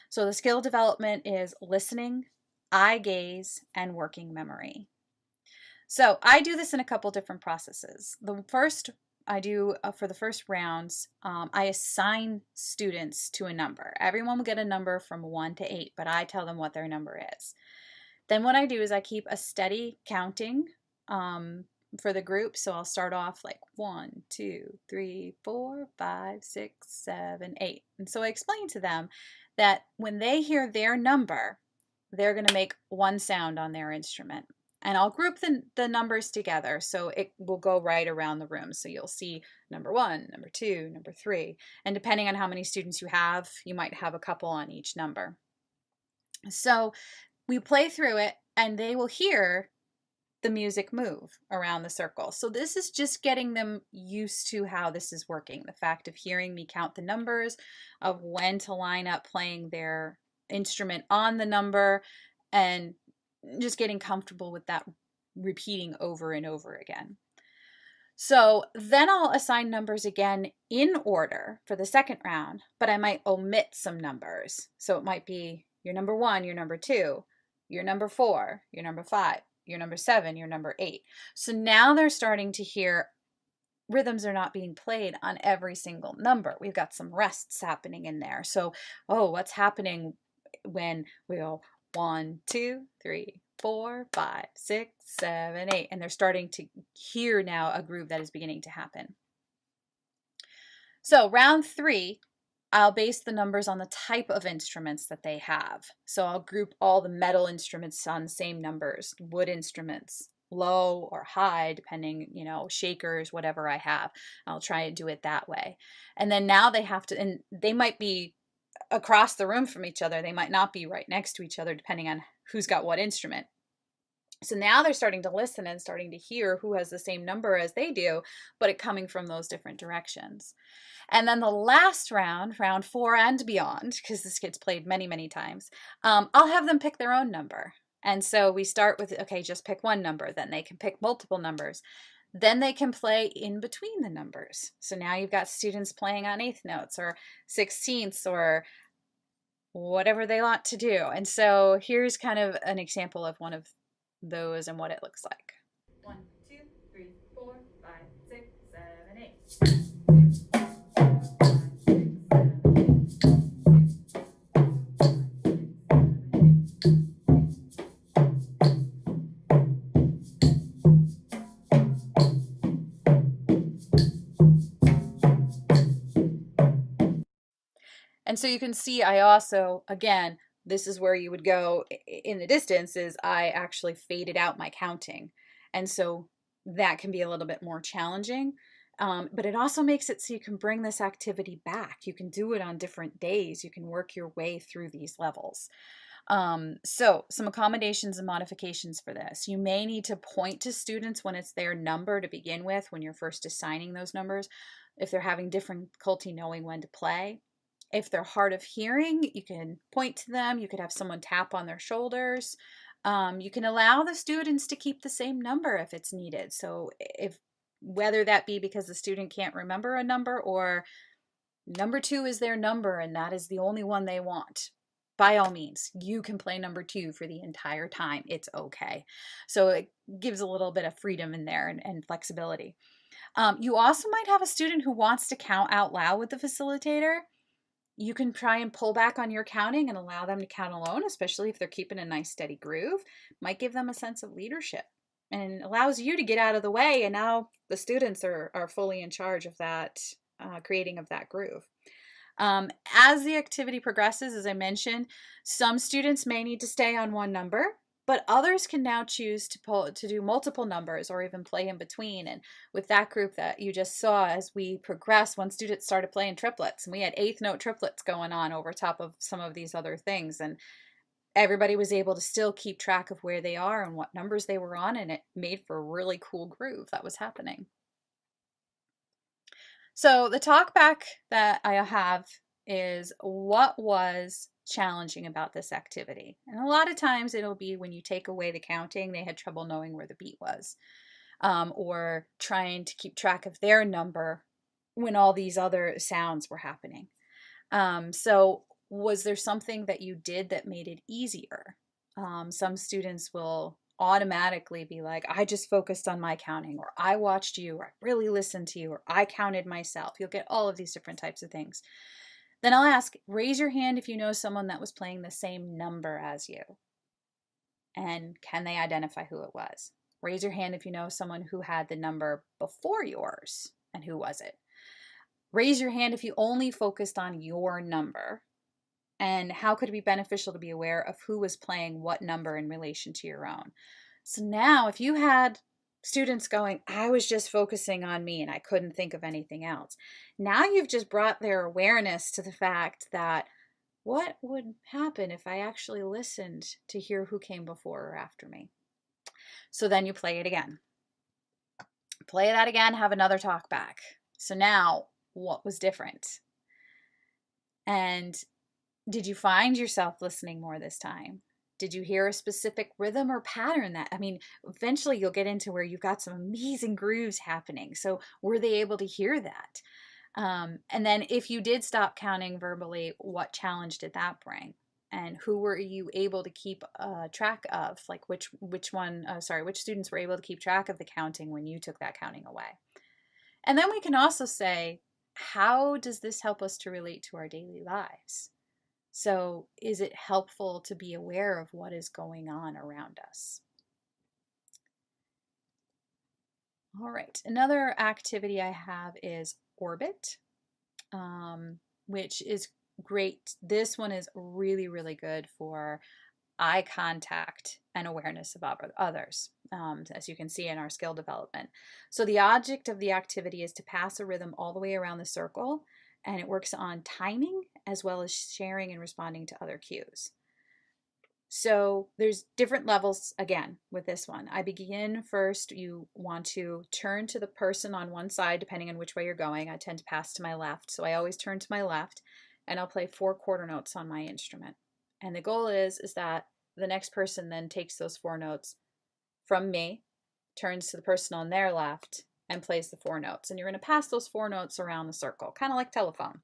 So the skill development is listening, eye gaze, and working memory. So I do this in a couple different processes. The first I do for the first rounds, I assign students to a number. Everyone will get a number from 1 to 8, but I tell them what their number is. Then what I do is I keep a steady counting for the group. So I'll start off like 1, 2, 3, 4, 5, 6, 7, 8. And so I explain to them that when they hear their number, they're going to make one sound on their instrument. And I'll group the numbers together so it will go right around the room. So you'll see number 1, number 2, number 3. And depending on how many students you have, you might have a couple on each number. So we play through it and they will hear the music move around the circle. So this is just getting them used to how this is working. The fact of hearing me count the numbers, of when to line up playing their instrument on the number, and just getting comfortable with that repeating over and over again. So then I'll assign numbers again in order for the second round, but I might omit some numbers. So it might be your number 1, your number 2, your number 4, your number 5, your number 7, your number 8. So now they're starting to hear rhythms are not being played on every single number. We've got some rests happening in there. So, oh, what's happening when we go 1, 2, 3, 4, 5, 6, 7, 8, and they're starting to hear now a groove that is beginning to happen. So round 3, I'll base the numbers on the type of instruments that they have. So I'll group all the metal instruments on the same numbers, wood instruments, low or high, depending, you know, shakers, whatever I have. I'll try and do it that way. And then now they have to, and they might be across the room from each other. They might not be right next to each other, depending on who's got what instrument. So now they're starting to listen and starting to hear who has the same number as they do, but it coming from those different directions. And then the last round, round 4 and beyond, because this kid's played many, many times, I'll have them pick their own number. And so we start with, okay, just pick one number. Then they can pick multiple numbers. Then they can play in between the numbers. So now you've got students playing on 8th notes or 16ths or whatever they want to do. And so here's kind of an example of one of those and what it looks like. 1, 2, 3, 4, 5, 6, 7, 8. And so you can see I also, again, this is where you would go in the distance, is I actually faded out my counting. And so that can be a little bit more challenging. But it also makes it so you can bring this activity back. You can do it on different days. You can work your way through these levels. So some accommodations and modifications for this. You may need to point to students when it's their number to begin with, when you're first assigning those numbers, if they're having difficulty knowing when to play. If they're hard of hearing, you can point to them. You could have someone tap on their shoulders. You can allow the students to keep the same number if it's needed. So if whether that be because the student can't remember a number or number 2 is their number and that is the only one they want, by all means, you can play number 2 for the entire time. It's okay. So it gives a little bit of freedom in there and flexibility. You also might have a student who wants to count out loud with the facilitator. You can try and pull back on your counting and allow them to count alone, especially if they're keeping a nice steady groove. Might give them a sense of leadership and allows you to get out of the way. And now the students are fully in charge of that creating of that groove. As the activity progresses, as I mentioned, some students may need to stay on one number, but others can now choose to do multiple numbers or even play in between. And with that group that you just saw, as we progressed, one student started playing triplets, and we had 8th note triplets going on over top of some of these other things. And everybody was able to still keep track of where they are and what numbers they were on, and it made for a really cool groove that was happening. So the talkback that I have is what was challenging about this activity. And a lot of times it'll be when you take away the counting, they had trouble knowing where the beat was, or trying to keep track of their number when all these other sounds were happening. So was there something that you did that made it easier? Some students will automatically be like, I just focused on my counting, or I watched you, or I really listened to you, or I counted myself. You'll get all of these different types of things. Then I'll ask, raise your hand if you know someone that was playing the same number as you. And can they identify who it was? Raise your hand if you know someone who had the number before yours, and who was it? Raise your hand if you only focused on your number, and how could it be beneficial to be aware of who was playing what number in relation to your own. So now if you had students going, I was just focusing on me and I couldn't think of anything else. Now you've just brought their awareness to the fact that what would happen if I actually listened to hear who came before or after me? So then you play it again. Play that again, have another talk back. So now, what was different? And did you find yourself listening more this time? Did you hear a specific rhythm or pattern that, I mean, eventually you'll get into where you've got some amazing grooves happening. So were they able to hear that? And then if you did stop counting verbally, what challenge did that bring? And who were you able to keep track of? Like which students were able to keep track of the counting when you took that counting away? And then we can also say, how does this help us to relate to our daily lives? So is it helpful to be aware of what is going on around us? All right, another activity I have is Orbit, which is great. This one is really, really good for eye contact and awareness of others, as you can see in our skill development. So the object of the activity is to pass a rhythm all the way around the circle, and it works on timing as well as sharing and responding to other cues. So there's different levels again with this one. I begin first, you want to turn to the person on one side depending on which way you're going. I tend to pass to my left, so I always turn to my left, and I'll play 4 quarter notes on my instrument. And the goal is that the next person then takes those 4 notes from me, turns to the person on their left, and plays the 4 notes. And you're going to pass those 4 notes around the circle, kind of like telephone.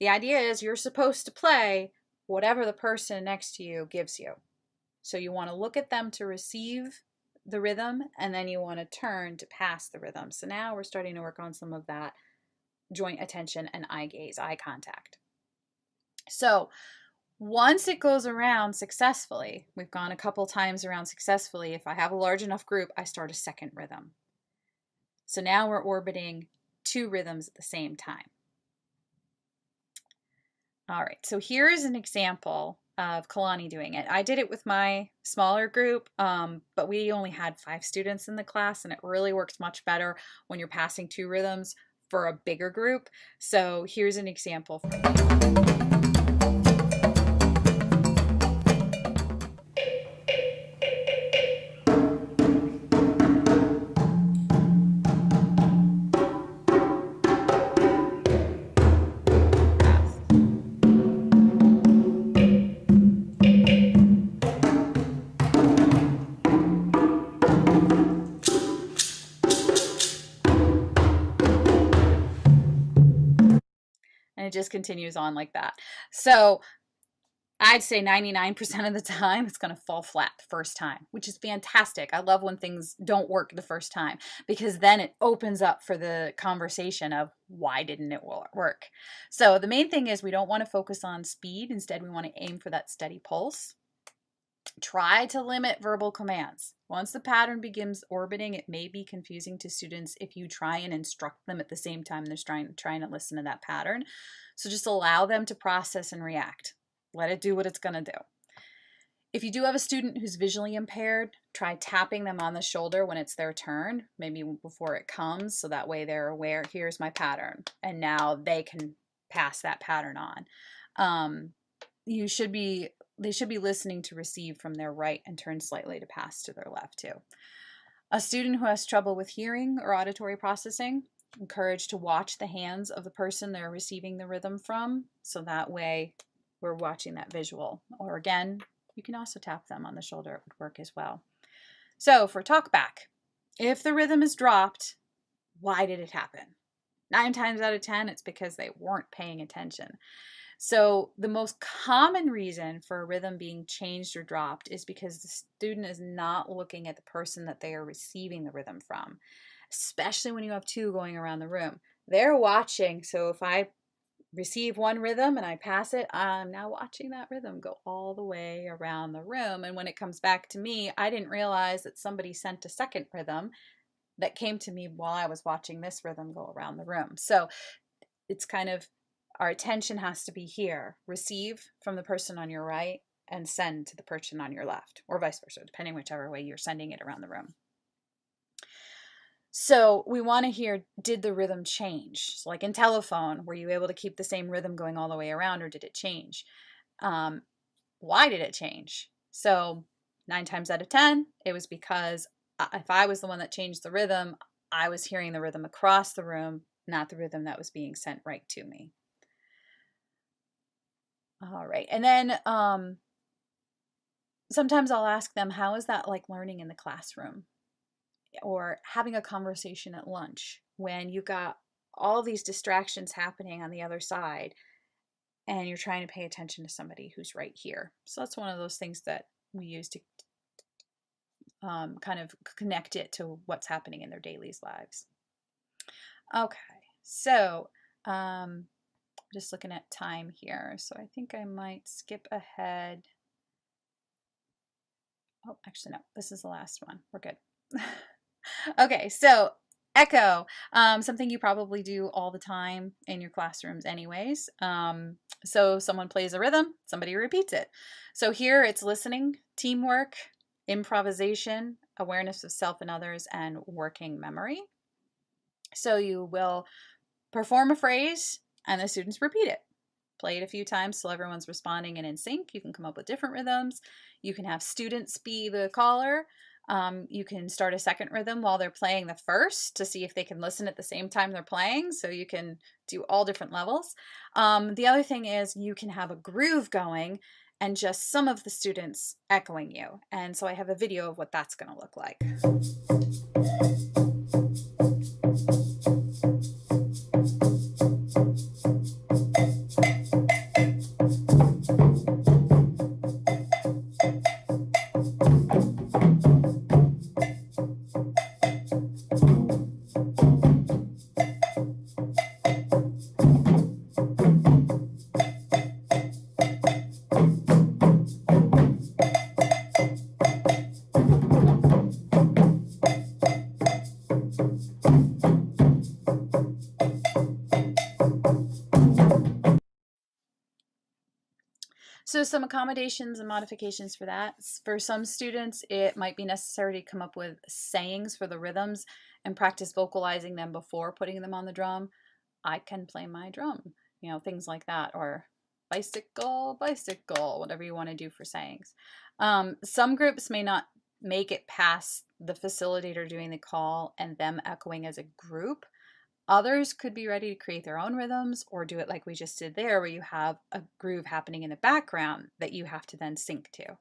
The idea is you're supposed to play whatever the person next to you gives you. So you want to look at them to receive the rhythm, and then you want to turn to pass the rhythm. So now we're starting to work on some of that joint attention and eye gaze, eye contact. So once it goes around successfully, we've gone a couple times around successfully. If I have a large enough group, I start a second rhythm. So now we're orbiting 2 rhythms at the same time. All right, so here's an example of Kalani doing it. I did it with my smaller group, but we only had 5 students in the class, and it really works much better when you're passing 2 rhythms for a bigger group. So here's an example. It just continues on like that. So I'd say 99% of the time it's going to fall flat the first time, which is fantastic. I love when things don't work the first time, because then it opens up for the conversation of why didn't it work. So the main thing is we don't want to focus on speed. Instead, we want to aim for that steady pulse. Try to limit verbal commands. Once the pattern begins orbiting, it may be confusing to students if you try and instruct them at the same time they're trying to listen to that pattern. So just allow them to process and react. Let it do what it's going to do. If you do have a student who's visually impaired, try tapping them on the shoulder when it's their turn, maybe before it comes, so that way they're aware, here's my pattern, and now they can pass that pattern on. They should be listening to receive from their right and turn slightly to pass to their left too. A student who has trouble with hearing or auditory processing, encouraged to watch the hands of the person they're receiving the rhythm from, so that way we're watching that visual. Or again, you can also tap them on the shoulder, it would work as well. So for talkback, if the rhythm is dropped, why did it happen? 9 times out of 10, it's because they weren't paying attention. So the most common reason for a rhythm being changed or dropped is because the student is not looking at the person that they are receiving the rhythm from, especially when you have 2 going around the room. They're watching, so if I receive one rhythm and I pass it, I'm now watching that rhythm go all the way around the room. And when it comes back to me, I didn't realize that somebody sent a second rhythm that came to me while I was watching this rhythm go around the room. So it's kind of, our attention has to be here. Receive from the person on your right and send to the person on your left, or vice versa, depending whichever way you're sending it around the room. So we want to hear, did the rhythm change? So like in telephone, were you able to keep the same rhythm going all the way around, or did it change? Why did it change? So 9 times out of 10, it was because if I was the one that changed the rhythm, I was hearing the rhythm across the room, not the rhythm that was being sent right to me. All right. And then sometimes I'll ask them, how is that like learning in the classroom? Or having a conversation at lunch when you've got all these distractions happening on the other side and you're trying to pay attention to somebody who's right here. So that's one of those things that we use to kind of connect it to what's happening in their daily lives. Okay, so just looking at time here. So I think I might skip ahead. Oh, actually, no, this is the last one. We're good. Okay, so echo, something you probably do all the time in your classrooms anyways. So someone plays a rhythm, somebody repeats it. So here it's listening, teamwork, improvisation, awareness of self and others, and working memory. So you will perform a phrase and the students repeat it. Play it a few times till everyone's responding and in sync. You can come up with different rhythms. You can have students be the caller. You can start a second rhythm while they're playing the first to see if they can listen at the same time they're playing. So you can do all different levels. The other thing is you can have a groove going and just some of the students echoing you. And so I have a video of what that's going to look like. So some accommodations and modifications for that. For some students, it might be necessary to come up with sayings for the rhythms and practice vocalizing them before putting them on the drum. I can play my drum, you know, things like that, or bicycle, bicycle, whatever you want to do for sayings. Some groups may not make it past the facilitator doing the call and them echoing as a group. Others could be ready to create their own rhythms or do it like we just did there, where you have a groove happening in the background that you have to then sync to.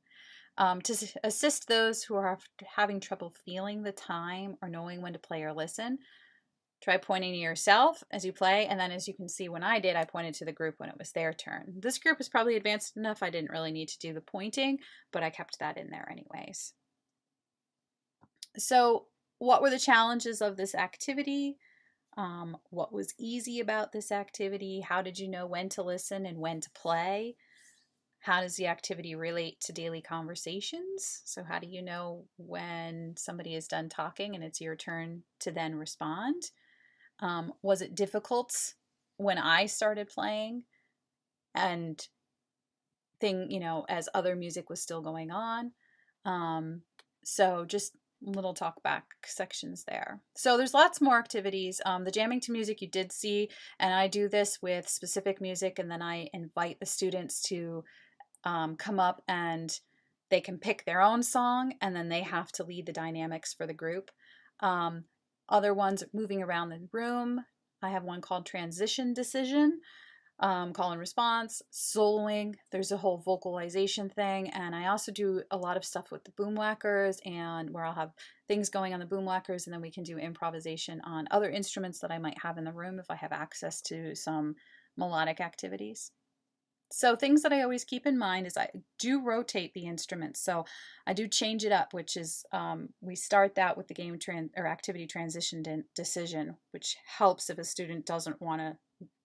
To assist those who are having trouble feeling the time or knowing when to play or listen, try pointing to yourself as you play, and then as you can see when I did, I pointed to the group when it was their turn. This group is probably advanced enough I didn't really need to do the pointing, but I kept that in there anyways. So what were the challenges of this activity? What was easy about this activity? How did you know when to listen and when to play? How does the activity relate to daily conversations? So how do you know when somebody is done talking and it's your turn to then respond? Was it difficult when I started playing and as other music was still going on? So just little talkback sections there. So there's lots more activities. The jamming to music you did see, and I do this with specific music, and then I invite the students to come up and they can pick their own song, and then they have to lead the dynamics for the group. Other ones moving around the room. I have one called Transition Decision. Call and response, soloing, there's a whole vocalization thing, and I also do a lot of stuff with the boomwhackers, and where I'll have things going on the boomwhackers, and then we can do improvisation on other instruments that I might have in the room if I have access to some melodic activities. So things that I always keep in mind is I do rotate the instruments, so I do change it up, which is we start that with the game or activity transition decision, which helps if a student doesn't want to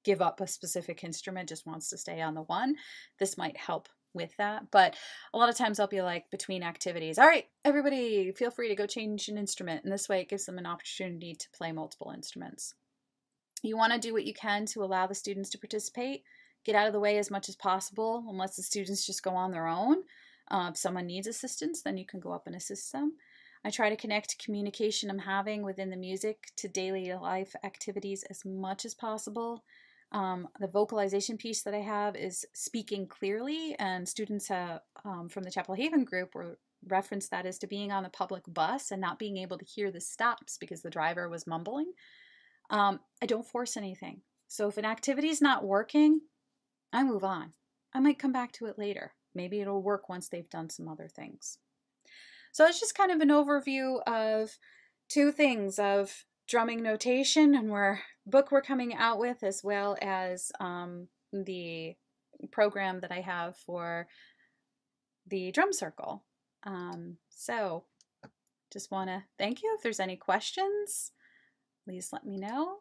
give up a specific instrument, just wants to stay on the one. This might help with that. But a lot of times I'll be like, between activities, all right, everybody feel free to go change an instrument. And this way it gives them an opportunity to play multiple instruments. You want to do what you can to allow the students to participate. Get out of the way as much as possible, unless the students just go on their own. If someone needs assistance, then you can go up and assist them. I try to connect communication I'm having within the music to daily life activities as much as possible. The vocalization piece that I have is speaking clearly, and students have, from the Chapel Haven group were referenced that as to being on the public bus and not being able to hear the stops because the driver was mumbling. I don't force anything. So if an activity is not working, I move on. I might come back to it later. Maybe it'll work once they've done some other things. So it's just kind of an overview of two things of drumming notation and book we're coming out with, as well as the program that I have for the drum circle. So just want to thank you. If there's any questions, please let me know.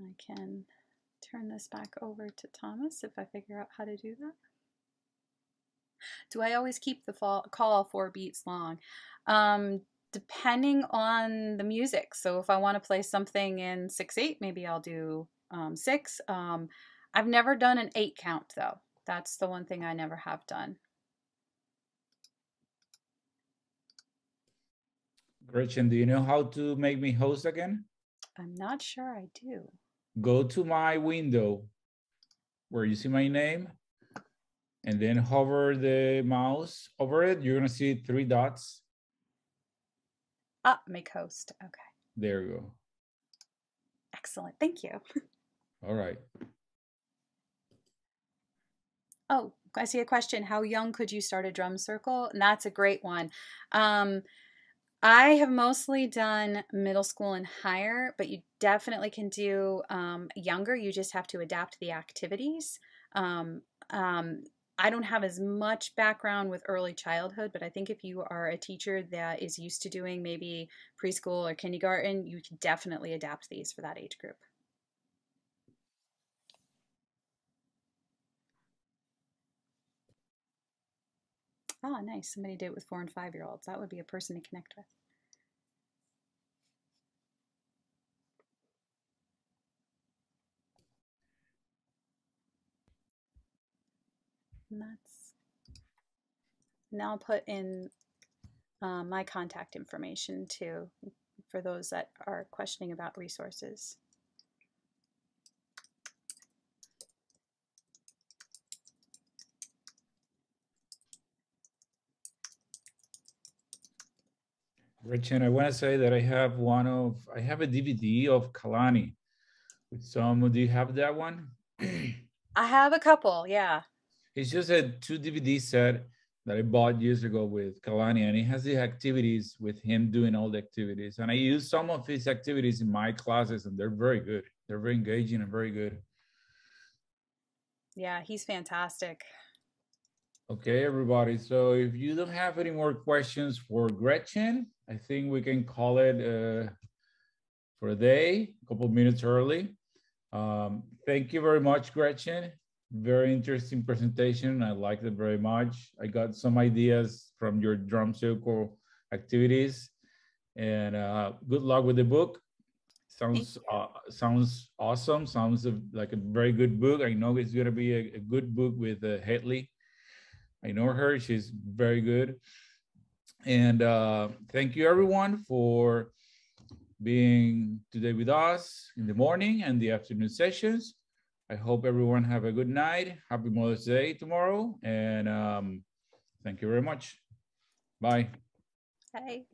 I can turn this back over to Thomas if I figure out how to do that. Do I always keep the call 4 beats long? Depending on the music. So if I want to play something in 6/8, maybe I'll do 6. I've never done an 8 count though. That's the one thing I never have done. Gretchen, do you know how to make me host again? I'm not sure I do. Go to my window where you see my name and then hover the mouse over it. You're gonna see 3 dots. Ah, make host. Okay. There you go. Excellent. Thank you. All right. Oh, I see a question. How young could you start a drum circle? And that's a great one. I have mostly done middle school and higher, but you definitely can do younger. You just have to adapt the activities. I don't have as much background with early childhood, but I think if you are a teacher that is used to doing maybe preschool or kindergarten, you can definitely adapt these for that age group. Oh, nice. Somebody did it with 4- and 5-year-olds. That would be a person to connect with. And that's, now I'll put in my contact information too, for those that are questioning about resources. Gretchen, I want to say that I have a DVD of Kalani with some. Do you have that one? I have a couple, yeah. It's just a 2 DVD set that I bought years ago with Kalani, and it has the activities with him doing all the activities. And I use some of his activities in my classes, and they're very good. They're very engaging and very good. Yeah, he's fantastic. Okay, everybody. So if you don't have any more questions for Gretchen, I think we can call it for a day, a couple of minutes early. Thank you very much, Gretchen. Very interesting presentation. I liked it very much. I got some ideas from your drum circle activities, and good luck with the book. Sounds awesome. Sounds like a very good book. I know it's gonna be a good book with Hedley. I know her, she's very good. And thank you everyone for being today with us in the morning and the afternoon sessions. I hope everyone have a good night. Happy Mother's Day tomorrow. And thank you very much. Bye. Bye.